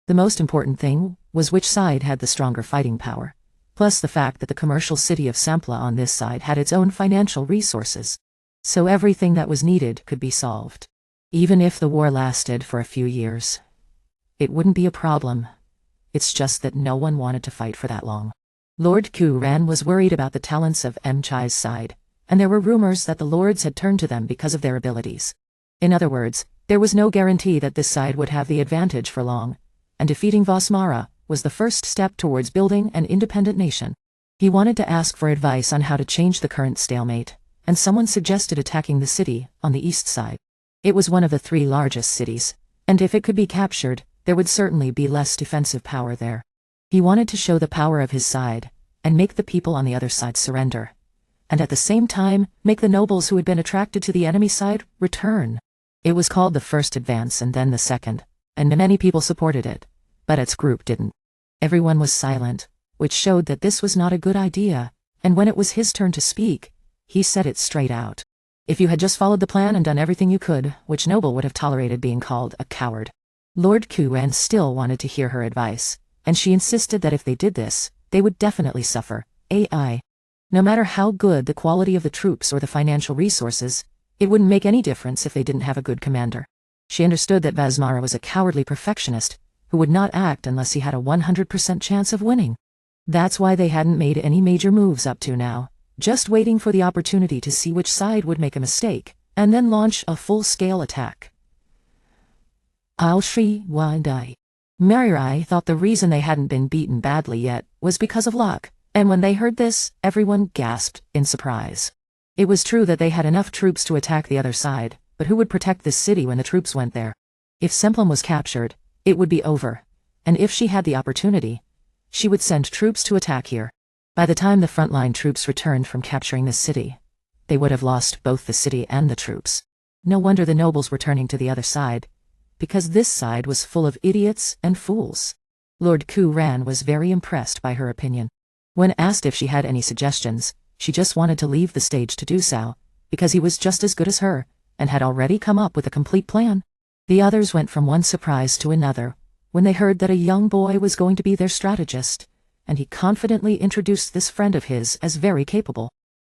The most important thing was which side had the stronger fighting power, plus the fact that the commercial city of Sampla on this side had its own financial resources. So everything that was needed could be solved. Even if the war lasted for a few years, it wouldn't be a problem. It's just that no one wanted to fight for that long. Lord Kuran was worried about the talents of Mchai's side, and there were rumors that the lords had turned to them because of their abilities. In other words, there was no guarantee that this side would have the advantage for long, and defeating Vasmara was the first step towards building an independent nation. He wanted to ask for advice on how to change the current stalemate, and someone suggested attacking the city on the east side. It was one of the 3 largest cities, and if it could be captured, there would certainly be less defensive power there. He wanted to show the power of his side, and make the people on the other side surrender, and at the same time, make the nobles who had been attracted to the enemy side return. It was called the first advance and then the second, and many people supported it, but its group didn't. Everyone was silent, which showed that this was not a good idea, and when it was his turn to speak, he said it straight out. If you had just followed the plan and done everything you could, which noble would have tolerated being called a coward? Lord Kuran still wanted to hear her advice, and she insisted that if they did this, they would definitely suffer. AI. No matter how good the quality of the troops or the financial resources, it wouldn't make any difference if they didn't have a good commander. She understood that Vasmara was a cowardly perfectionist who would not act unless he had a 100% chance of winning. That's why they hadn't made any major moves up to now, just waiting for the opportunity to see which side would make a mistake, and then launch a full-scale attack. I'll Shri Wadai. Marirai thought the reason they hadn't been beaten badly yet was because of luck, and when they heard this, everyone gasped in surprise. It was true that they had enough troops to attack the other side, but who would protect this city when the troops went there? If Semplum was captured, it would be over, and if she had the opportunity, she would send troops to attack here. By the time the frontline troops returned from capturing the city, they would have lost both the city and the troops. No wonder the nobles were turning to the other side, because this side was full of idiots and fools. Lord Kuran was very impressed by her opinion. When asked if she had any suggestions, she just wanted to leave the stage to do so, because he was just as good as her, and had already come up with a complete plan. The others went from one surprise to another, when they heard that a young boy was going to be their strategist, and he confidently introduced this friend of his as very capable.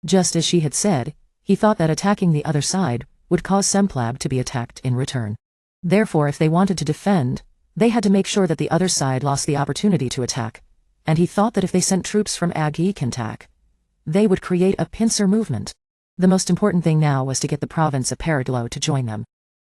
Just as she had said, he thought that attacking the other side would cause Semplab to be attacked in return. Therefore, if they wanted to defend, they had to make sure that the other side lost the opportunity to attack, and he thought that if they sent troops from Agikantak, they would create a pincer movement. The most important thing now was to get the province of Paraglo to join them.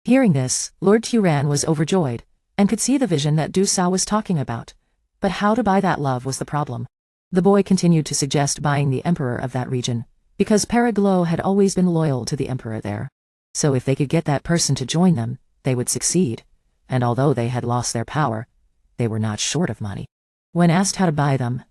Hearing this, Lord Turan was overjoyed, and could see the vision that Dusao was talking about. But how to buy that love was the problem. The boy continued to suggest buying the emperor of that region, because Paraglo had always been loyal to the emperor there. So if they could get that person to join them, they would succeed, and although they had lost their power, they were not short of money. When asked how to buy them,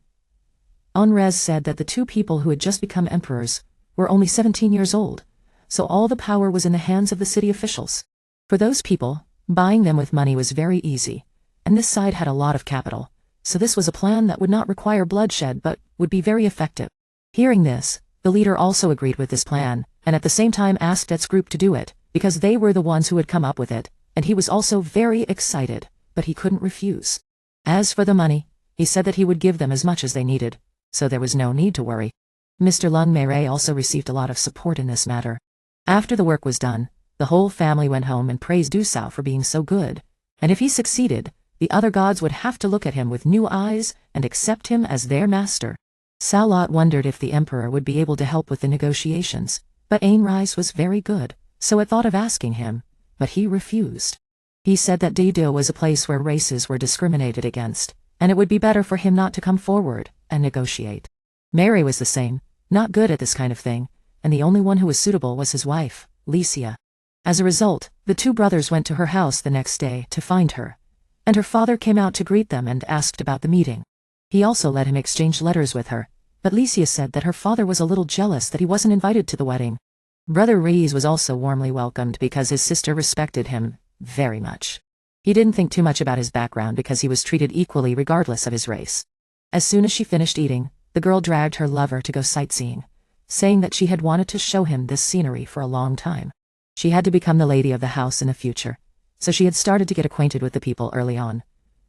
Onrez said that the two people who had just become emperors were only 17 years old, so all the power was in the hands of the city officials. For those people, buying them with money was very easy, and this side had a lot of capital, so this was a plan that would not require bloodshed but would be very effective. Hearing this, the leader also agreed with this plan, and at the same time asked Et's group to do it, because they were the ones who had come up with it, and he was also very excited, but he couldn't refuse. As for the money, he said that he would give them as much as they needed, so there was no need to worry. Mr. Lung Mere also received a lot of support in this matter. After the work was done, the whole family went home and praised Dusao for being so good, and if he succeeded, the other gods would have to look at him with new eyes and accept him as their master. Salat wondered if the emperor would be able to help with the negotiations, but Ainrise was very good, so it thought of asking him, but he refused. He said that Dido was a place where races were discriminated against, and it would be better for him not to come forward and negotiate. Mary was the same, not good at this kind of thing, and the only one who was suitable was his wife, Licia. As a result, the two brothers went to her house the next day to find her, and her father came out to greet them and asked about the meeting. He also let him exchange letters with her, but Licia said that her father was a little jealous that he wasn't invited to the wedding. Brother Rees was also warmly welcomed because his sister respected him very much. He didn't think too much about his background because he was treated equally regardless of his race. As soon as she finished eating, the girl dragged her lover to go sightseeing, saying that she had wanted to show him this scenery for a long time. She had to become the lady of the house in the future, so she had started to get acquainted with the people early on,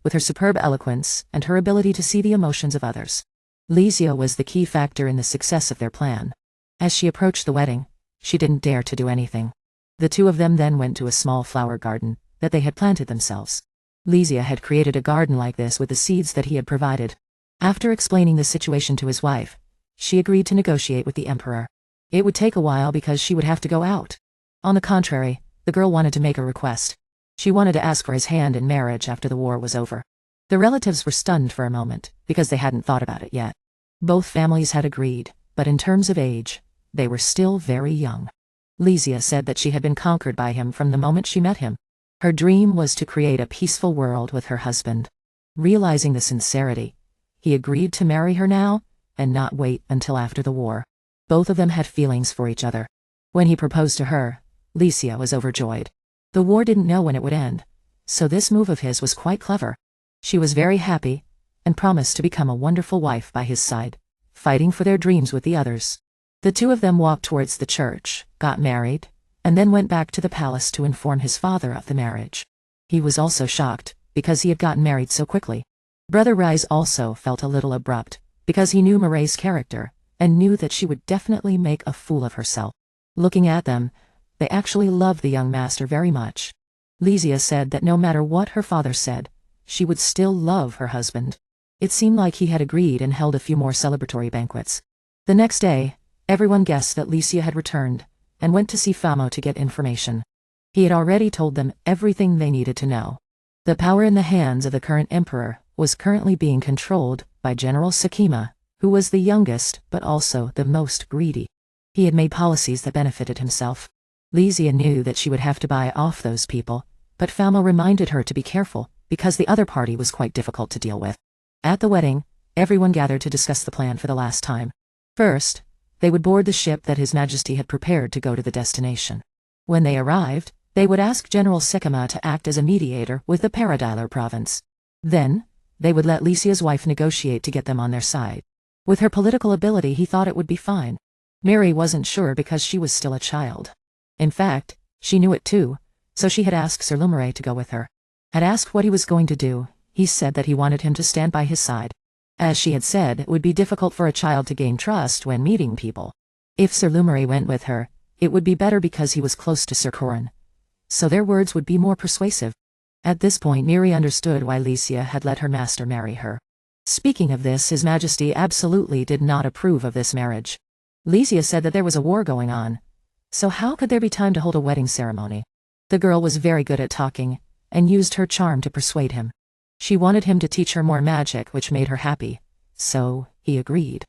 with her superb eloquence and her ability to see the emotions of others. Licia was the key factor in the success of their plan. As she approached the wedding, she didn't dare to do anything. The two of them then went to a small flower garden that they had planted themselves. Licia had created a garden like this with the seeds that he had provided. After explaining the situation to his wife, she agreed to negotiate with the emperor. It would take a while because she would have to go out. On the contrary, the girl wanted to make a request. She wanted to ask for his hand in marriage after the war was over. The relatives were stunned for a moment, because they hadn't thought about it yet. Both families had agreed, but in terms of age, they were still very young. Licia said that she had been conquered by him from the moment she met him. Her dream was to create a peaceful world with her husband. Realizing the sincerity, he agreed to marry her now, and not wait until after the war. Both of them had feelings for each other. When he proposed to her, Licia was overjoyed. The war didn't know when it would end, so this move of his was quite clever. She was very happy, and promised to become a wonderful wife by his side, fighting for their dreams with the others. The two of them walked towards the church, got married, and then went back to the palace to inform his father of the marriage. He was also shocked, because he had gotten married so quickly. Brother Rise also felt a little abrupt, because he knew Moray's character, and knew that she would definitely make a fool of herself. Looking at them, they actually loved the young master very much. Lysia said that no matter what her father said, she would still love her husband. It seemed like he had agreed and held a few more celebratory banquets. The next day, everyone guessed that Lysia had returned, and went to see Famo to get information. He had already told them everything they needed to know. The power in the hands of the current emperor was currently being controlled by General Sakima, who was the youngest but also the most greedy. He had made policies that benefited himself. Lysia knew that she would have to buy off those people, but Famo reminded her to be careful, because the other party was quite difficult to deal with. At the wedding, everyone gathered to discuss the plan for the last time. First, they would board the ship that His Majesty had prepared to go to the destination. When they arrived, they would ask General Sakima to act as a mediator with the Paradiler province. Then, they would let Lysia's wife negotiate to get them on their side. With her political ability, he thought it would be fine. Mary wasn't sure because she was still a child. In fact, she knew it too, so she had asked Sir Lumeray to go with her. Had asked what he was going to do. He said that he wanted him to stand by his side. As she had said, it would be difficult for a child to gain trust when meeting people. If Sir Lumeray went with her, it would be better because he was close to Sir Corin. So their words would be more persuasive. At this point, Miri understood why Lysia had let her master marry her. Speaking of this, His Majesty absolutely did not approve of this marriage. Lysia said that there was a war going on, so how could there be time to hold a wedding ceremony? The girl was very good at talking, and used her charm to persuade him. She wanted him to teach her more magic, which made her happy, so he agreed.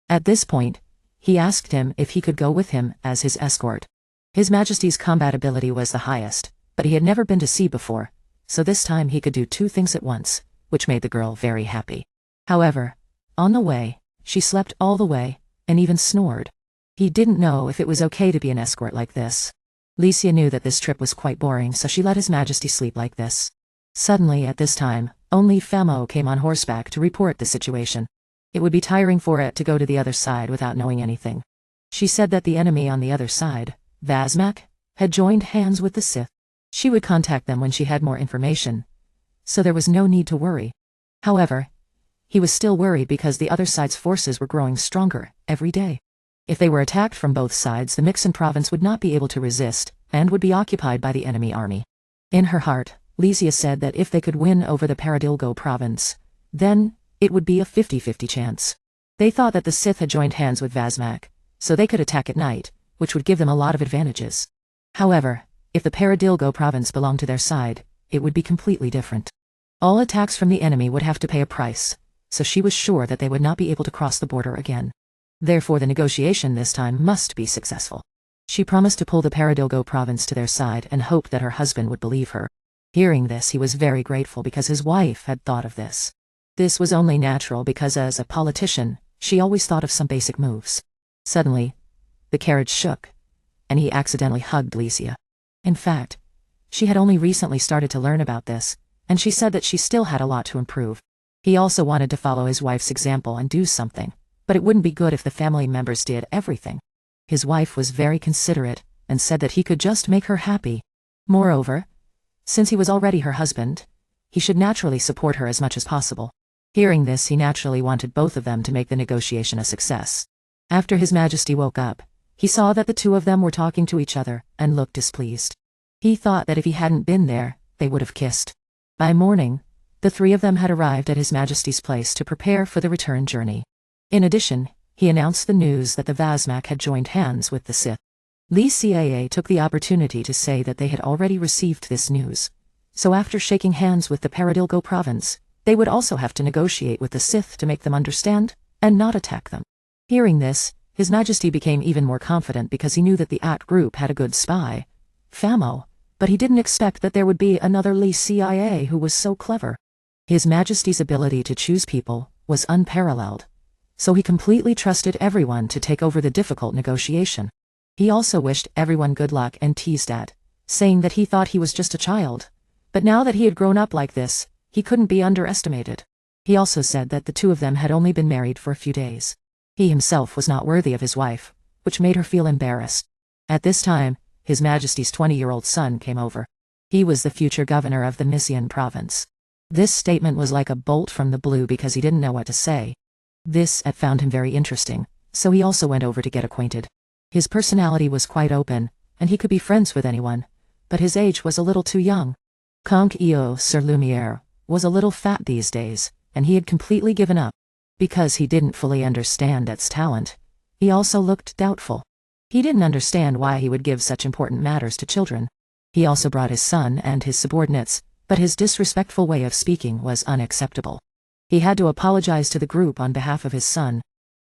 At this point, he asked him if he could go with him as his escort. His Majesty's combat ability was the highest, but he had never been to sea before, so this time he could do two things at once, which made the girl very happy. However, on the way, she slept all the way, and even snored. He didn't know if it was okay to be an escort like this. Lysia knew that this trip was quite boring, so she let His Majesty sleep like this. Suddenly, at this time, only Famo came on horseback to report the situation. It would be tiring for it to go to the other side without knowing anything. She said that the enemy on the other side, Vazmak, had joined hands with the Sith. She would contact them when she had more information, so there was no need to worry. However, he was still worried because the other side's forces were growing stronger every day. If they were attacked from both sides, the Mixen province would not be able to resist, and would be occupied by the enemy army. In her heart, Lysia said that if they could win over the Paradilgo province, then it would be a 50-50 chance. They thought that the Sith had joined hands with Vazmak, so they could attack at night, which would give them a lot of advantages. However, if the Paradilgo province belonged to their side, it would be completely different. All attacks from the enemy would have to pay a price, so she was sure that they would not be able to cross the border again. Therefore the negotiation this time must be successful. She promised to pull the Paradilgo province to their side and hoped that her husband would believe her. Hearing this, he was very grateful because his wife had thought of this. This was only natural because as a politician, she always thought of some basic moves. Suddenly, the carriage shook, and he accidentally hugged Lysia. In fact, she had only recently started to learn about this, and she said that she still had a lot to improve. He also wanted to follow his wife's example and do something, but it wouldn't be good if the family members did everything. His wife was very considerate, and said that he could just make her happy. Moreover, since he was already her husband, he should naturally support her as much as possible. Hearing this, he naturally wanted both of them to make the negotiation a success. After His Majesty woke up, he saw that the two of them were talking to each other, and looked displeased. He thought that if he hadn't been there, they would have kissed. By morning, the three of them had arrived at His Majesty's place to prepare for the return journey. In addition, he announced the news that the Vazmak had joined hands with the Sith. Lysia took the opportunity to say that they had already received this news. So after shaking hands with the Paradilgo province, they would also have to negotiate with the Sith to make them understand, and not attack them. Hearing this, His Majesty became even more confident because he knew that the AT group had a good spy, Famo, but he didn't expect that there would be another Lysia who was so clever. His Majesty's ability to choose people was unparalleled, so he completely trusted everyone to take over the difficult negotiation. He also wished everyone good luck and teased at, saying that he thought he was just a child, but now that he had grown up like this, he couldn't be underestimated. He also said that the two of them had only been married for a few days. He himself was not worthy of his wife, which made her feel embarrassed. At this time, His Majesty's 20-year-old son came over. He was the future governor of the Misian province. This statement was like a bolt from the blue because he didn't know what to say. This had found him very interesting, so he also went over to get acquainted. His personality was quite open, and he could be friends with anyone, but his age was a little too young. Conque Eo Sur Lumiere was a little fat these days, and he had completely given up. Because he didn't fully understand its talent, he also looked doubtful. He didn't understand why he would give such important matters to children. He also brought his son and his subordinates, but his disrespectful way of speaking was unacceptable. He had to apologize to the group on behalf of his son.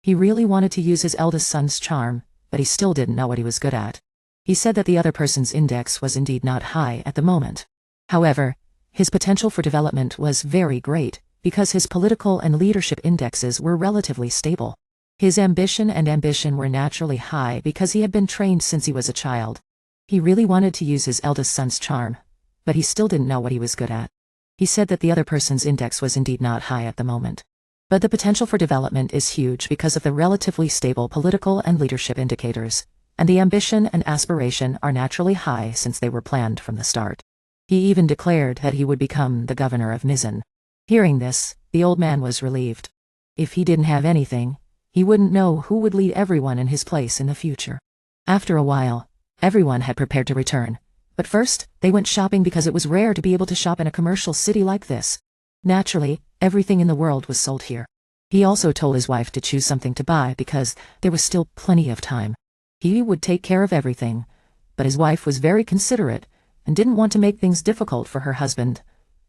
He really wanted to use his eldest son's charm, but he still didn't know what he was good at. He said that the other person's index was indeed not high at the moment. However, his potential for development was very great, because his political and leadership indexes were relatively stable. His ambition were naturally high because he had been trained since he was a child. He really wanted to use his eldest son's charm, but he still didn't know what he was good at. He said that the other person's index was indeed not high at the moment. But the potential for development is huge because of the relatively stable political and leadership indicators, and the ambition and aspiration are naturally high since they were planned from the start. He even declared that he would become the governor of Mizan. Hearing this, the old man was relieved. If he didn't have anything, he wouldn't know who would lead everyone in his place in the future. After a while, everyone had prepared to return, but first, they went shopping because it was rare to be able to shop in a commercial city like this. Naturally, everything in the world was sold here. He also told his wife to choose something to buy because there was still plenty of time. He would take care of everything, but his wife was very considerate and didn't want to make things difficult for her husband,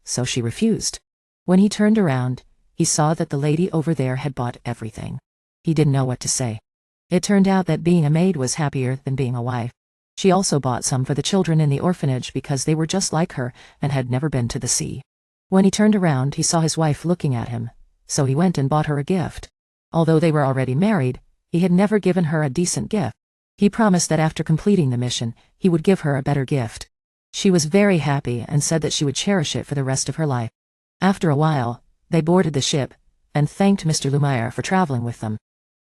so she refused. When he turned around, he saw that the lady over there had bought everything. He didn't know what to say. It turned out that being a maid was happier than being a wife. She also bought some for the children in the orphanage because they were just like her and had never been to the sea. When he turned around, he saw his wife looking at him, so he went and bought her a gift. Although they were already married, he had never given her a decent gift. He promised that after completing the mission, he would give her a better gift. She was very happy and said that she would cherish it for the rest of her life. After a while, they boarded the ship and thanked Mr. Lumiere for traveling with them.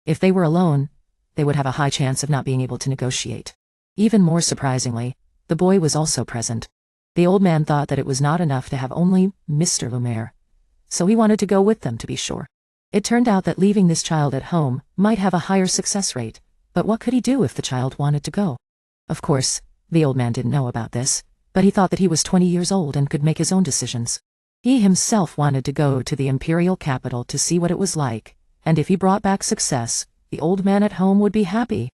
If they were alone, they would have a high chance of not being able to negotiate. Even more surprisingly, the boy was also present. The old man thought that it was not enough to have only Mr. Lumiere, so he wanted to go with them to be sure. It turned out that leaving this child at home might have a higher success rate, but what could he do if the child wanted to go? Of course, the old man didn't know about this, but he thought that he was 20 years old and could make his own decisions. He himself wanted to go to the imperial capital to see what it was like, and if he brought back success, the old man at home would be happy.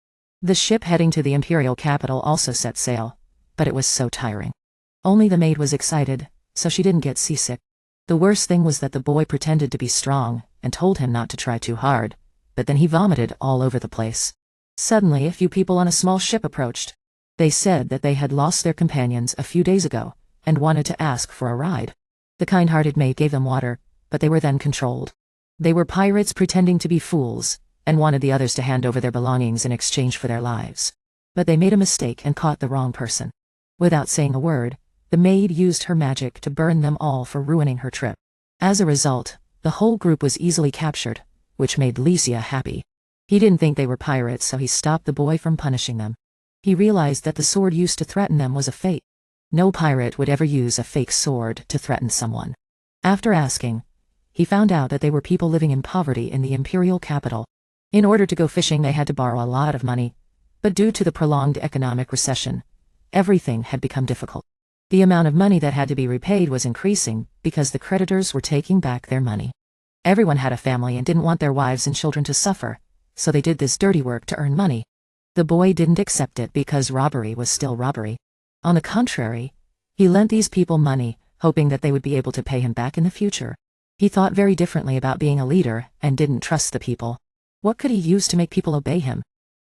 The ship heading to the imperial capital also set sail, but it was so tiring. Only the maid was excited, so she didn't get seasick. The worst thing was that the boy pretended to be strong and told him not to try too hard, but then he vomited all over the place. Suddenly, a few people on a small ship approached. They said that they had lost their companions a few days ago and wanted to ask for a ride. The kind-hearted maid gave them water, but they were then controlled. They were pirates pretending to be fools and wanted the others to hand over their belongings in exchange for their lives. But they made a mistake and caught the wrong person. Without saying a word, the maid used her magic to burn them all for ruining her trip. As a result, the whole group was easily captured, which made Licia happy. He didn't think they were pirates, so he stopped the boy from punishing them. He realized that the sword used to threaten them was a fake. No pirate would ever use a fake sword to threaten someone. After asking, he found out that they were people living in poverty in the imperial capital. In order to go fishing, they had to borrow a lot of money, but due to the prolonged economic recession, everything had become difficult. The amount of money that had to be repaid was increasing because the creditors were taking back their money. Everyone had a family and didn't want their wives and children to suffer, so they did this dirty work to earn money. The boy didn't accept it because robbery was still robbery. On the contrary, he lent these people money, hoping that they would be able to pay him back in the future. He thought very differently about being a leader and didn't trust the people. What could he use to make people obey him?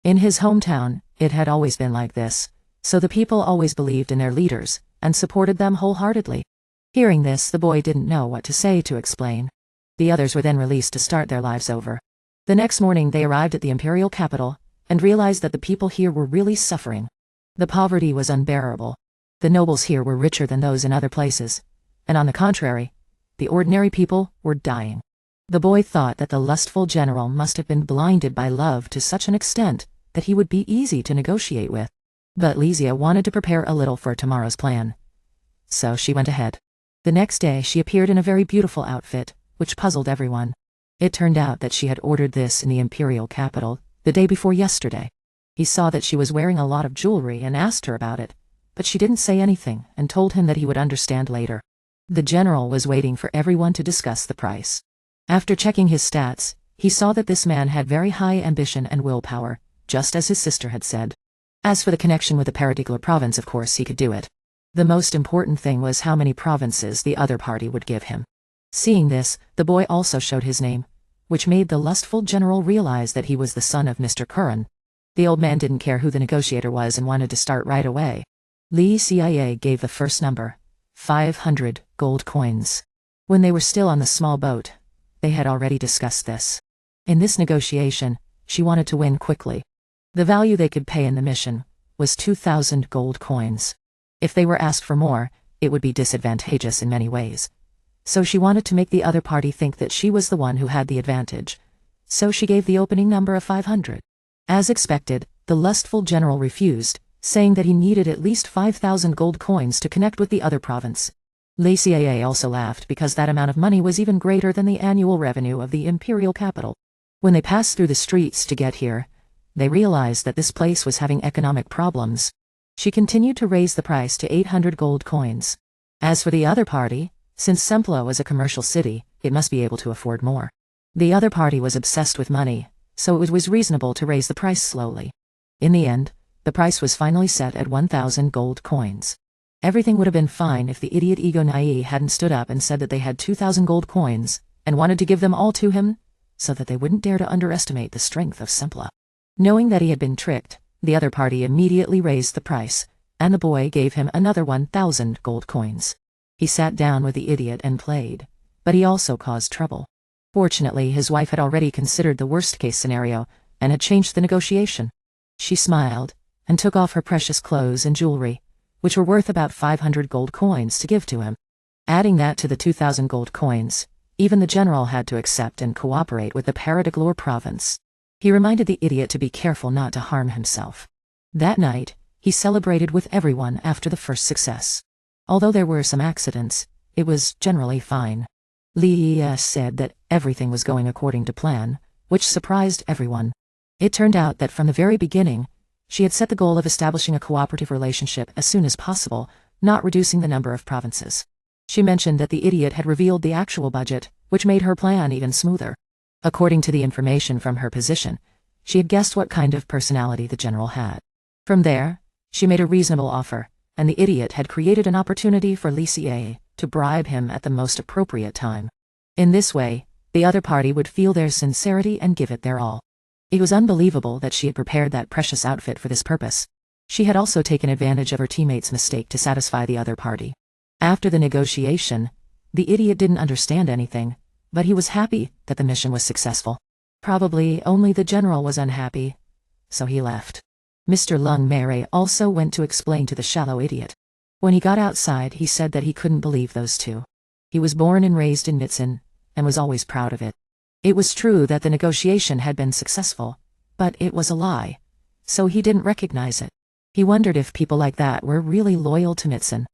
In his hometown, it had always been like this, so the people always believed in their leaders and supported them wholeheartedly. Hearing this, the boy didn't know what to say to explain. The others were then released to start their lives over. The next morning they arrived at the imperial capital and realized that the people here were really suffering. The poverty was unbearable. The nobles here were richer than those in other places, and on the contrary, the ordinary people were dying. The boy thought that the lustful general must have been blinded by love to such an extent that he would be easy to negotiate with. But Lysia wanted to prepare a little for tomorrow's plan. So she went ahead. The next day she appeared in a very beautiful outfit, which puzzled everyone. It turned out that she had ordered this in the imperial capital the day before yesterday. He saw that she was wearing a lot of jewelry and asked her about it, but she didn't say anything and told him that he would understand later. The general was waiting for everyone to discuss the price. After checking his stats, he saw that this man had very high ambition and willpower, just as his sister had said. As for the connection with the particular province, of course he could do it. The most important thing was how many provinces the other party would give him. Seeing this, the boy also showed his name, which made the lustful general realize that he was the son of Mr. Curran. The old man didn't care who the negotiator was and wanted to start right away. Lysia gave the first number, 500 gold coins. When they were still on the small boat, they had already discussed this. In this negotiation, she wanted to win quickly. The value they could pay in the mission was 2,000 gold coins. If they were asked for more, it would be disadvantageous in many ways. So she wanted to make the other party think that she was the one who had the advantage. So she gave the opening number of 500. As expected, the lustful general refused, saying that he needed at least 5,000 gold coins to connect with the other province. Lysia also laughed because that amount of money was even greater than the annual revenue of the imperial capital. When they passed through the streets to get here, they realized that this place was having economic problems. She continued to raise the price to 800 gold coins. As for the other party, since Semplo is a commercial city, it must be able to afford more. The other party was obsessed with money, so it was reasonable to raise the price slowly. In the end, the price was finally set at 1,000 gold coins. Everything would have been fine if the idiot Ego Nai hadn't stood up and said that they had 2,000 gold coins, and wanted to give them all to him, so that they wouldn't dare to underestimate the strength of Sempla. Knowing that he had been tricked, the other party immediately raised the price, and the boy gave him another 1,000 gold coins. He sat down with the idiot and played, but he also caused trouble. Fortunately, his wife had already considered the worst-case scenario, and had changed the negotiation. She smiled, and took off her precious clothes and jewelry, which were worth about 500 gold coins to give to him. Adding that to the 2,000 gold coins, even the general had to accept and cooperate with the Paradiglor province. He reminded the idiot to be careful not to harm himself. That night, he celebrated with everyone after the first success. Although there were some accidents, it was generally fine. Lia said that everything was going according to plan, which surprised everyone. It turned out that from the very beginning, she had set the goal of establishing a cooperative relationship as soon as possible, not reducing the number of provinces. She mentioned that the idiot had revealed the actual budget, which made her plan even smoother. According to the information from her position, she had guessed what kind of personality the general had. From there, she made a reasonable offer, and the idiot had created an opportunity for Lysia to bribe him at the most appropriate time. In this way, the other party would feel their sincerity and give it their all. It was unbelievable that she had prepared that precious outfit for this purpose. She had also taken advantage of her teammate's mistake to satisfy the other party. After the negotiation, the idiot didn't understand anything, but he was happy that the mission was successful. Probably only the general was unhappy, so he left. Mr. Lung Mary also went to explain to the shallow idiot. When he got outside, he said that he couldn't believe those two. He was born and raised in Mitsun, and was always proud of it. It was true that the negotiation had been successful, but it was a lie, so he didn't recognize it. He wondered if people like that were really loyal to Mitsun.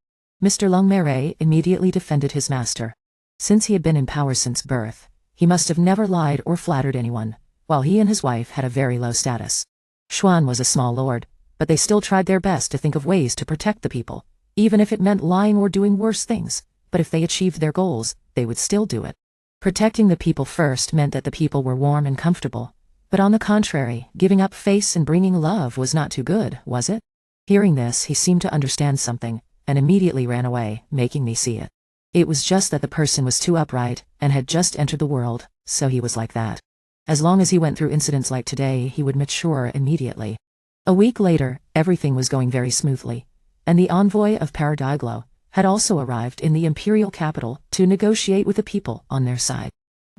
Mr. Lung Mary immediately defended his master. Since he had been in power since birth, he must have never lied or flattered anyone, while he and his wife had a very low status. Xuan was a small lord, but they still tried their best to think of ways to protect the people, even if it meant lying or doing worse things, but if they achieved their goals, they would still do it. Protecting the people first meant that the people were warm and comfortable, but on the contrary, giving up face and bringing love was not too good, was it? Hearing this, he seemed to understand something, and immediately ran away, making me see it. It was just that the person was too upright, and had just entered the world, so he was like that. As long as he went through incidents like today, he would mature immediately. A week later, everything was going very smoothly, and the envoy of Paradiglo had also arrived in the imperial capital to negotiate with the people on their side.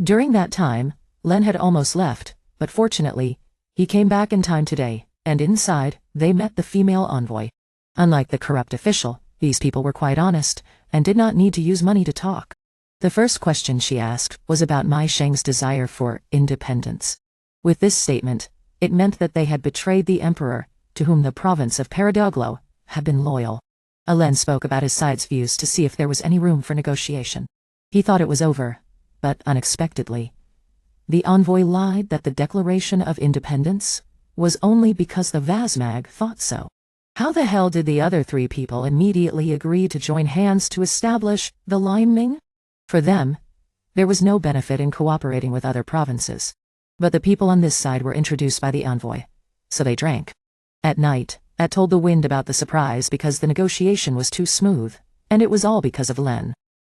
During that time, Len had almost left, but fortunately, he came back in time today, and inside, they met the female envoy. Unlike the corrupt official, these people were quite honest, and did not need to use money to talk. The first question she asked was about Mai Sheng's desire for independence. With this statement, it meant that they had betrayed the emperor, to whom the province of Paradoglo had been loyal. Alen spoke about his side's views to see if there was any room for negotiation. He thought it was over, but unexpectedly, the envoy lied that the declaration of independence was only because the Vazmag thought so. How the hell did the other three people immediately agree to join hands to establish the Liming? For them, there was no benefit in cooperating with other provinces. But the people on this side were introduced by the envoy, so they drank. At night, At told the wind about the surprise because the negotiation was too smooth, and it was all because of Len.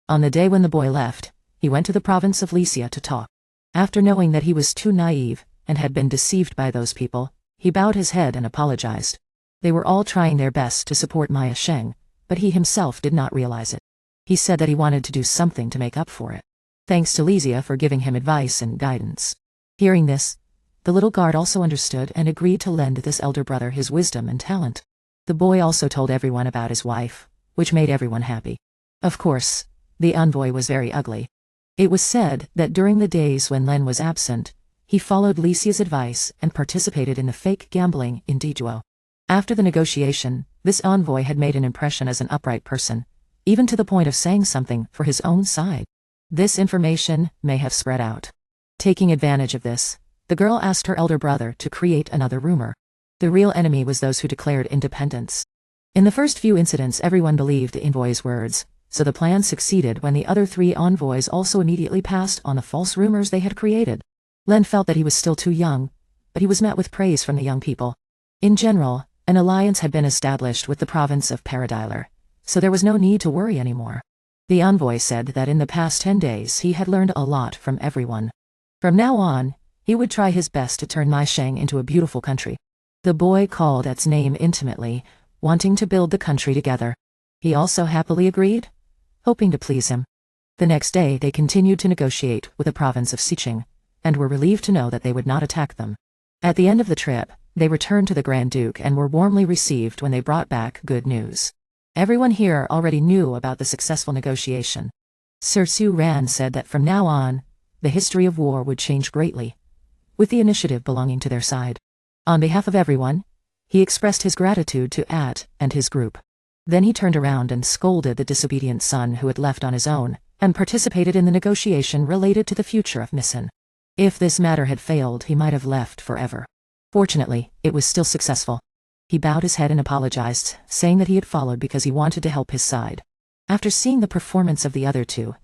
On the day when the boy left, he went to the province of Lycia to talk. After knowing that he was too naive and had been deceived by those people, he bowed his head and apologized. They were all trying their best to support Maya Sheng, but he himself did not realize it. He said that he wanted to do something to make up for it. Thanks to Lycia for giving him advice and guidance. Hearing this, the little guard also understood and agreed to lend this elder brother his wisdom and talent. The boy also told everyone about his wife, which made everyone happy. Of course, the envoy was very ugly. It was said that during the days when Len was absent, he followed Lycia's advice and participated in the fake gambling in Dijuo. After the negotiation, this envoy had made an impression as an upright person, even to the point of saying something for his own side. This information may have spread out. Taking advantage of this, the girl asked her elder brother to create another rumor. The real enemy was those who declared independence. In the first few incidents, everyone believed the envoy's words, so the plan succeeded when the other three envoys also immediately passed on the false rumors they had created. Len felt that he was still too young, but he was met with praise from the young people. In general, an alliance had been established with the province of Paradiler, so there was no need to worry anymore. The envoy said that in the past 10 days he had learned a lot from everyone. From now on, he would try his best to turn Maisheng into a beautiful country. The boy called its name intimately, wanting to build the country together. He also happily agreed, hoping to please him. The next day they continued to negotiate with the province of Siqing, and were relieved to know that they would not attack them. At the end of the trip, they returned to the Grand Duke and were warmly received when they brought back good news. Everyone here already knew about the successful negotiation. Sir Su Ran said that from now on, the history of war would change greatly, with the initiative belonging to their side. On behalf of everyone, he expressed his gratitude to At and his group. Then he turned around and scolded the disobedient son who had left on his own, and participated in the negotiation related to the future of Nissen. If this matter had failed, he might have left forever. Fortunately, it was still successful. He bowed his head and apologized, saying that he had followed because he wanted to help his side. After seeing the performance of the other two,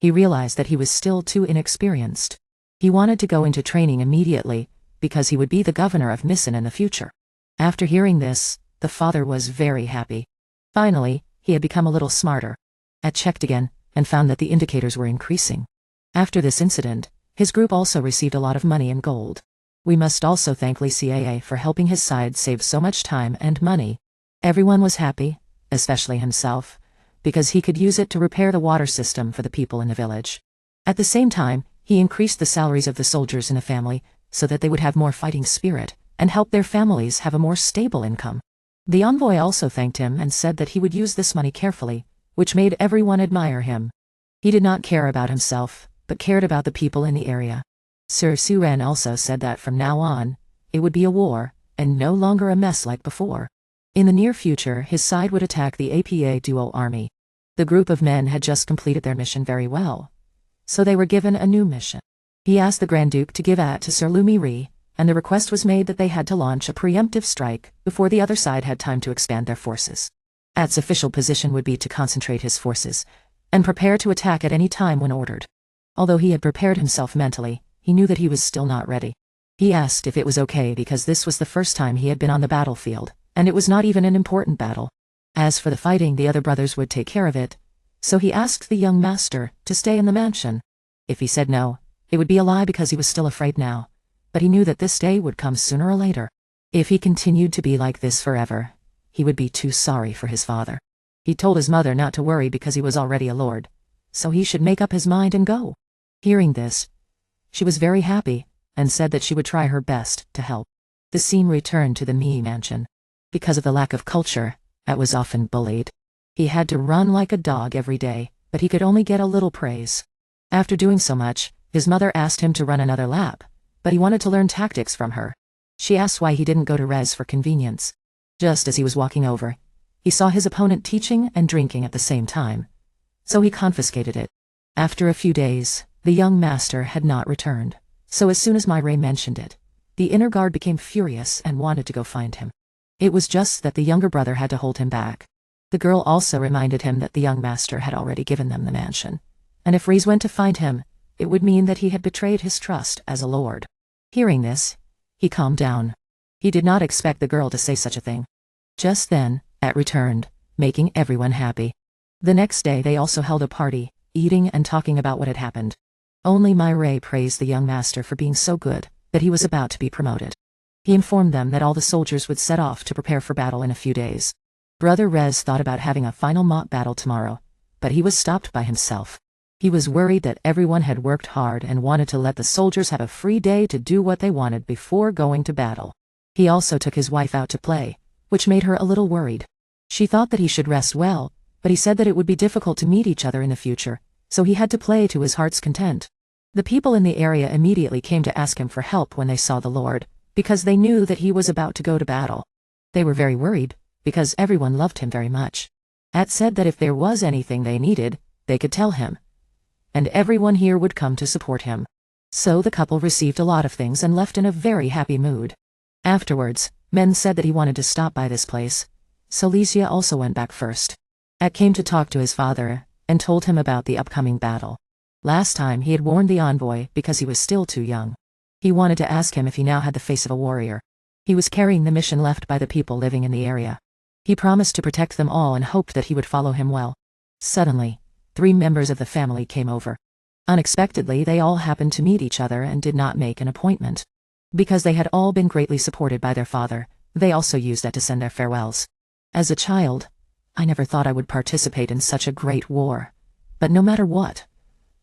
he realized that he was still too inexperienced. He wanted to go into training immediately, because he would be the governor of Nissen in the future. After hearing this, the father was very happy. Finally, he had become a little smarter. At checked again, and found that the indicators were increasing. After this incident, his group also received a lot of money and gold. We must also thank Li Caa for helping his side save so much time and money. Everyone was happy, especially himself, because he could use it to repair the water system for the people in the village. At the same time, he increased the salaries of the soldiers in the family, so that they would have more fighting spirit, and help their families have a more stable income. The envoy also thanked him and said that he would use this money carefully, which made everyone admire him. He did not care about himself, but cared about the people in the area. Sir Suren also said that from now on, it would be a war, and no longer a mess like before. In the near future, his side would attack the APA Duo army. The group of men had just completed their mission very well, so they were given a new mission. He asked the Grand Duke to give At to Sir Lumiri, and the request was made that they had to launch a preemptive strike before the other side had time to expand their forces. At's official position would be to concentrate his forces, and prepare to attack at any time when ordered. Although he had prepared himself mentally, he knew that he was still not ready. He asked if it was okay because this was the first time he had been on the battlefield, and it was not even an important battle. As for the fighting, the other brothers would take care of it, so he asked the young master to stay in the mansion. If he said no, it would be a lie because he was still afraid now, but he knew that this day would come sooner or later. If he continued to be like this forever, he would be too sorry for his father. He told his mother not to worry because he was already a lord, so he should make up his mind and go. Hearing this, she was very happy, and said that she would try her best to help. The scene returned to the Mii mansion. Because of the lack of culture, At was often bullied. He had to run like a dog every day, but he could only get a little praise. After doing so much, his mother asked him to run another lap, but he wanted to learn tactics from her. She asked why he didn't go to res for convenience. Just as he was walking over, he saw his opponent teaching and drinking at the same time, so he confiscated it. After a few days, the young master had not returned, so as soon as Bourei mentioned it, the inner guard became furious and wanted to go find him. It was just that the younger brother had to hold him back. The girl also reminded him that the young master had already given them the mansion, and if Riz went to find him, it would mean that he had betrayed his trust as a lord. Hearing this, he calmed down. He did not expect the girl to say such a thing. Just then, At returned, making everyone happy. The next day they also held a party, eating and talking about what had happened. Only Bourei praised the young master for being so good, that he was about to be promoted. He informed them that all the soldiers would set off to prepare for battle in a few days. Brother Rez thought about having a final mock battle tomorrow, but he was stopped by himself. He was worried that everyone had worked hard and wanted to let the soldiers have a free day to do what they wanted before going to battle. He also took his wife out to play, which made her a little worried. She thought that he should rest well, but he said that it would be difficult to meet each other in the future, so he had to play to his heart's content. The people in the area immediately came to ask him for help when they saw the Lord, because they knew that he was about to go to battle. They were very worried, because everyone loved him very much. At said that if there was anything they needed, they could tell him, and everyone here would come to support him. So the couple received a lot of things and left in a very happy mood. Afterwards, Men said that he wanted to stop by this place, so Licia also went back first. At came to talk to his father, and told him about the upcoming battle. Last time he had warned the envoy because he was still too young. He wanted to ask him if he now had the face of a warrior. He was carrying the mission left by the people living in the area. He promised to protect them all and hoped that he would follow him well. Suddenly, 3 members of the family came over. Unexpectedly, they all happened to meet each other and did not make an appointment. Because they had all been greatly supported by their father, they also used that to send their farewells. As a child, I never thought I would participate in such a great war. But no matter what,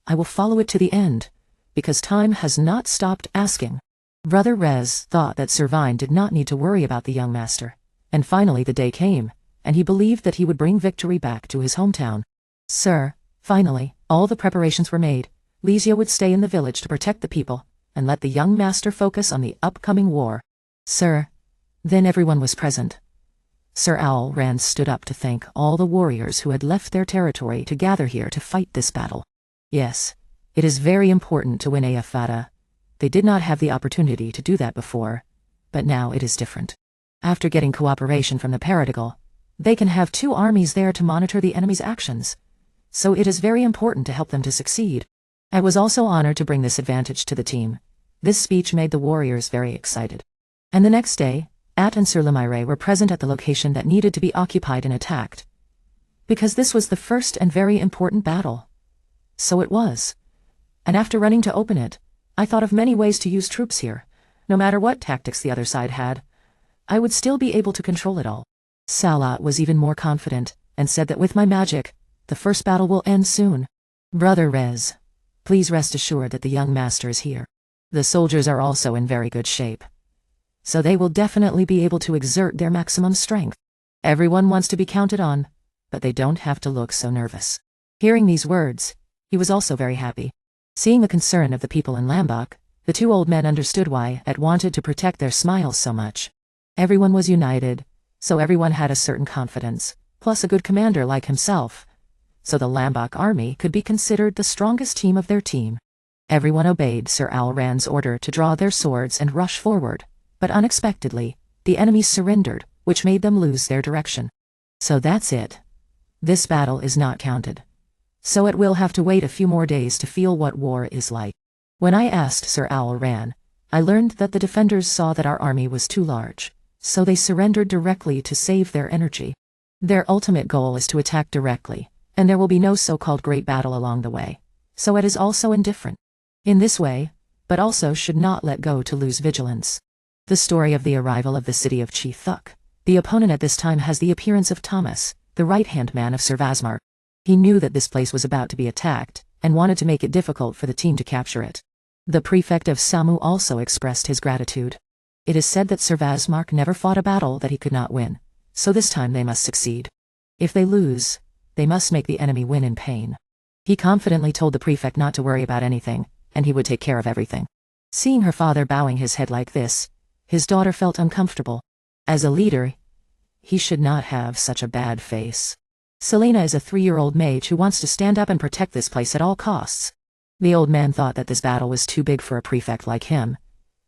I will follow it to the end, because time has not stopped asking. Brother Rez thought that Servine did not need to worry about the young master, and finally the day came, and he believed that he would bring victory back to his hometown. Sir, finally, all the preparations were made. Licia would stay in the village to protect the people, and let the young master focus on the upcoming war. Sir. Then everyone was present. Sir Owl Rand stood up to thank all the warriors who had left their territory to gather here to fight this battle. Yes, it is very important to win Ayafata. They did not have the opportunity to do that before, but now it is different. After getting cooperation from the Paradigal, they can have 2 armies there to monitor the enemy's actions. So it is very important to help them to succeed. I was also honored to bring this advantage to the team. This speech made the warriors very excited. And the next day, At and Sir Lemire were present at the location that needed to be occupied and attacked. Because this was the first and very important battle. So it was. And after running to open it, I thought of many ways to use troops here. No matter what tactics the other side had, I would still be able to control it all. Salat was even more confident, and said that with my magic, the first battle will end soon. Brother Rez, please rest assured that the young master is here. The soldiers are also in very good shape, so they will definitely be able to exert their maximum strength. Everyone wants to be counted on, but they don't have to look so nervous. Hearing these words, he was also very happy. Seeing the concern of the people in Lambok, the 2 old men understood why At wanted to protect their smiles so much. Everyone was united, so everyone had a certain confidence, plus a good commander like himself, so the Lambok army could be considered the strongest team of their team. Everyone obeyed Sir Alran's order to draw their swords and rush forward, but unexpectedly, the enemies surrendered, which made them lose their direction. So that's it. This battle is not counted. So it will have to wait a few more days to feel what war is like. When I asked Sir Alran, I learned that the defenders saw that our army was too large, so they surrendered directly to save their energy. Their ultimate goal is to attack directly, and there will be no so-called great battle along the way, so it is also indifferent. In this way, but also should not let go to lose vigilance. The story of the arrival of the city of Chi Thuk. The opponent at this time has the appearance of Thomas, the right-hand man of Sir Vasmar. He knew that this place was about to be attacked, and wanted to make it difficult for the team to capture it. The prefect of Samu also expressed his gratitude. It is said that Sir Vasmark never fought a battle that he could not win, so this time they must succeed. If they lose, they must make the enemy win in pain. He confidently told the prefect not to worry about anything, and he would take care of everything. Seeing her father bowing his head like this, his daughter felt uncomfortable. As a leader, he should not have such a bad face. Selena is a 3-year-old mage who wants to stand up and protect this place at all costs. The old man thought that this battle was too big for a prefect like him,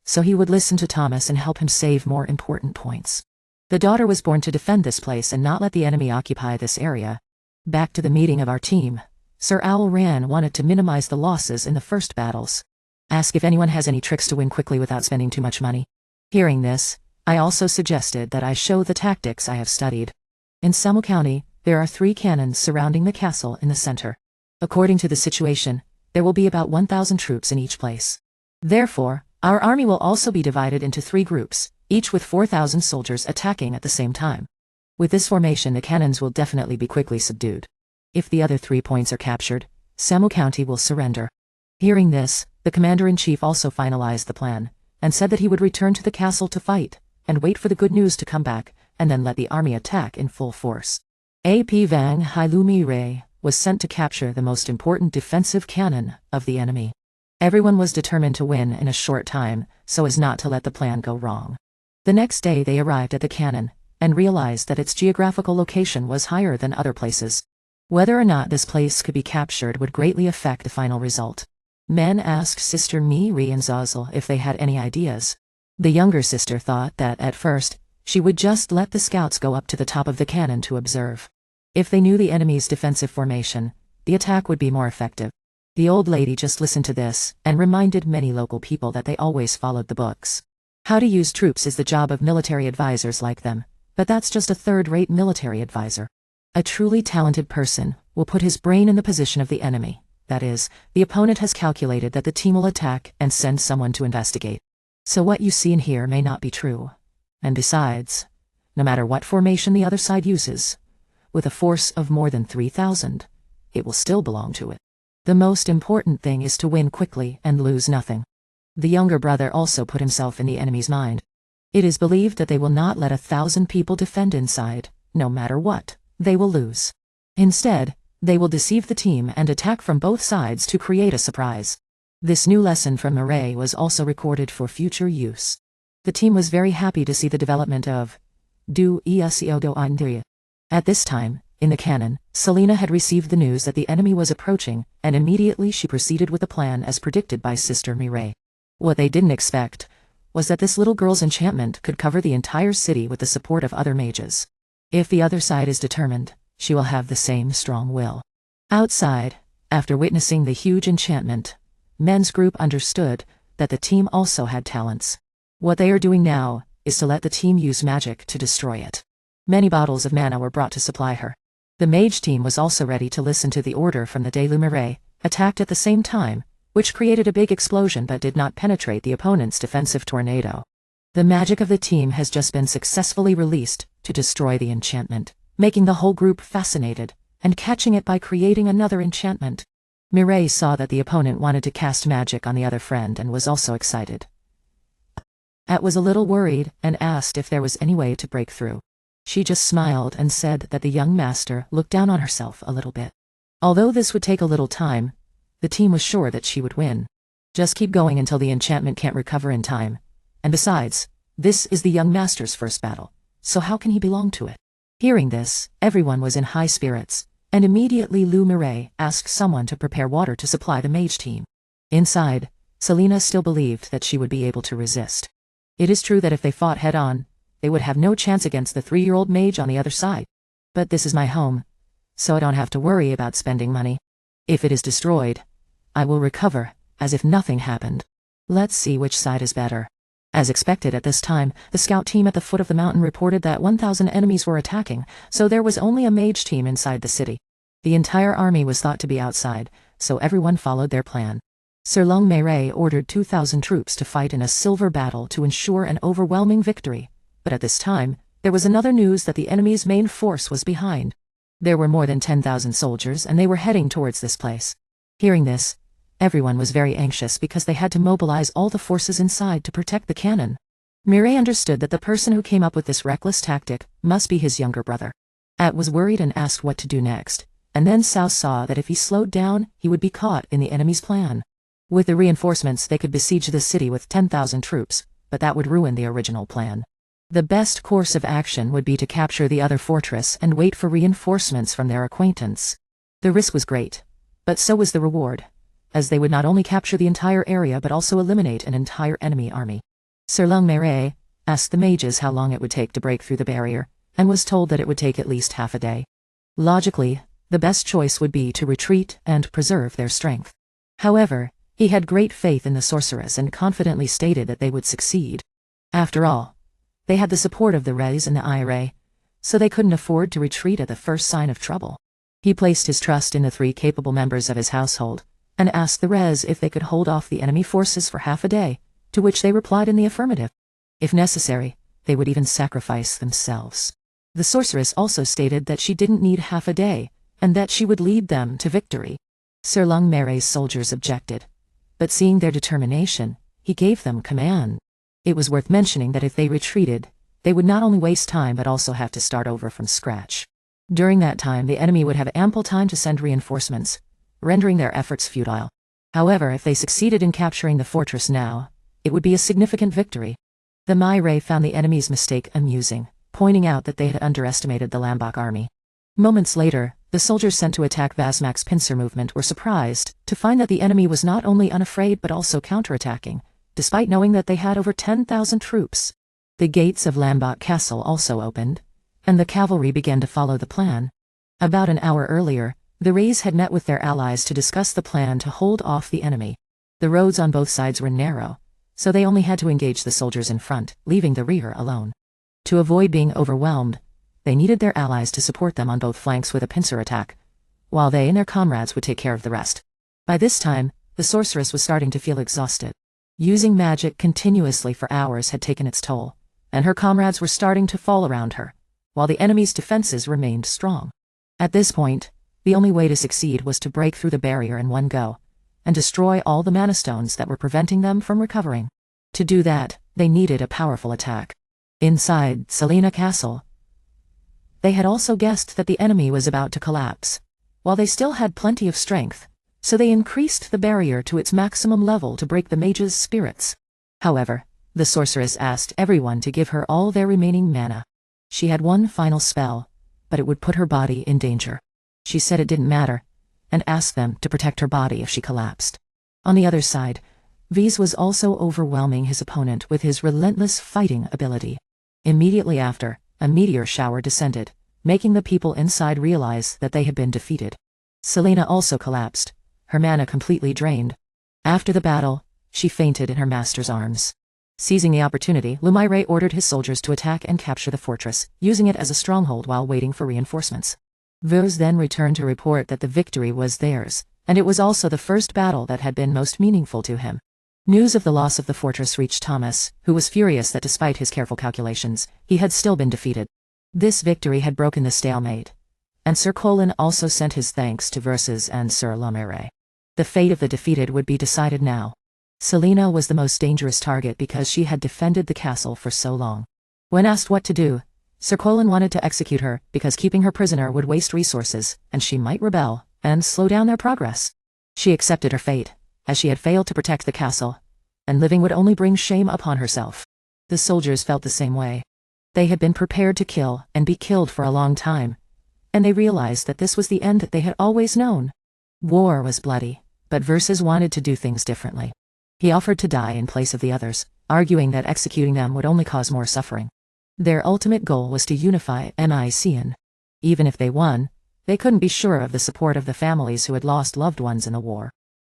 so he would listen to Thomas and help him save more important points. The daughter was born to defend this place and not let the enemy occupy this area. Back to the meeting of our team. Sir Owl Ran wanted to minimize the losses in the first battles. Ask if anyone has any tricks to win quickly without spending too much money. Hearing this, I also suggested that I show the tactics I have studied. In Samu County, there are 3 cannons surrounding the castle in the center. According to the situation, there will be about 1,000 troops in each place. Therefore, our army will also be divided into 3 groups, each with 4,000 soldiers attacking at the same time. With this formation, the cannons will definitely be quickly subdued. If the other 3 points are captured, Samu County will surrender. Hearing this, the commander-in-chief also finalized the plan, and said that he would return to the castle to fight, and wait for the good news to come back, and then let the army attack in full force. A.P. Vang Hailumi Rei was sent to capture the most important defensive cannon of the enemy. Everyone was determined to win in a short time, so as not to let the plan go wrong. The next day they arrived at the cannon, and realized that its geographical location was higher than other places. Whether or not this place could be captured would greatly affect the final result. Men asked Sister Miri and Zazel if they had any ideas. The younger sister thought that, at first, she would just let the scouts go up to the top of the cannon to observe. If they knew the enemy's defensive formation, the attack would be more effective. The old lady just listened to this, and reminded many local people that they always followed the books. How to use troops is the job of military advisors like them, but that's just a third-rate military advisor. A truly talented person will put his brain in the position of the enemy. That is, the opponent has calculated that the team will attack and send someone to investigate. So what you see and hear may not be true. And besides, no matter what formation the other side uses, with a force of more than 3,000, it will still belong to it. The most important thing is to win quickly and lose nothing. The younger brother also put himself in the enemy's mind. It is believed that they will not let 1,000 people defend inside, no matter what. They will lose. Instead, they will deceive the team and attack from both sides to create a surprise. This new lesson from Bourei was also recorded for future use. The team was very happy to see the development of Du Iasiodo Andria. At this time, in the cannon, Selena had received the news that the enemy was approaching, and immediately she proceeded with the plan as predicted by Sister Mireille. What they didn't expect was that this little girl's enchantment could cover the entire city with the support of other mages. If the other side is determined, she will have the same strong will. Outside, after witnessing the huge enchantment, Men's group understood that the team also had talents. What they are doing now is to let the team use magic to destroy it. Many bottles of mana were brought to supply her. The mage team was also ready to listen to the order from the Delumere, attacked at the same time, which created a big explosion but did not penetrate the opponent's defensive tornado. The magic of the team has just been successfully released to destroy the enchantment, making the whole group fascinated, and catching it by creating another enchantment. Mireille saw that the opponent wanted to cast magic on the other friend and was also excited. At was a little worried and asked if there was any way to break through. She just smiled and said that the young master looked down on herself a little bit. Although this would take a little time, the team was sure that she would win. Just keep going until the enchantment can't recover in time. And besides, this is the young master's first battle, so how can he belong to it? Hearing this, everyone was in high spirits, and immediately Lou Mireille asked someone to prepare water to supply the mage team. Inside, Selena still believed that she would be able to resist. It is true that if they fought head-on, they would have no chance against the 3-year-old mage on the other side. But this is my home, so I don't have to worry about spending money. If it is destroyed, I will recover, as if nothing happened. Let's see which side is better. As expected at this time, the scout team at the foot of the mountain reported that 1,000 enemies were attacking, so there was only a mage team inside the city. The entire army was thought to be outside, so everyone followed their plan. Sir Long Meiret ordered 2,000 troops to fight in a silver battle to ensure an overwhelming victory, but at this time, there was another news that the enemy's main force was behind. There were more than 10,000 soldiers and they were heading towards this place. Hearing this, everyone was very anxious because they had to mobilize all the forces inside to protect the cannon. Mireille understood that the person who came up with this reckless tactic must be his younger brother. At was worried and asked what to do next, And then Sao saw that if he slowed down, he would be caught in the enemy's plan. With the reinforcements, they could besiege the city with 10,000 troops, but that would ruin the original plan. The best course of action would be to capture the other fortress and wait for reinforcements from their acquaintance. The risk was great, but so was the reward, as they would not only capture the entire area but also eliminate an entire enemy army. Sir Lungmere asked the mages how long it would take to break through the barrier, and was told that it would take at least half a day. Logically, the best choice would be to retreat and preserve their strength. However, he had great faith in the sorceress and confidently stated that they would succeed. After all, they had the support of the Reis and the Ire, so they couldn't afford to retreat at the first sign of trouble. He placed his trust in the 3 capable members of his household, and asked the Reis if they could hold off the enemy forces for half a day, to which they replied in the affirmative. If necessary, they would even sacrifice themselves. The sorceress also stated that she didn't need half a day, and that she would lead them to victory. Sir Lungmere's soldiers objected, but seeing their determination, he gave them command. It was worth mentioning that if they retreated, they would not only waste time but also have to start over from scratch. During that time, the enemy would have ample time to send reinforcements, rendering their efforts futile. However, if they succeeded in capturing the fortress now, it would be a significant victory. The Maire found the enemy's mistake amusing, pointing out that they had underestimated the Lambok army. Moments later, the soldiers sent to attack Vasmak's pincer movement were surprised to find that the enemy was not only unafraid but also counterattacking, despite knowing that they had over 10,000 troops. The gates of Lambok Castle also opened, and the cavalry began to follow the plan. About an hour earlier, the Reis had met with their allies to discuss the plan to hold off the enemy. The roads on both sides were narrow, so they only had to engage the soldiers in front, leaving the rear alone. To avoid being overwhelmed, they needed their allies to support them on both flanks with a pincer attack, while they and their comrades would take care of the rest. By this time, the sorceress was starting to feel exhausted. Using magic continuously for hours had taken its toll, and her comrades were starting to fall around her, while the enemy's defenses remained strong. At this point, the only way to succeed was to break through the barrier in one go, and destroy all the mana stones that were preventing them from recovering. To do that, they needed a powerful attack. Inside Selena Castle, they had also guessed that the enemy was about to collapse, while they still had plenty of strength, so they increased the barrier to its maximum level to break the mage's spirits. However, the sorceress asked everyone to give her all their remaining mana. She had one final spell, but it would put her body in danger. She said it didn't matter, and asked them to protect her body if she collapsed. On the other side, Vise was also overwhelming his opponent with his relentless fighting ability. Immediately after, a meteor shower descended, making the people inside realize that they had been defeated. Selena also collapsed, her mana completely drained. After the battle, she fainted in her master's arms. Seizing the opportunity, Lumaire ordered his soldiers to attack and capture the fortress, using it as a stronghold while waiting for reinforcements. Vose then returned to report that the victory was theirs, and it was also the first battle that had been most meaningful to him. News of the loss of the fortress reached Thomas, who was furious that despite his careful calculations, he had still been defeated. This victory had broken the stalemate, and Sir Colin also sent his thanks to Verses and Sir Lomere. The fate of the defeated would be decided now. Selena was the most dangerous target because she had defended the castle for so long. When asked what to do, Sir Colin wanted to execute her because keeping her prisoner would waste resources, and she might rebel and slow down their progress. She accepted her fate, as she had failed to protect the castle, and living would only bring shame upon herself. The soldiers felt the same way. They had been prepared to kill and be killed for a long time, and they realized that this was the end that they had always known. War was bloody, but Verses wanted to do things differently. He offered to die in place of the others, arguing that executing them would only cause more suffering. Their ultimate goal was to unify Mycenae. Even if they won, they couldn't be sure of the support of the families who had lost loved ones in the war.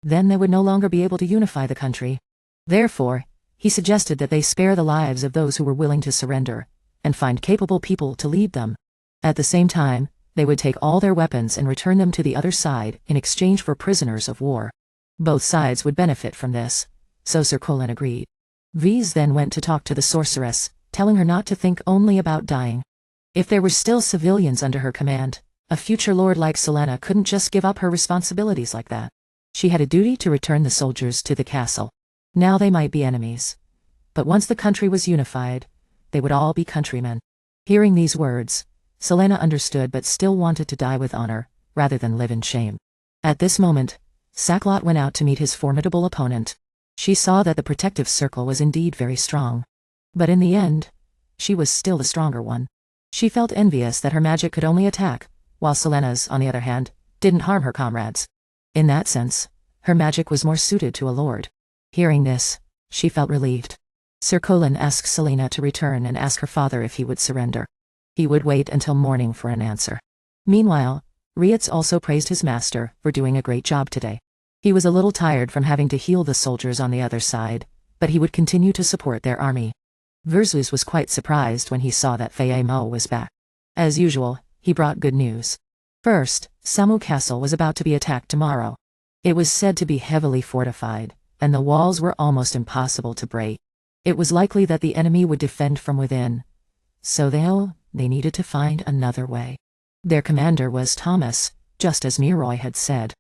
Then they would no longer be able to unify the country. Therefore, he suggested that they spare the lives of those who were willing to surrender, and find capable people to lead them. At the same time, they would take all their weapons and return them to the other side in exchange for prisoners of war. Both sides would benefit from this, so Sir Colin agreed. Vise then went to talk to the sorceress, telling her not to think only about dying. If there were still civilians under her command, a future lord like Selena couldn't just give up her responsibilities like that. She had a duty to return the soldiers to the castle. Now they might be enemies, but once the country was unified, they would all be countrymen. Hearing these words, Selena understood but still wanted to die with honor, rather than live in shame. At this moment, Sacklot went out to meet his formidable opponent. She saw that the protective circle was indeed very strong. But in the end, she was still the stronger one. She felt envious that her magic could only attack, while Selena's, on the other hand, didn't harm her comrades. In that sense, her magic was more suited to a lord. Hearing this, she felt relieved. Sir Colin asked Selena to return and ask her father if he would surrender. He would wait until morning for an answer. Meanwhile, Rietz also praised his master for doing a great job today. He was a little tired from having to heal the soldiers on the other side, but he would continue to support their army. Versus was quite surprised when he saw that Fei Mo was back. As usual, he brought good news. First, Samu Castle was about to be attacked tomorrow. It was said to be heavily fortified, and the walls were almost impossible to break. It was likely that the enemy would defend from within. So they needed to find another way. Their commander was Thomas, just as Miroy had said.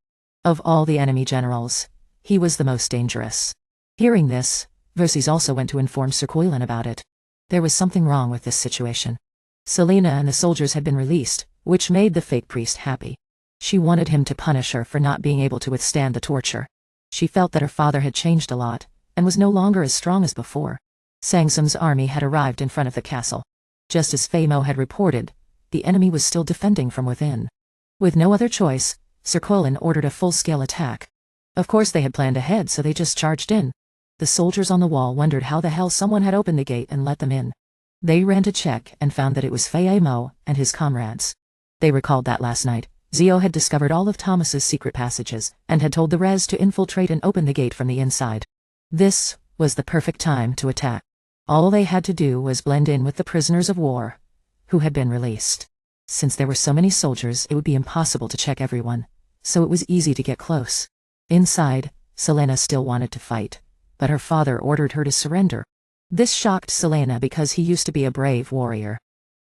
Of all the enemy generals, he was the most dangerous. Hearing this, Verses also went to inform Sir Coilan about it. There was something wrong with this situation. Selena and the soldiers had been released, which made the fake priest happy. She wanted him to punish her for not being able to withstand the torture. She felt that her father had changed a lot, and was no longer as strong as before. Sangsum's army had arrived in front of the castle. Just as Fei Mo had reported, the enemy was still defending from within. With no other choice, Sir Colin ordered a full-scale attack. Of course they had planned ahead, so they just charged in. The soldiers on the wall wondered how the hell someone had opened the gate and let them in. They ran to check and found that it was Fei Mo and his comrades. They recalled that last night, Zio had discovered all of Thomas's secret passages, and had told the res to infiltrate and open the gate from the inside. This was the perfect time to attack. All they had to do was blend in with the prisoners of war, who had been released. Since there were so many soldiers, it would be impossible to check everyone, so it was easy to get close. Inside, Selena still wanted to fight, but her father ordered her to surrender. This shocked Selena because he used to be a brave warrior.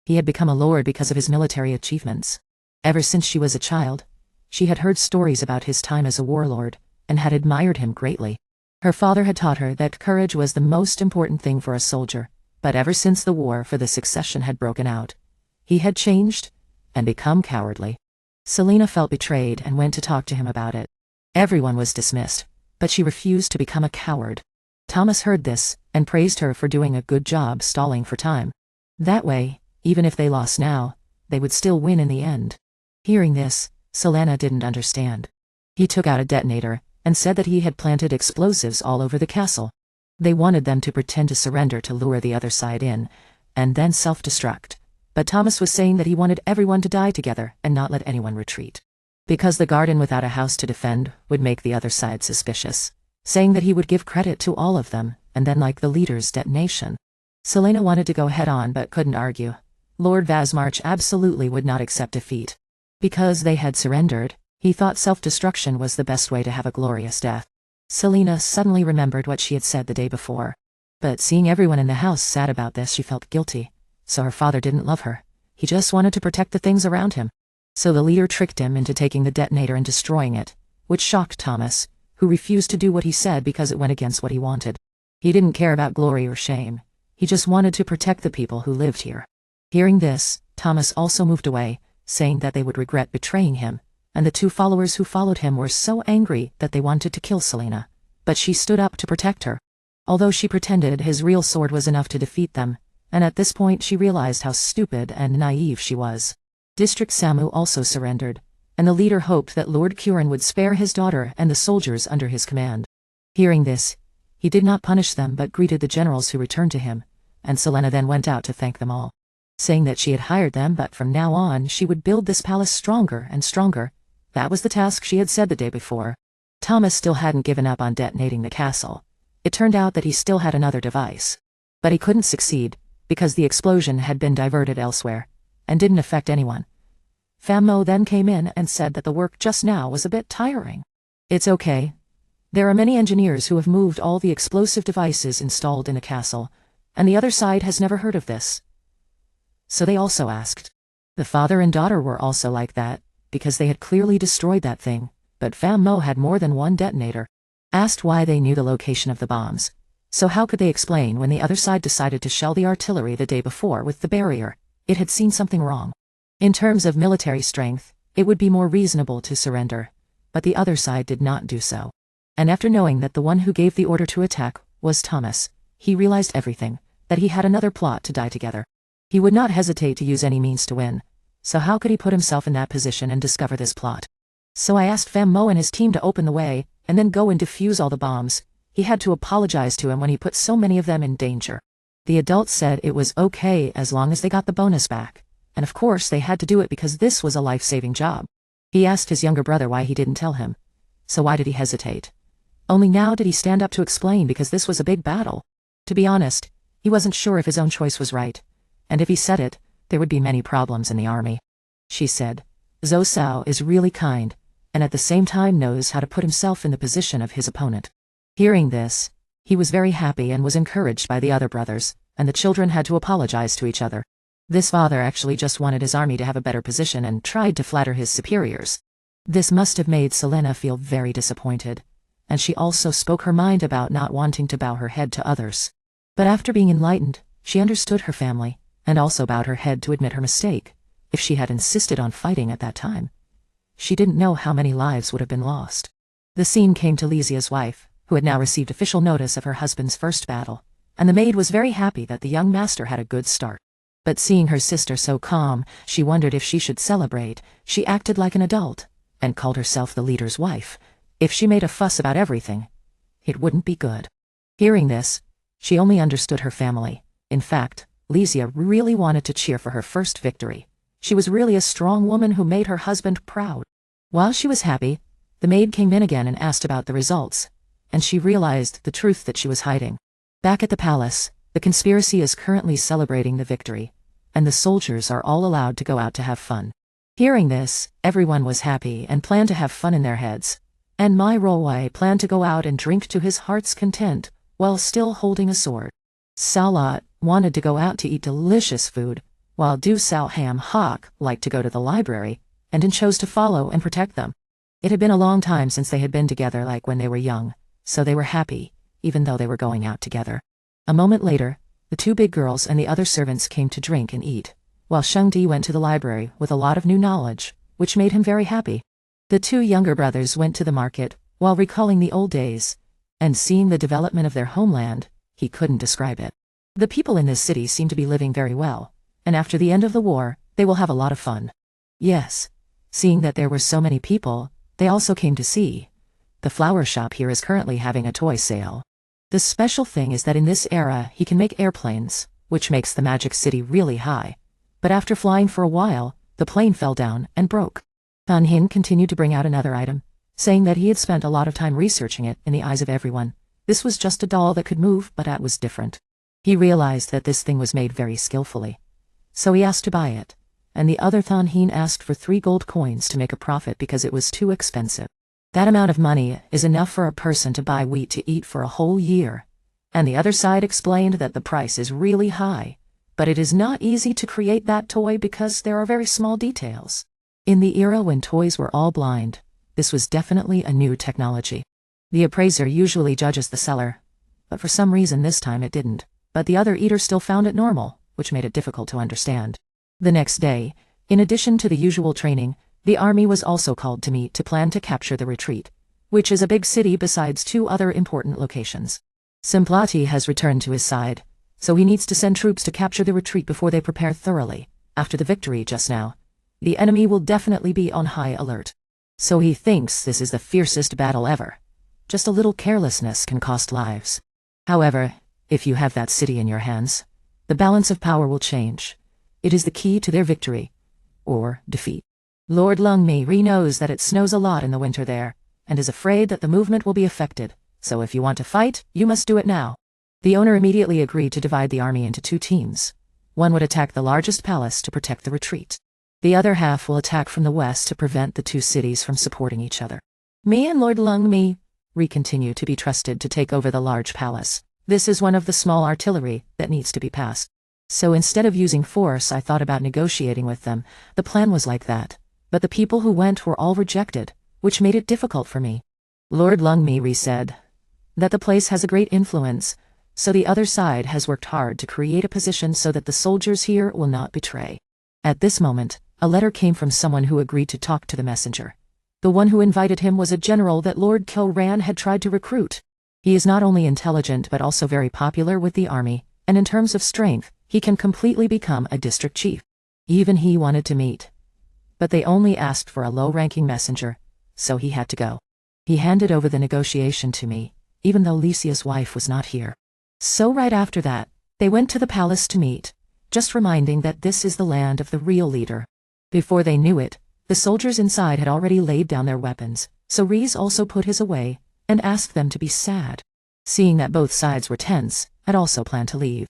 He had become a lord because of his military achievements. Ever since she was a child, she had heard stories about his time as a warlord, and had admired him greatly. Her father had taught her that courage was the most important thing for a soldier, but ever since the war for the succession had broken out, he had changed and become cowardly. Selena felt betrayed and went to talk to him about it. Everyone was dismissed, but she refused to become a coward. Thomas heard this and praised her for doing a good job stalling for time. That way, even if they lost now, they would still win in the end. Hearing this, Selena didn't understand. He took out a detonator and said that he had planted explosives all over the castle. They wanted them to pretend to surrender to lure the other side in, and then self-destruct. But Thomas was saying that he wanted everyone to die together and not let anyone retreat. Because the garden without a house to defend would make the other side suspicious, saying that he would give credit to all of them, and then like the leader's detonation. Selena wanted to go head-on but couldn't argue. Lord Vasmarch absolutely would not accept defeat. Because they had surrendered, he thought self-destruction was the best way to have a glorious death. Selena suddenly remembered what she had said the day before. But seeing everyone in the house sad about this, she felt guilty. So her father didn't love her. He just wanted to protect the things around him. So the leader tricked him into taking the detonator and destroying it, which shocked Thomas, who refused to do what he said because it went against what he wanted. He didn't care about glory or shame. He just wanted to protect the people who lived here. Hearing this, Thomas also moved away, saying that they would regret betraying him, and the two followers who followed him were so angry that they wanted to kill Selena. But she stood up to protect her. Although she pretended his real sword was enough to defeat them, and at this point she realized how stupid and naive she was. District Samu also surrendered, and the leader hoped that Lord Curin would spare his daughter and the soldiers under his command. Hearing this, he did not punish them but greeted the generals who returned to him, and Selena then went out to thank them all, saying that she had hired them but from now on she would build this palace stronger and stronger. That was the task she had said the day before. Thomas still hadn't given up on detonating the castle. It turned out that he still had another device. But he couldn't succeed, because the explosion had been diverted elsewhere, and didn't affect anyone. Fammo then came in and said that the work just now was a bit tiring. It's okay. There are many engineers who have moved all the explosive devices installed in the castle, and the other side has never heard of this. So they also asked. The father and daughter were also like that, because they had clearly destroyed that thing, but Fammo had more than one detonator. Asked why they knew the location of the bombs. So how could they explain when the other side decided to shell the artillery the day before with the barrier? It had seen something wrong. In terms of military strength, it would be more reasonable to surrender, but the other side did not do so. And after knowing that the one who gave the order to attack was Thomas, he realized everything, that he had another plot to die together. He would not hesitate to use any means to win, so how could he put himself in that position and discover this plot? So I asked Fam Mo and his team to open the way, and then go and defuse all the bombs. He had to apologize to him when he put so many of them in danger. The adults said it was okay as long as they got the bonus back, and of course they had to do it because this was a life-saving job. He asked his younger brother why he didn't tell him. So why did he hesitate? Only now did he stand up to explain because this was a big battle. To be honest, he wasn't sure if his own choice was right, and if he said it, there would be many problems in the army. She said, Zhou Sao is really kind, and at the same time knows how to put himself in the position of his opponent. Hearing this, he was very happy and was encouraged by the other brothers, and the children had to apologize to each other. This father actually just wanted his army to have a better position and tried to flatter his superiors. This must have made Selena feel very disappointed, and she also spoke her mind about not wanting to bow her head to others. But after being enlightened, she understood her family, and also bowed her head to admit her mistake. If she had insisted on fighting at that time, she didn't know how many lives would have been lost. The scene came to Lysia's wife, who had now received official notice of her husband's first battle, and the maid was very happy that the young master had a good start. But seeing her sister so calm, she wondered if she should celebrate. She acted like an adult, and called herself the leader's wife. If she made a fuss about everything, it wouldn't be good. Hearing this, she only understood her family. In fact, Lysia really wanted to cheer for her first victory. She was really a strong woman who made her husband proud. While she was happy, the maid came in again and asked about the results, and she realized the truth that she was hiding. Back at the palace, the conspiracy is currently celebrating the victory, and the soldiers are all allowed to go out to have fun. Hearing this, everyone was happy and planned to have fun in their heads, and Mai Rolway planned to go out and drink to his heart's content, while still holding a sword. Salat wanted to go out to eat delicious food, while Du Sao Ham Hawk liked to go to the library, and then chose to follow and protect them. It had been a long time since they had been together like when they were young, so they were happy, even though they were going out together. A moment later, the two big girls and the other servants came to drink and eat, while Shengdi went to the library with a lot of new knowledge, which made him very happy. The two younger brothers went to the market, while recalling the old days, and seeing the development of their homeland, he couldn't describe it. The people in this city seem to be living very well, and after the end of the war, they will have a lot of fun. Yes, seeing that there were so many people, they also came to see. The flower shop here is currently having a toy sale. The special thing is that in this era he can make airplanes, which makes the magic city really high. But after flying for a while, the plane fell down and broke. Tan Hin continued to bring out another item, saying that he had spent a lot of time researching it in the eyes of everyone. This was just a doll that could move, but that was different. He realized that this thing was made very skillfully. So he asked to buy it, and the other Tan Hin asked for 3 gold coins to make a profit because it was too expensive. That amount of money is enough for a person to buy wheat to eat for a whole year. And the other side explained that the price is really high, but it is not easy to create that toy because there are very small details. In the era when toys were all blind, this was definitely a new technology. The appraiser usually judges the seller, but for some reason this time it didn't. But the other eater still found it normal, which made it difficult to understand. The next day, in addition to the usual training, the army was also called to meet to plan to capture the retreat, which is a big city besides 2 other important locations. Simplati has returned to his side, so he needs to send troops to capture the retreat before they prepare thoroughly. After the victory just now, the enemy will definitely be on high alert. So he thinks this is the fiercest battle ever. Just a little carelessness can cost lives. However, if you have that city in your hands, the balance of power will change. It is the key to their victory, or defeat. Lord Lung Mi knows that it snows a lot in the winter there, and is afraid that the movement will be affected, so if you want to fight, you must do it now. The owner immediately agreed to divide the army into 2 teams. One would attack the largest palace to protect the retreat. The other half will attack from the west to prevent the 2 cities from supporting each other. Me and Lord Lung Mi continue to be trusted to take over the large palace. This is one of the small artillery that needs to be passed. So instead of using force, I thought about negotiating with them. The plan was like that. But the people who went were all rejected, which made it difficult for me. Lord Lung Mi said that the place has a great influence, so the other side has worked hard to create a position so that the soldiers here will not betray. At this moment, A letter came from someone who agreed to talk to the messenger. The one who invited him was a general that Lord Kilran had tried to recruit. He is not only intelligent but also very popular with the army, and in terms of strength, he can completely become a district chief. Even he wanted to meet. But they only asked for a low-ranking messenger, so he had to go. He handed over the negotiation to me, even though Lycia's wife was not here. So right after that, they went to the palace to meet, just reminding that this is the land of the real leader. Before they knew it, the soldiers inside had already laid down their weapons, so Reese also put his away, and asked them to be sad. Seeing that both sides were tense, had also planned to leave.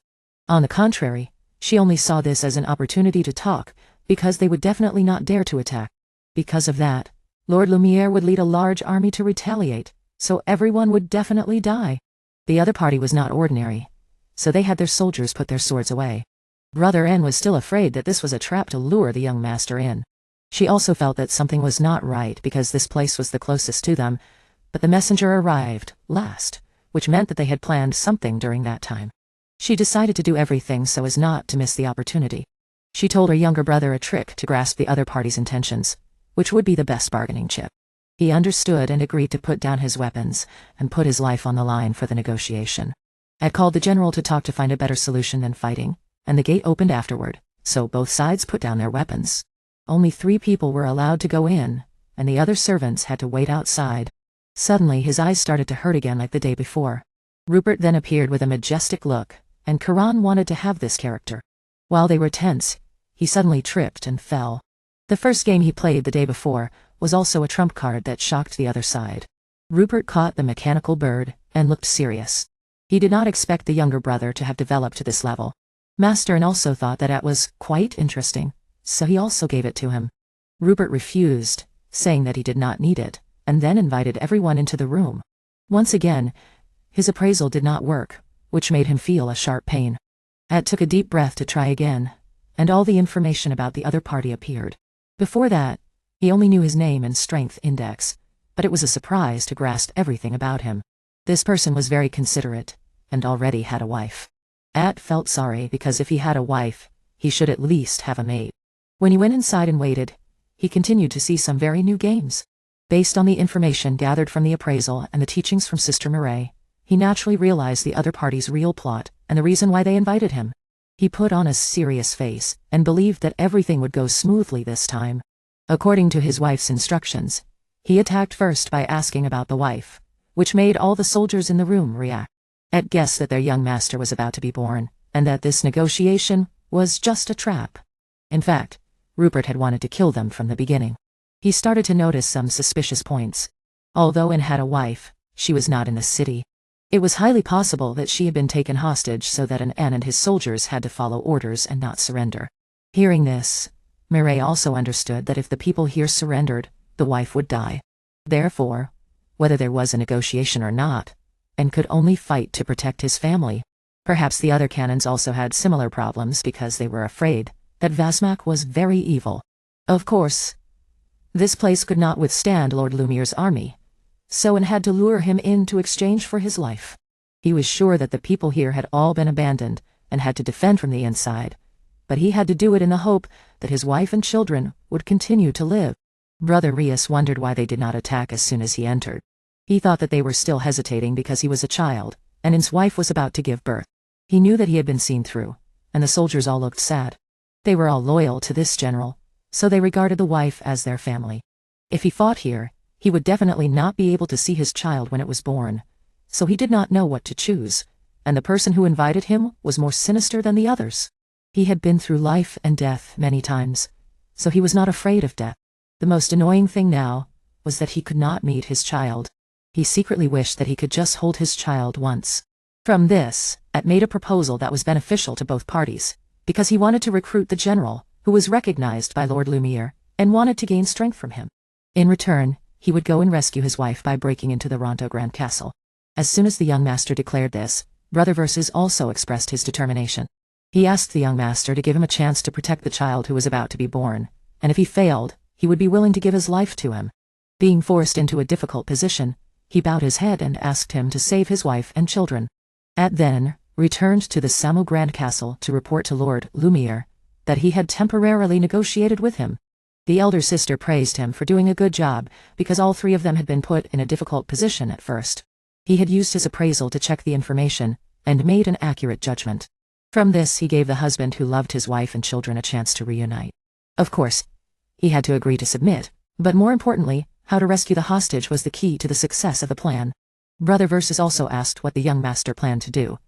On the contrary, she only saw this as an opportunity to talk, because they would definitely not dare to attack. Because of that, Lord Lumiere would lead a large army to retaliate, so everyone would definitely die. The other party was not ordinary, so they had their soldiers put their swords away. Brother N was still afraid that this was a trap to lure the young master in. She also felt that something was not right because this place was the closest to them, but the messenger arrived last, which meant that they had planned something during that time. She decided to do everything so as not to miss the opportunity. She told her younger brother a trick to grasp the other party's intentions, which would be the best bargaining chip. He understood and agreed to put down his weapons and put his life on the line for the negotiation. Had called the general to talk to find a better solution than fighting, and the gate opened afterward, so both sides put down their weapons. Only 3 people were allowed to go in, and the other servants had to wait outside. Suddenly his eyes started to hurt again like the day before. Rupert then appeared with a majestic look, and Karan wanted to have this character. While they were tense, he suddenly tripped and fell. The first game he played the day before was also a trump card that shocked the other side. Rupert caught the mechanical bird and looked serious. He did not expect the younger brother to have developed to this level. Master N also thought that it was quite interesting, so he also gave it to him. Rupert refused, saying that he did not need it, and then invited everyone into the room. Once again, his appraisal did not work, which made him feel a sharp pain. At took a deep breath to try again, and all the information about the other party appeared. Before that, he only knew his name and strength index, but it was a surprise to grasp everything about him. This person was very considerate, and already had a wife. At felt sorry because if he had a wife, he should at least have a mate. When he went inside and waited, he continued to see some very new games. Based on the information gathered from the appraisal and the teachings from Sister Bourei, he naturally realized the other party's real plot and the reason why they invited him. He put on a serious face and believed that everything would go smoothly this time. According to his wife's instructions, he attacked first by asking about the wife, which made all the soldiers in the room react. At guessed that their young master was about to be born, and that this negotiation was just a trap. In fact, Rupert had wanted to kill them from the beginning. He started to notice some suspicious points. Although Anne had a wife, she was not in the city. It was highly possible that she had been taken hostage so that Anne and his soldiers had to follow orders and not surrender. Hearing this, Bourei also understood that if the people here surrendered, the wife would die. Therefore, whether there was a negotiation or not, Anne could only fight to protect his family. Perhaps the other canons also had similar problems because they were afraid that Vasmak was very evil. Of course, this place could not withstand Lord Lumiere's army, so Anne had to lure him in to exchange for his life. He was sure that the people here had all been abandoned and had to defend from the inside, but he had to do it in the hope that his wife and children would continue to live. Brother Rias wondered why they did not attack as soon as he entered. He thought that they were still hesitating because he was a child, and his wife was about to give birth. He knew that he had been seen through, and the soldiers all looked sad. They were all loyal to this general, so they regarded the wife as their family. If he fought here, he would definitely not be able to see his child when it was born, so he did not know what to choose, and the person who invited him was more sinister than the others. He had been through life and death many times, so he was not afraid of death. The most annoying thing now was that he could not meet his child. He secretly wished that he could just hold his child once. From this, At made a proposal that was beneficial to both parties, because he wanted to recruit the general, who was recognized by Lord Lumiere, and wanted to gain strength from him. In return, he would go and rescue his wife by breaking into the Ronto Grand Castle. As soon as the young master declared this, Brother Versus also expressed his determination. He asked the young master to give him a chance to protect the child who was about to be born, and if he failed, he would be willing to give his life to him. Being forced into a difficult position, he bowed his head and asked him to save his wife and children. At then returned to the Samo Grand Castle to report to Lord Lumiere that he had temporarily negotiated with him. The elder sister praised him for doing a good job, because all three of them had been put in a difficult position at first. He had used his appraisal to check the information, and made an accurate judgment. From this he gave the husband who loved his wife and children a chance to reunite. Of course, he had to agree to submit, but more importantly, how to rescue the hostage was the key to the success of the plan. Brother Versus also asked what the young master planned to do,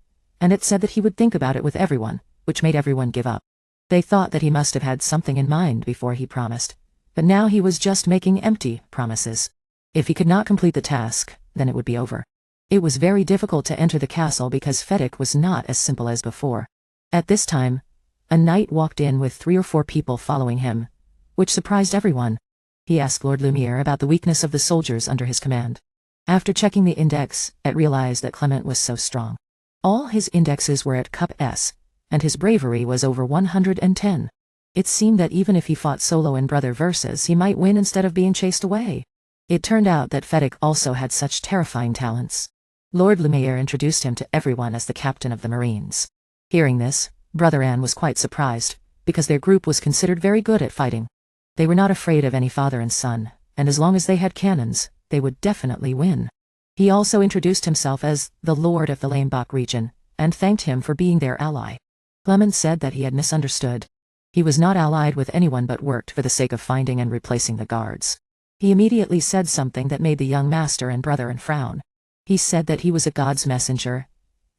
and it said that he would think about it with everyone, which made everyone give up. They thought that he must have had something in mind before he promised, but now he was just making empty promises. If he could not complete the task, then it would be over. It was very difficult to enter the castle because Fedek was not as simple as before. At this time, a knight walked in with 3 or 4 people following him, which surprised everyone. He asked Lord Lumiere about the weakness of the soldiers under his command. After checking the index, it realized that Clement was so strong. All his indexes were at Cup S, and his bravery was over 110. It seemed that even if he fought solo in Brother Versus, he might win instead of being chased away. It turned out that Fedek also had such terrifying talents. Lord Lumiere introduced him to everyone as the captain of the Marines. Hearing this, Brother Anne was quite surprised, because their group was considered very good at fighting. They were not afraid of any father and son, and as long as they had cannons, they would definitely win. He also introduced himself as the Lord of the Lamebach region, and thanked him for being their ally. Clement said that he had misunderstood. He was not allied with anyone but worked for the sake of finding and replacing the guards. He immediately said something that made the young master and Brother Anne frown. He said that he was a god's messenger,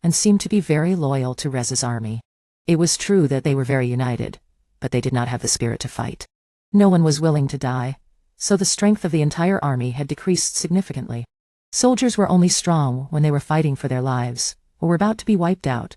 and seemed to be very loyal to Rez's army. It was true that they were very united, but they did not have the spirit to fight. No one was willing to die, so the strength of the entire army had decreased significantly. Soldiers were only strong when they were fighting for their lives, or were about to be wiped out.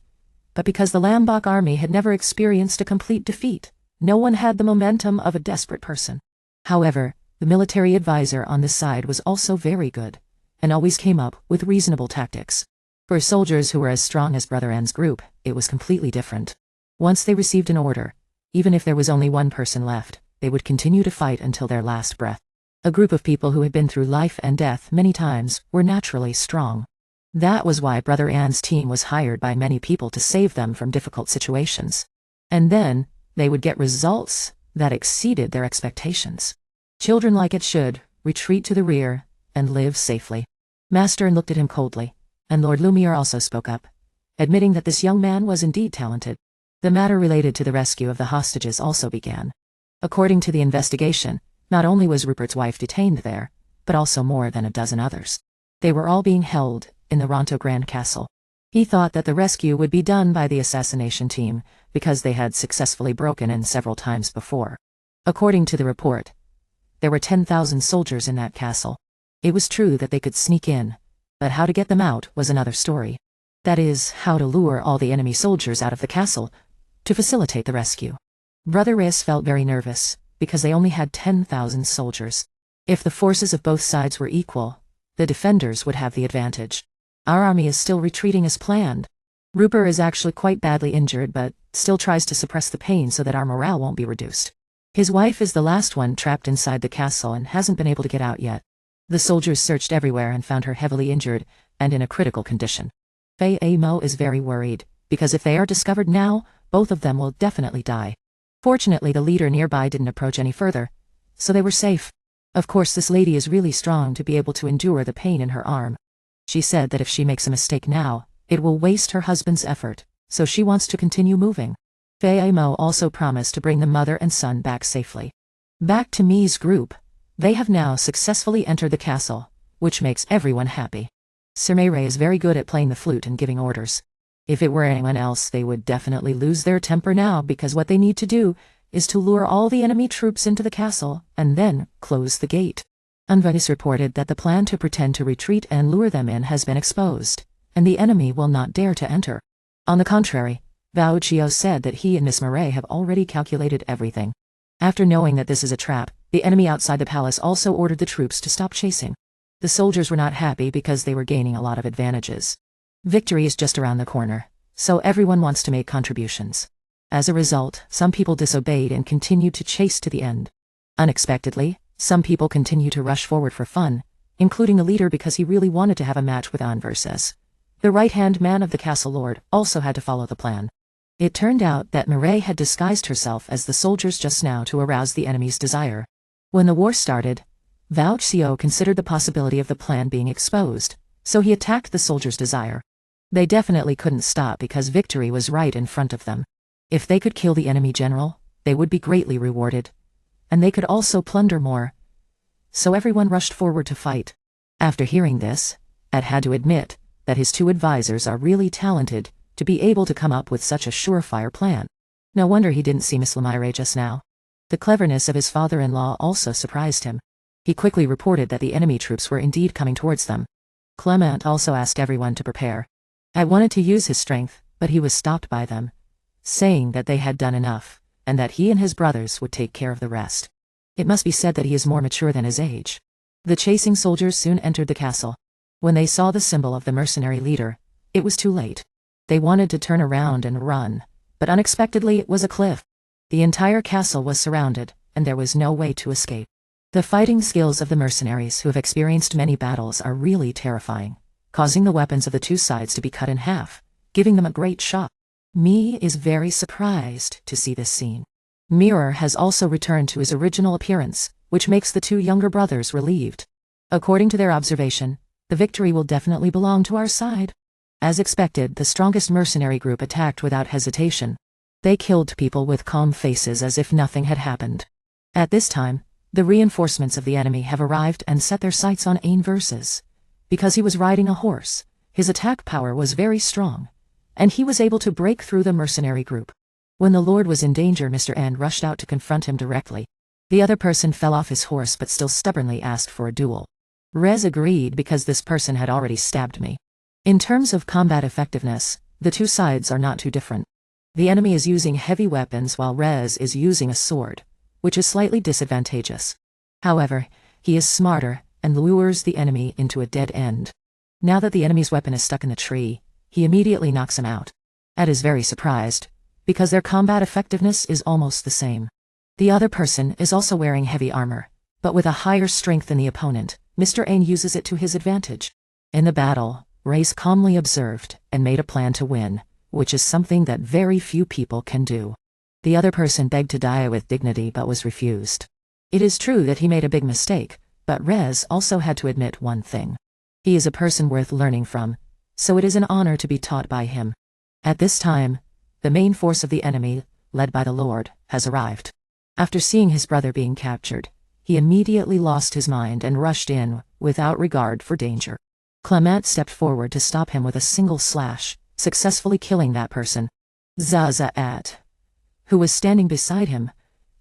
But because the Lamebach army had never experienced a complete defeat, no one had the momentum of a desperate person. However, the military advisor on this side was also very good, and always came up with reasonable tactics. For soldiers who were as strong as Brother Anne's group, it was completely different. Once they received an order, even if there was only one person left, they would continue to fight until their last breath. A group of people who had been through life and death many times were naturally strong. That was why Brother Anne's team was hired by many people to save them from difficult situations. And then, they would get results that exceeded their expectations. Children like it should, retreat to the rear, and live safely. Master looked at him coldly, and Lord Lumiere also spoke up, admitting that this young man was indeed talented. The matter related to the rescue of the hostages also began. According to the investigation, not only was Rupert's wife detained there, but also more than a dozen others. They were all being held in the Ronto Grand Castle. He thought that the rescue would be done by the assassination team, because they had successfully broken in several times before. According to the report, there were 10,000 soldiers in that castle. It was true that they could sneak in, but how to get them out was another story. That is, how to lure all the enemy soldiers out of the castle to facilitate the rescue. Brother Reyes felt very nervous, because they only had 10,000 soldiers. If the forces of both sides were equal, the defenders would have the advantage. Our army is still retreating as planned. Rupert is actually quite badly injured but still tries to suppress the pain so that our morale won't be reduced. His wife is the last one trapped inside the castle and hasn't been able to get out yet. The soldiers searched everywhere and found her heavily injured and in a critical condition. Fei Amo is very worried, because if they are discovered now, both of them will definitely die. Fortunately, the leader nearby didn't approach any further, so they were safe. Of course, this lady is really strong to be able to endure the pain in her arm. She said that if she makes a mistake now, it will waste her husband's effort, so she wants to continue moving. Fei Amo also promised to bring the mother and son back safely. Back to Mi's group. They have now successfully entered the castle, which makes everyone happy. Sir Mayray is very good at playing the flute and giving orders. If it were anyone else, they would definitely lose their temper now, because what they need to do is to lure all the enemy troops into the castle and then close the gate. Unvanis reported that the plan to pretend to retreat and lure them in has been exposed, and the enemy will not dare to enter. On the contrary, Bao Chio said that he and Miss Murray have already calculated everything. After knowing that this is a trap, the enemy outside the palace also ordered the troops to stop chasing. The soldiers were not happy because they were gaining a lot of advantages. Victory is just around the corner, so everyone wants to make contributions. As a result, some people disobeyed and continued to chase to the end. Unexpectedly, some people continue to rush forward for fun, including the leader because he really wanted to have a match with Anverses. The right-hand man of the castle lord also had to follow the plan. It turned out that Bourei had disguised herself as the soldiers just now to arouse the enemy's desire. When the war started, Vouch Xiao considered the possibility of the plan being exposed, so he attacked the soldiers' desire. They definitely couldn't stop because victory was right in front of them. If they could kill the enemy general, they would be greatly rewarded. And they could also plunder more. So everyone rushed forward to fight. After hearing this, Ed had to admit that his two advisors are really talented to be able to come up with such a surefire plan. No wonder he didn't see Miss Lemire just now. The cleverness of his father-in-law also surprised him. He quickly reported that the enemy troops were indeed coming towards them. Clement also asked everyone to prepare. Ed wanted to use his strength, but he was stopped by them, saying that they had done enough, and that he and his brothers would take care of the rest. It must be said that he is more mature than his age. The chasing soldiers soon entered the castle. When they saw the symbol of the mercenary leader, it was too late. They wanted to turn around and run, but unexpectedly it was a cliff. The entire castle was surrounded, and there was no way to escape. The fighting skills of the mercenaries who have experienced many battles are really terrifying, causing the weapons of the two sides to be cut in half, giving them a great shock. Mi is very surprised to see this scene. Mirror has also returned to his original appearance, which makes the two younger brothers relieved. According to their observation, the victory will definitely belong to our side. As expected, the strongest mercenary group attacked without hesitation. They killed people with calm faces as if nothing had happened. At this time, the reinforcements of the enemy have arrived and set their sights on Ain versus. Because he was riding a horse, his attack power was very strong, and he was able to break through the mercenary group. When the Lord was in danger, Mr. N rushed out to confront him directly. The other person fell off his horse but still stubbornly asked for a duel. Rez agreed because this person had already stabbed me. In terms of combat effectiveness, the two sides are not too different. The enemy is using heavy weapons while Rez is using a sword, which is slightly disadvantageous. However, he is smarter and lures the enemy into a dead end. Now that the enemy's weapon is stuck in the tree, he immediately knocks him out. Ed is very surprised, because their combat effectiveness is almost the same. The other person is also wearing heavy armor, but with a higher strength than the opponent. Mr. Ain uses it to his advantage. In the battle, Reyes calmly observed and made a plan to win, which is something that very few people can do. The other person begged to die with dignity but was refused. It is true that he made a big mistake, but Rez also had to admit one thing. He is a person worth learning from, so it is an honor to be taught by him. At this time, the main force of the enemy, led by the Lord, has arrived. After seeing his brother being captured, he immediately lost his mind and rushed in, without regard for danger. Clement stepped forward to stop him with a single slash, successfully killing that person. Zazaat, who was standing beside him,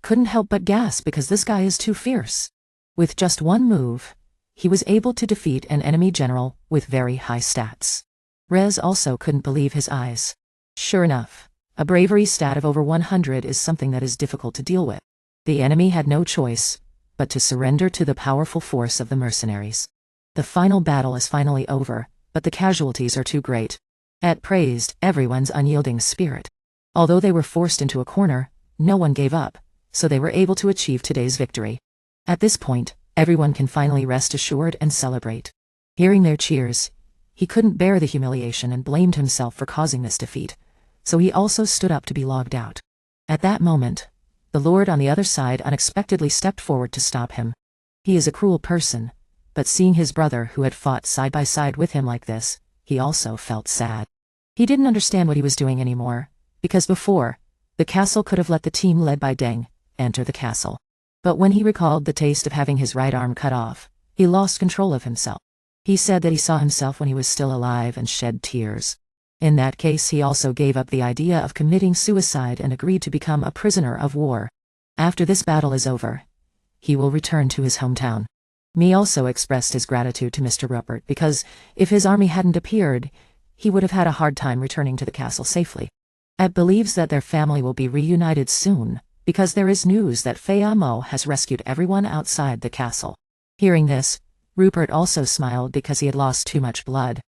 couldn't help but gasp because this guy is too fierce. With just one move, he was able to defeat an enemy general with very high stats. Rez also couldn't believe his eyes. Sure enough, a bravery stat of over 100 is something that is difficult to deal with. The enemy had no choice but to surrender to the powerful force of the mercenaries. The final battle is finally over, but the casualties are too great. Ed praised everyone's unyielding spirit. Although they were forced into a corner, no one gave up, so they were able to achieve today's victory. At this point, everyone can finally rest assured and celebrate. Hearing their cheers, he couldn't bear the humiliation and blamed himself for causing this defeat, so he also stood up to be logged out. At that moment, the Lord on the other side unexpectedly stepped forward to stop him. He is a cruel person, but seeing his brother who had fought side by side with him like this, he also felt sad. He didn't understand what he was doing anymore, because before, the castle could have let the team led by Deng enter the castle. But when he recalled the taste of having his right arm cut off, he lost control of himself. He said that he saw himself when he was still alive and shed tears. In that case, he also gave up the idea of committing suicide and agreed to become a prisoner of war. After this battle is over, he will return to his hometown. Mi also expressed his gratitude to Mr. Rupert because, if his army hadn't appeared, he would have had a hard time returning to the castle safely. Ed believes that their family will be reunited soon, because there is news that Feyamo has rescued everyone outside the castle. Hearing this, Rupert also smiled because he had lost too much blood.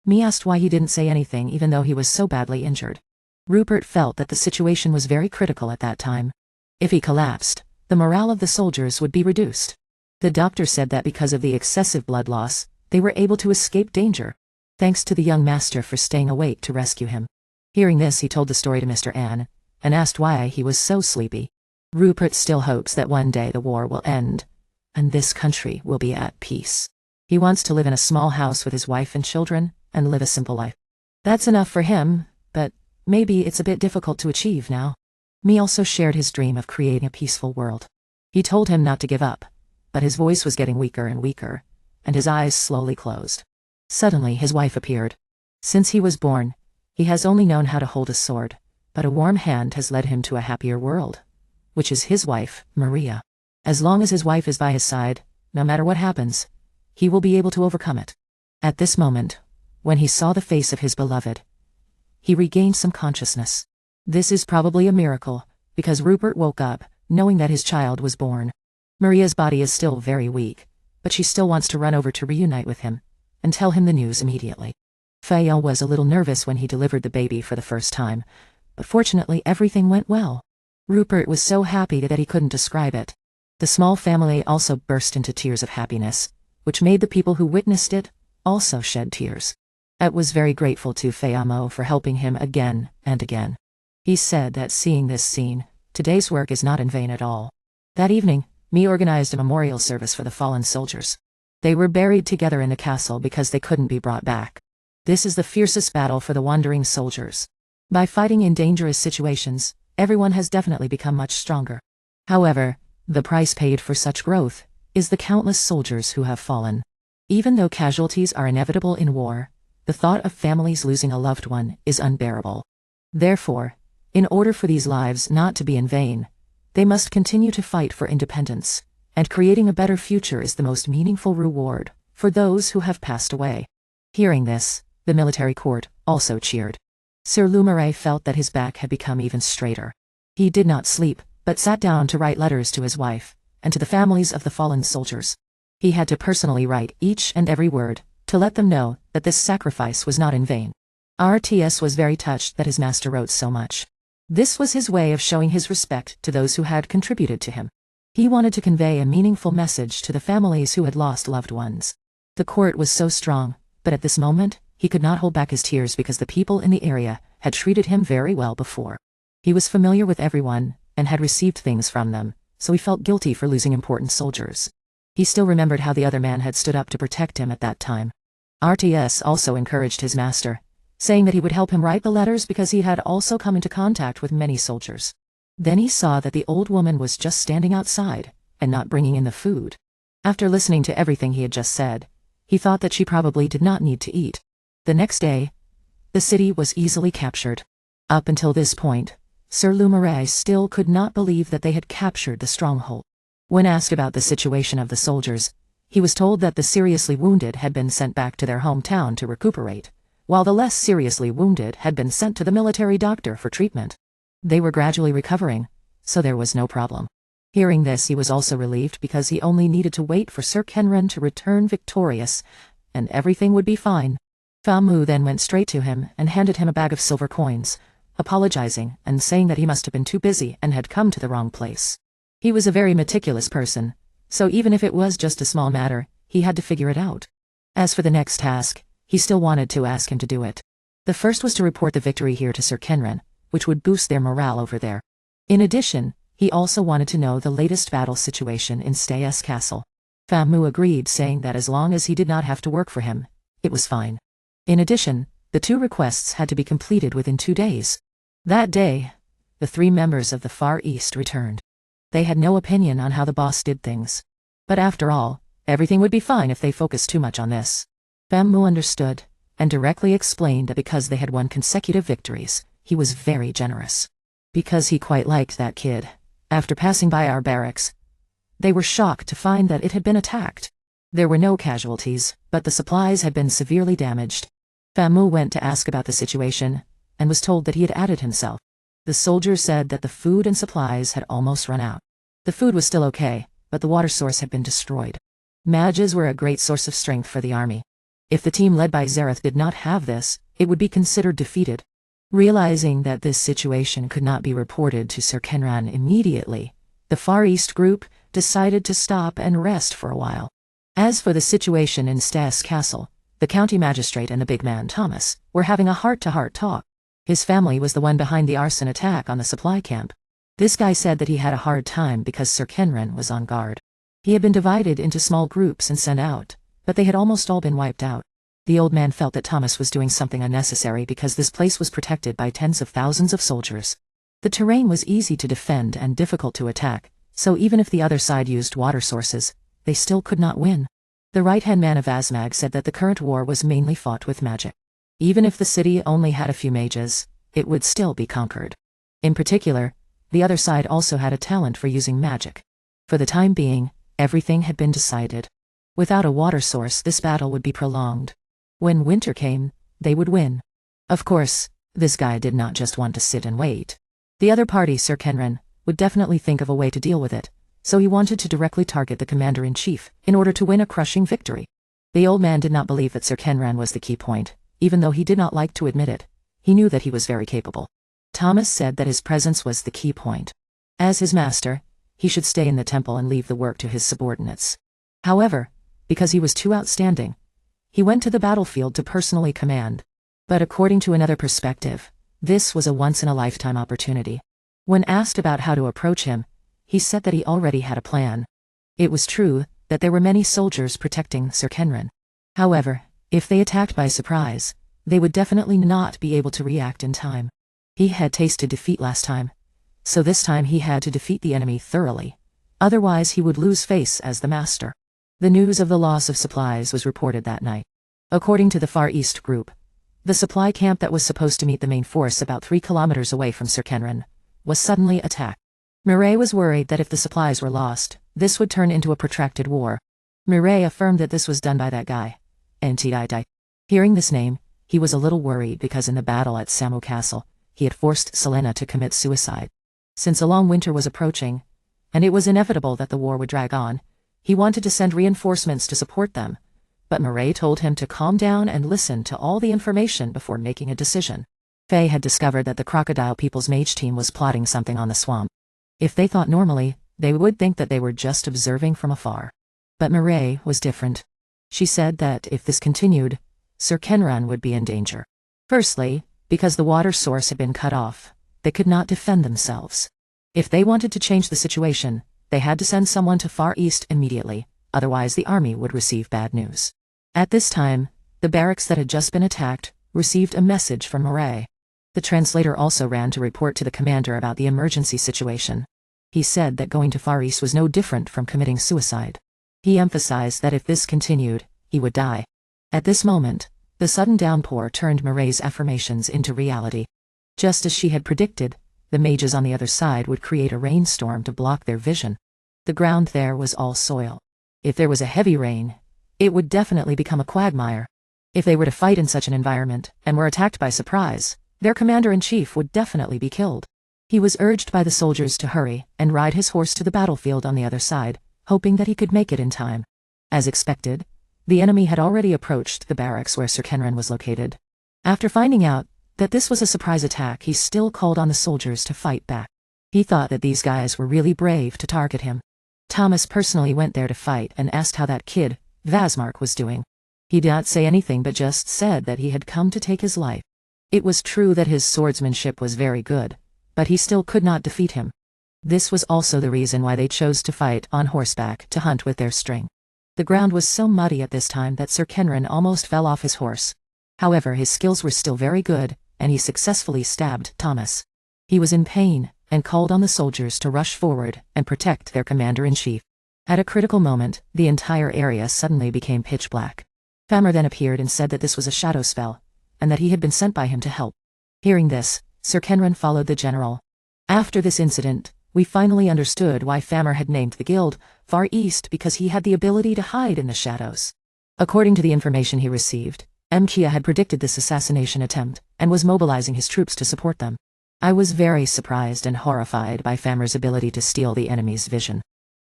Mi asked why he didn't say anything even though he was so badly injured. Rupert felt that the situation was very critical at that time. If he collapsed, the morale of the soldiers would be reduced. The doctor said that because of the excessive blood loss, they were able to escape danger. Thanks to the young master for staying awake to rescue him. Hearing this, he told the story to Mr. An, and asked why he was so sleepy. Rupert still hopes that one day the war will end, and this country will be at peace. He wants to live in a small house with his wife and children, and live a simple life. That's enough for him, but maybe it's a bit difficult to achieve now. Me also shared his dream of creating a peaceful world. He told him not to give up, but his voice was getting weaker and weaker, and his eyes slowly closed. Suddenly his wife appeared. Since he was born, he has only known how to hold a sword, but a warm hand has led him to a happier world, which is his wife, Maria. As long as his wife is by his side, no matter what happens, he will be able to overcome it. At this moment, when he saw the face of his beloved, he regained some consciousness. This is probably a miracle, because Rupert woke up, knowing that his child was born. Maria's body is still very weak, but she still wants to run over to reunite with him, and tell him the news immediately. Faye was a little nervous when he delivered the baby for the first time, but fortunately everything went well. Rupert was so happy that he couldn't describe it. The small family also burst into tears of happiness, which made the people who witnessed it also shed tears. Ed was very grateful to Fayamo for helping him again and again. He said that seeing this scene, today's work is not in vain at all. That evening, Me organized a memorial service for the fallen soldiers. They were buried together in the castle because they couldn't be brought back. This is the fiercest battle for the wandering soldiers. By fighting in dangerous situations, everyone has definitely become much stronger. However, the price paid for such growth is the countless soldiers who have fallen. Even though casualties are inevitable in war, the thought of families losing a loved one is unbearable. Therefore, in order for these lives not to be in vain, they must continue to fight for independence, and creating a better future is the most meaningful reward for those who have passed away. Hearing this, the military court also cheered. Sir Bourei felt that his back had become even straighter. He did not sleep, but sat down to write letters to his wife, and to the families of the fallen soldiers. He had to personally write each and every word, to let them know that this sacrifice was not in vain. RTS was very touched that his master wrote so much. This was his way of showing his respect to those who had contributed to him. He wanted to convey a meaningful message to the families who had lost loved ones. The court was so strong, but at this moment, he could not hold back his tears because the people in the area had treated him very well before. He was familiar with everyone, and had received things from them, so he felt guilty for losing important soldiers. He still remembered how the other man had stood up to protect him at that time. RTS also encouraged his master, saying that he would help him write the letters because he had also come into contact with many soldiers. Then he saw that the old woman was just standing outside, and not bringing in the food. After listening to everything he had just said, he thought that she probably did not need to eat. The next day, the city was easily captured. Up until this point, Sir Bourei still could not believe that they had captured the stronghold. When asked about the situation of the soldiers, he was told that the seriously wounded had been sent back to their hometown to recuperate, while the less seriously wounded had been sent to the military doctor for treatment. They were gradually recovering, so there was no problem. Hearing this, he was also relieved because he only needed to wait for Sir Kenran to return victorious, and everything would be fine. Famu then went straight to him and handed him a bag of silver coins, apologizing and saying that he must have been too busy and had come to the wrong place. He was a very meticulous person, so even if it was just a small matter, he had to figure it out. As for the next task, he still wanted to ask him to do it. The first was to report the victory here to Sir Kenran, which would boost their morale over there. In addition, he also wanted to know the latest battle situation in Stay's castle. Famu agreed, saying that as long as he did not have to work for him, it was fine. In addition, the 2 requests had to be completed within 2 days. That day, the 3 members of the Far East returned. They had no opinion on how the boss did things. But after all, everything would be fine if they focused too much on this. Famu understood, and directly explained that because they had won consecutive victories, he was very generous. Because he quite liked that kid. After passing by our barracks, they were shocked to find that it had been attacked. There were no casualties, but the supplies had been severely damaged. Famu went to ask about the situation, and was told that he had added himself. The soldiers said that the food and supplies had almost run out. The food was still okay, but the water source had been destroyed. Mages were a great source of strength for the army. If the team led by Zareth did not have this, it would be considered defeated. Realizing that this situation could not be reported to Sir Kenran immediately, the Far East group decided to stop and rest for a while. As for the situation in Stas Castle, the county magistrate and the big man Thomas were having a heart-to-heart talk. His family was the one behind the arson attack on the supply camp. This guy said that he had a hard time because Sir Kenren was on guard. He had been divided into small groups and sent out, but they had almost all been wiped out. The old man felt that Thomas was doing something unnecessary because this place was protected by tens of thousands of soldiers. The terrain was easy to defend and difficult to attack, so even if the other side used water sources, they still could not win. The right-hand man of Azmag said that the current war was mainly fought with magic. Even if the city only had a few mages, it would still be conquered. In particular, the other side also had a talent for using magic. For the time being, everything had been decided. Without a water source, this battle would be prolonged. When winter came, they would win. Of course, this guy did not just want to sit and wait. The other party, Sir Kenren, would definitely think of a way to deal with it, so he wanted to directly target the commander-in-chief in order to win a crushing victory. The old man did not believe that Sir Kenren was the key point, even though he did not like to admit it. He knew that he was very capable. Thomas said that his presence was the key point. As his master, he should stay in the temple and leave the work to his subordinates. However, because he was too outstanding, he went to the battlefield to personally command. But according to another perspective, this was a once-in-a-lifetime opportunity. When asked about how to approach him, he said that he already had a plan. It was true that there were many soldiers protecting Sir Kenren. However, if they attacked by surprise, they would definitely not be able to react in time. He had tasted defeat last time, so this time he had to defeat the enemy thoroughly. Otherwise he would lose face as the master. The news of the loss of supplies was reported that night. According to the Far East group, the supply camp that was supposed to meet the main force about 3 kilometers away from Sir Kenren was suddenly attacked. Bourei was worried that if the supplies were lost, this would turn into a protracted war. Bourei affirmed that this was done by that guy, Intai. Hearing this name, he was a little worried because in the battle at Samu Castle, he had forced Selena to commit suicide. Since a long winter was approaching, and it was inevitable that the war would drag on, he wanted to send reinforcements to support them, but Bourei told him to calm down and listen to all the information before making a decision. Faye had discovered that the Crocodile People's mage team was plotting something on the swamp. If they thought normally, they would think that they were just observing from afar. But Bourei was different. She said that if this continued, Sir Kenren would be in danger. Firstly, because the water source had been cut off, they could not defend themselves. If they wanted to change the situation, they had to send someone to Far East immediately, otherwise the army would receive bad news. At this time, the barracks that had just been attacked received a message from Bourei. The translator also ran to report to the commander about the emergency situation. He said that going to Far East was no different from committing suicide. He emphasized that if this continued, he would die. At this moment, the sudden downpour turned Borei's affirmations into reality. Just as she had predicted, the mages on the other side would create a rainstorm to block their vision. The ground there was all soil. If there was a heavy rain, it would definitely become a quagmire. If they were to fight in such an environment and were attacked by surprise, their commander-in-chief would definitely be killed. He was urged by the soldiers to hurry and ride his horse to the battlefield on the other side, hoping that he could make it in time. As expected, the enemy had already approached the barracks where Sir Kenren was located. After finding out that this was a surprise attack, he still called on the soldiers to fight back. He thought that these guys were really brave to target him. Thomas personally went there to fight and asked how that kid, Vasmark, was doing. He did not say anything but just said that he had come to take his life. It was true that his swordsmanship was very good, but he still could not defeat him. This was also the reason why they chose to fight on horseback to hunt with their string. The ground was so muddy at this time that Sir Kenren almost fell off his horse. However, his skills were still very good, and he successfully stabbed Thomas. He was in pain, and called on the soldiers to rush forward and protect their commander-in-chief. At a critical moment, the entire area suddenly became pitch black. Famar then appeared and said that this was a shadow spell, and that he had been sent by him to help. Hearing this, Sir Kenren followed the general. After this incident, we finally understood why Famar had named the guild Far East, because he had the ability to hide in the shadows. According to the information he received, Mkia had predicted this assassination attempt and was mobilizing his troops to support them. I was very surprised and horrified by Famar's ability to steal the enemy's vision.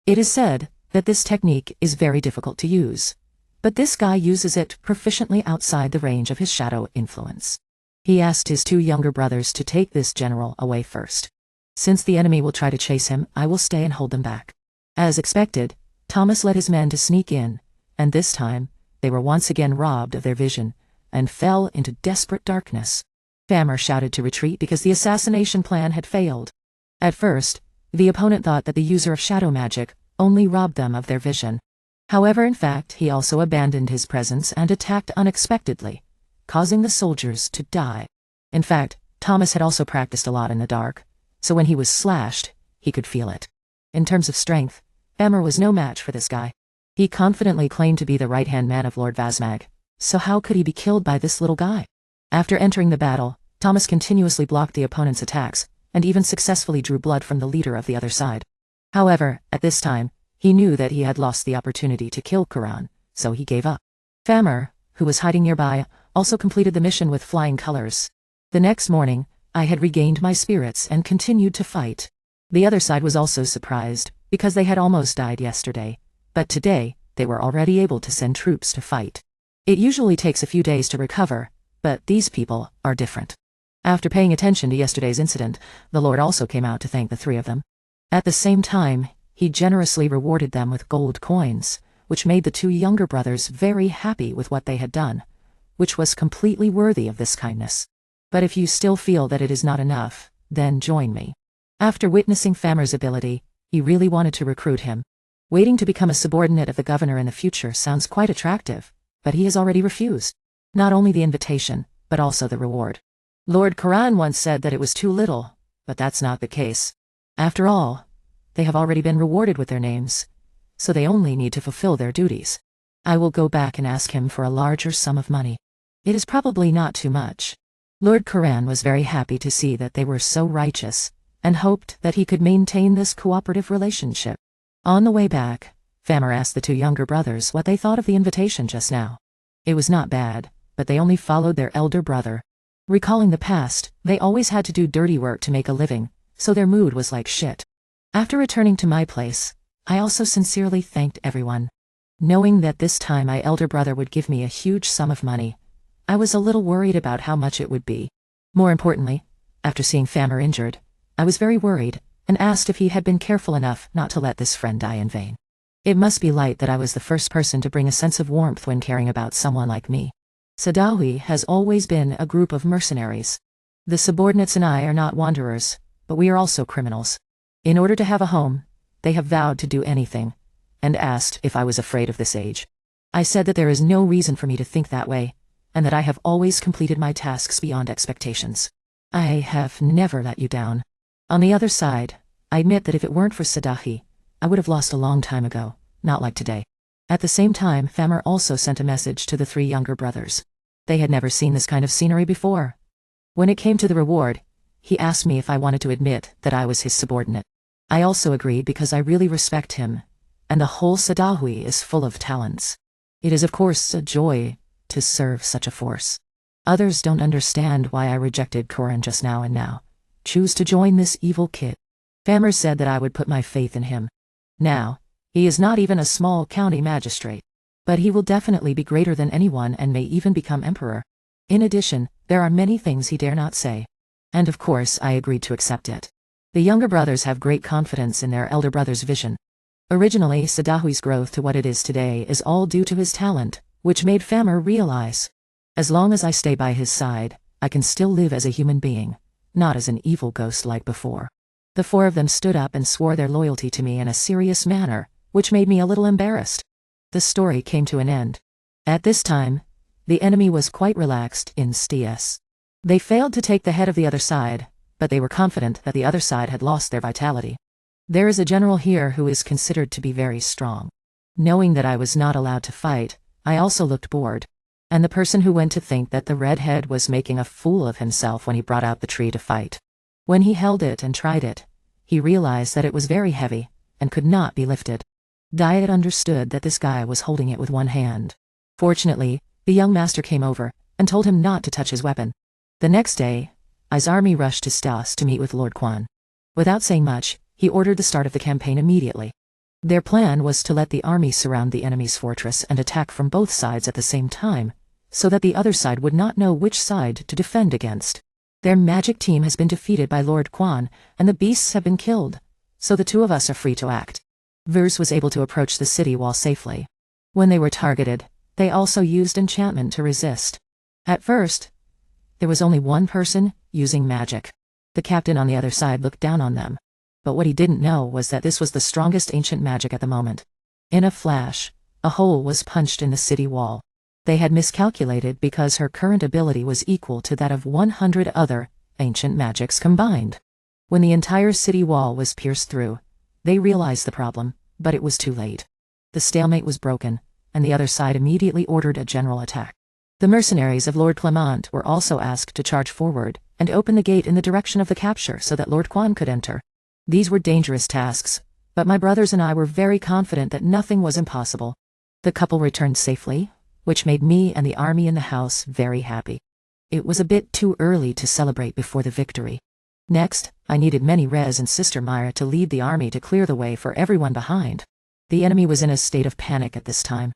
It is said that this technique is very difficult to use, but this guy uses it proficiently outside the range of his shadow influence. He asked his 2 younger brothers to take this general away first. Since the enemy will try to chase him, I will stay and hold them back. As expected, Thomas led his men to sneak in, and this time, they were once again robbed of their vision, and fell into desperate darkness. Famer shouted to retreat because the assassination plan had failed. At first, the opponent thought that the user of shadow magic only robbed them of their vision. However, in fact, he also abandoned his presence and attacked unexpectedly, causing the soldiers to die. In fact, Thomas had also practiced a lot in the dark, so when he was slashed, he could feel it. In terms of strength, Famer was no match for this guy. He confidently claimed to be the right-hand man of Lord Vasmag, so how could he be killed by this little guy? After entering the battle, Thomas continuously blocked the opponent's attacks, and even successfully drew blood from the leader of the other side. However, at this time, he knew that he had lost the opportunity to kill Karan, so he gave up. Famer, who was hiding nearby, also completed the mission with flying colors. The next morning, I had regained my spirits and continued to fight. The other side was also surprised, because they had almost died yesterday, but today, they were already able to send troops to fight. It usually takes a few days to recover, but these people are different. After paying attention to yesterday's incident, the Lord also came out to thank the three of them. At the same time, he generously rewarded them with gold coins, which made the two younger brothers very happy with what they had done, which was completely worthy of this kindness. But if you still feel that it is not enough, then join me. After witnessing Famer's ability, he really wanted to recruit him. Waiting to become a subordinate of the governor in the future sounds quite attractive, but he has already refused. Not only the invitation, but also the reward. Lord Karan once said that it was too little, but that's not the case. After all, they have already been rewarded with their names, so they only need to fulfill their duties. I will go back and ask him for a larger sum of money. It is probably not too much. Lord Karan was very happy to see that they were so righteous, and hoped that he could maintain this cooperative relationship. On the way back, Famer asked the two younger brothers what they thought of the invitation just now. It was not bad, but they only followed their elder brother. Recalling the past, they always had to do dirty work to make a living, so their mood was like shit. After returning to my place, I also sincerely thanked everyone. Knowing that this time my elder brother would give me a huge sum of money, I was a little worried about how much it would be. More importantly, after seeing Famer injured, I was very worried, and asked if he had been careful enough not to let this friend die in vain. It must be light that I was the first person to bring a sense of warmth when caring about someone like me. Sadawi has always been a group of mercenaries. The subordinates and I are not wanderers, but we are also criminals. In order to have a home, they have vowed to do anything, and asked if I was afraid of this age. I said that there is no reason for me to think that way, and that I have always completed my tasks beyond expectations. I have never let you down. On the other side, I admit that if it weren't for Sadahi, I would have lost a long time ago, not like today. At the same time, Famer also sent a message to the three younger brothers. They had never seen this kind of scenery before. When it came to the reward, he asked me if I wanted to admit that I was his subordinate. I also agreed because I really respect him, and the whole Sadahui is full of talents. It is of course a joy to serve such a force. Others don't understand why I rejected Koran just now and now choose to join this evil kid. Famer said that I would put my faith in him. Now, he is not even a small county magistrate, but he will definitely be greater than anyone and may even become emperor. In addition, there are many things he dare not say. And of course I agreed to accept it. The younger brothers have great confidence in their elder brother's vision. Originally, Sadahui's growth to what it is today is all due to his talent, which made Famer realize, as long as I stay by his side, I can still live as a human being, not as an evil ghost like before. The four of them stood up and swore their loyalty to me in a serious manner, which made me a little embarrassed. The story came to an end. At this time, the enemy was quite relaxed in Stias. They failed to take the head of the other side, but they were confident that the other side had lost their vitality. There is a general here who is considered to be very strong. Knowing that I was not allowed to fight, I also looked bored. And the person who went to think that the redhead was making a fool of himself when he brought out the tree to fight. When he held it and tried it, he realized that it was very heavy, and could not be lifted. Diet understood that this guy was holding it with one hand. Fortunately, the young master came over, and told him not to touch his weapon. The next day, I's army rushed to Stas to meet with Lord Quan. Without saying much, he ordered the start of the campaign immediately. Their plan was to let the army surround the enemy's fortress and attack from both sides at the same time, so that the other side would not know which side to defend against. Their magic team has been defeated by Lord Quan, and the beasts have been killed, so the two of us are free to act. Vers was able to approach the city wall safely. When they were targeted, they also used enchantment to resist. At first, There was only one person using magic. The captain on the other side looked down on them. But what he didn't know was that this was the strongest ancient magic at the moment. In a flash, a hole was punched in the city wall. They had miscalculated because her current ability was equal to that of 100 other ancient magics combined. When the entire city wall was pierced through, they realized the problem, but it was too late. The stalemate was broken, and the other side immediately ordered a general attack. The mercenaries of Lord Clement were also asked to charge forward and open the gate in the direction of the capture so that Lord Quan could enter. These were dangerous tasks, but my brothers and I were very confident that nothing was impossible. The couple returned safely, which made me and the army in the house very happy. It was a bit too early to celebrate before the victory. Next, I needed many Rez and Sister Myra to lead the army to clear the way for everyone behind. The enemy was in a state of panic at this time.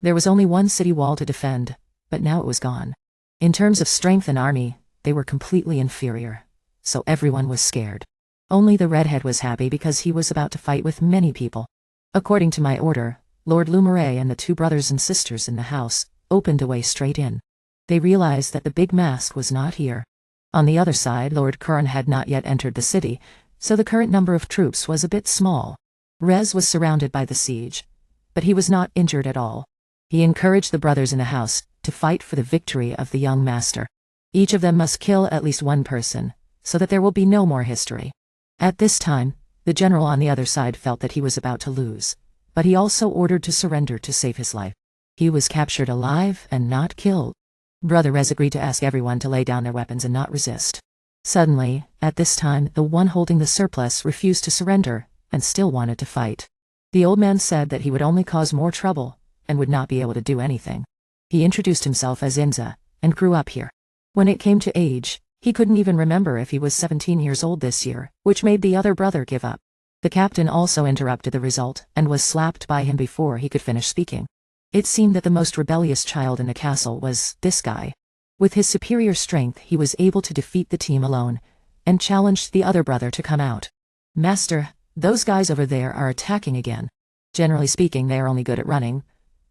There was only one city wall to defend, but now it was gone. In terms of strength and army, they were completely inferior, so everyone was scared. Only the redhead was happy because he was about to fight with many people. According to my order, Lord Bourei and the two brothers and sisters in the house opened a way straight in. They realized that the big mask was not here. On the other side, Lord Curran had not yet entered the city, so the current number of troops was a bit small. Rez was surrounded by the siege, but he was not injured at all. He encouraged the brothers in the house to fight for the victory of the young master. Each of them must kill at least one person, so that there will be no more history. At this time, the general on the other side felt that he was about to lose, but he also ordered to surrender to save his life. He was captured alive and not killed. Brother Rez agreed to ask everyone to lay down their weapons and not resist. Suddenly, at this time, the one holding the surplus refused to surrender and still wanted to fight. The old man said that he would only cause more trouble and would not be able to do anything. He introduced himself as Inza and grew up here. When it came to age, he couldn't even remember if he was 17 years old this year, which made the other brother give up. The captain also interrupted the result and was slapped by him before he could finish speaking. It seemed that the most rebellious child in the castle was this guy. With his superior strength, he was able to defeat the team alone and challenged the other brother to come out. Master, those guys over there are attacking again. Generally speaking, they are only good at running,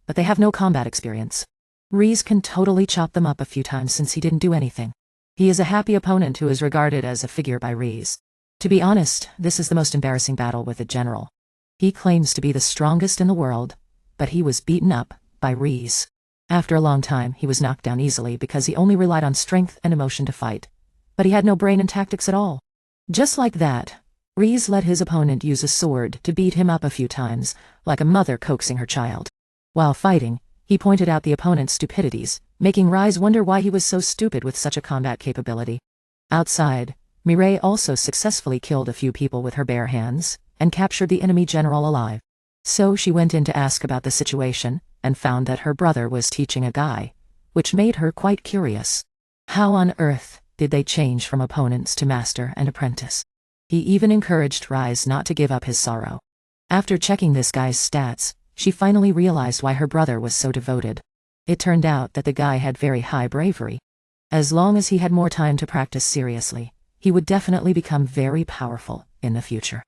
but they have no combat experience. Rhys can totally chop them up a few times since he didn't do anything. He is a happy opponent who is regarded as a figure by Rhys. To be honest, this is the most embarrassing battle with a general. He claims to be the strongest in the world, but he was beaten up by Rhys. After a long time, he was knocked down easily because he only relied on strength and emotion to fight. But he had no brain and tactics at all. Just like that, Rhys let his opponent use a sword to beat him up a few times, like a mother coaxing her child. While fighting, he pointed out the opponent's stupidities, making Rhys wonder why he was so stupid with such a combat capability. Outside, Mireille also successfully killed a few people with her bare hands, and captured the enemy general alive. So she went in to ask about the situation, and found that her brother was teaching a guy, which made her quite curious. How on earth did they change from opponents to master and apprentice? He even encouraged Rhys not to give up his sorrow. After checking this guy's stats, she finally realized why her brother was so devoted. It turned out that the guy had very high bravery. As long as he had more time to practice seriously, he would definitely become very powerful in the future.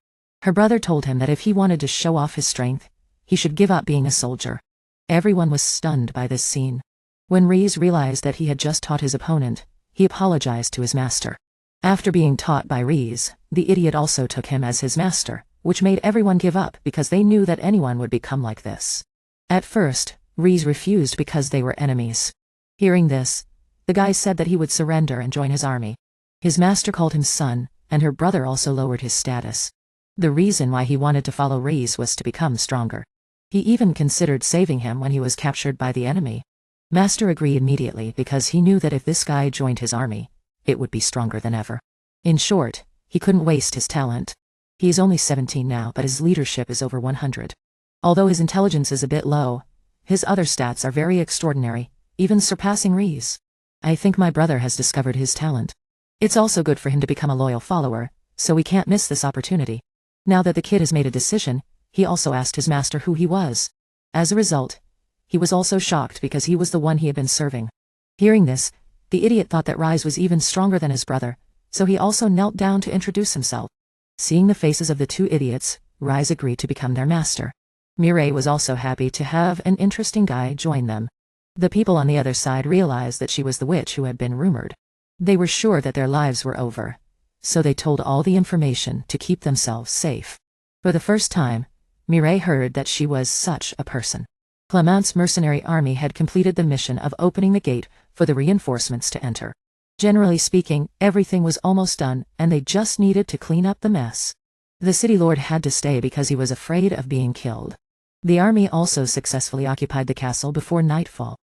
Her brother told him that if he wanted to show off his strength, he should give up being a soldier. Everyone was stunned by this scene. When Rhys realized that he had just taught his opponent, he apologized to his master. After being taught by Rhys, the idiot also took him as his master, which made everyone give up because they knew that anyone would become like this. At first, Rhys refused because they were enemies. Hearing this, the guy said that he would surrender and join his army. His master called him son, and her brother also lowered his status. The reason why he wanted to follow Rhys was to become stronger. He even considered saving him when he was captured by the enemy. Master agreed immediately because he knew that if this guy joined his army, it would be stronger than ever. In short, he couldn't waste his talent. He is only 17 now, but his leadership is over 100. Although his intelligence is a bit low, his other stats are very extraordinary, even surpassing Rhys. I think my brother has discovered his talent. It's also good for him to become a loyal follower, so we can't miss this opportunity. Now that the kid has made a decision, he also asked his master who he was. As a result, he was also shocked because he was the one he had been serving. Hearing this, the idiot thought that Rhys was even stronger than his brother, so he also knelt down to introduce himself. Seeing the faces of the two idiots, Rhys agreed to become their master. Mireille was also happy to have an interesting guy join them. The people on the other side realized that she was the witch who had been rumored. They were sure that their lives were over, so they told all the information to keep themselves safe. For the first time, Mireille heard that she was such a person. Clement's mercenary army had completed the mission of opening the gate for the reinforcements to enter. Generally speaking, everything was almost done, and they just needed to clean up the mess. The city lord had to stay because he was afraid of being killed. The army also successfully occupied the castle before nightfall.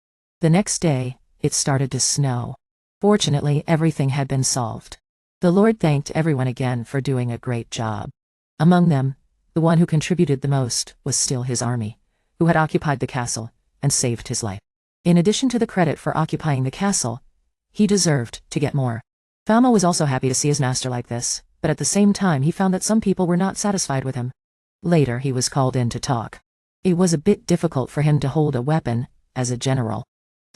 The next day, it started to snow. Fortunately, everything had been solved. The lord thanked everyone again for doing a great job. Among them, the one who contributed the most was still his army, who had occupied the castle and saved his life. In addition to the credit for occupying the castle, he deserved to get more. Famo was also happy to see his master like this, but at the same time he found that some people were not satisfied with him. Later he was called in to talk. It was a bit difficult for him to hold a weapon, as a general.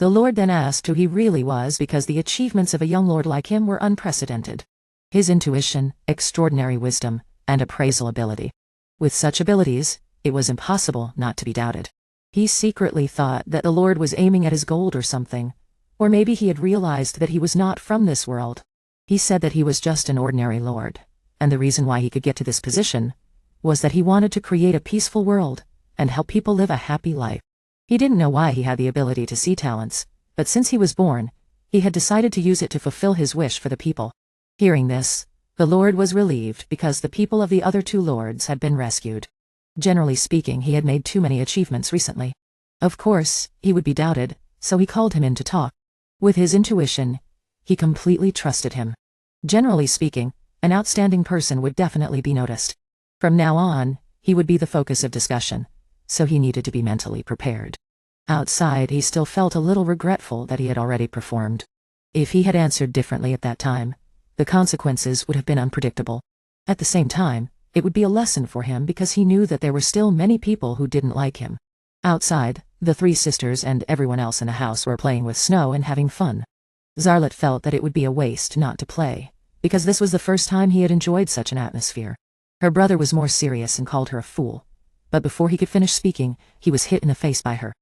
The lord then asked who he really was because the achievements of a young lord like him were unprecedented. His intuition, extraordinary wisdom, and appraisal ability. With such abilities, it was impossible not to be doubted. He secretly thought that the lord was aiming at his gold or something, or maybe he had realized that he was not from this world. He said that he was just an ordinary lord, and the reason why he could get to this position was that he wanted to create a peaceful world and help people live a happy life. He didn't know why he had the ability to see talents, but since he was born, he had decided to use it to fulfill his wish for the people. Hearing this, the lord was relieved because the people of the other two lords had been rescued. Generally speaking, he had made too many achievements recently. Of course, he would be doubted, so he called him in to talk. With his intuition, he completely trusted him. Generally speaking, an outstanding person would definitely be noticed. From now on, he would be the focus of discussion, so he needed to be mentally prepared. Outside, he still felt a little regretful that he had already performed. If he had answered differently at that time, the consequences would have been unpredictable. At the same time, it would be a lesson for him because he knew that there were still many people who didn't like him. Outside, the three sisters and everyone else in the house were playing with snow and having fun. Zarlet felt that it would be a waste not to play, because this was the first time he had enjoyed such an atmosphere. Her brother was more serious and called her a fool, but before he could finish speaking, he was hit in the face by her.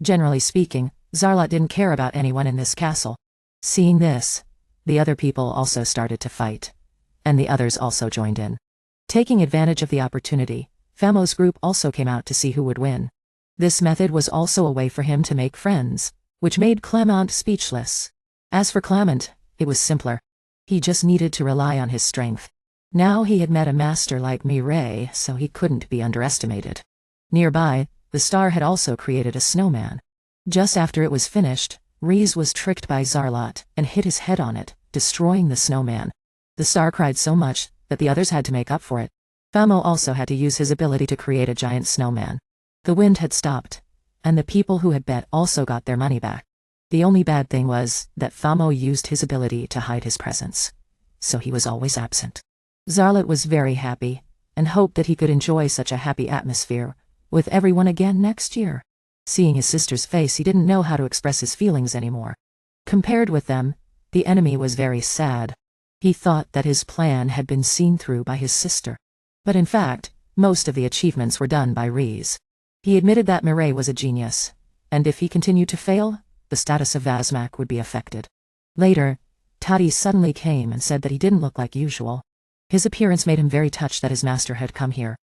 Generally speaking, Zarlet didn't care about anyone in this castle. Seeing this, the other people also started to fight, and the others also joined in. Taking advantage of the opportunity, Famo's group also came out to see who would win. This method was also a way for him to make friends, which made Clement speechless. As for Clement, it was simpler. He just needed to rely on his strength. Now he had met a master like Mireille, so he couldn't be underestimated. Nearby, the star had also created a snowman. Just after it was finished, Reese was tricked by Zarlat and hit his head on it, destroying the snowman. The star cried so much that the others had to make up for it. Famo also had to use his ability to create a giant snowman. The wind had stopped, and the people who had bet also got their money back. The only bad thing was that Famo used his ability to hide his presence, so he was always absent. Zarlet was very happy, and hoped that he could enjoy such a happy atmosphere with everyone again next year. Seeing his sister's face, he didn't know how to express his feelings anymore. Compared with them, the enemy was very sad. He thought that his plan had been seen through by his sister. But in fact, most of the achievements were done by Reese. He admitted that Mireille was a genius, and if he continued to fail, the status of Vazmak would be affected. Later, Tati suddenly came and said that he didn't look like usual. His appearance made him very touched that his master had come here.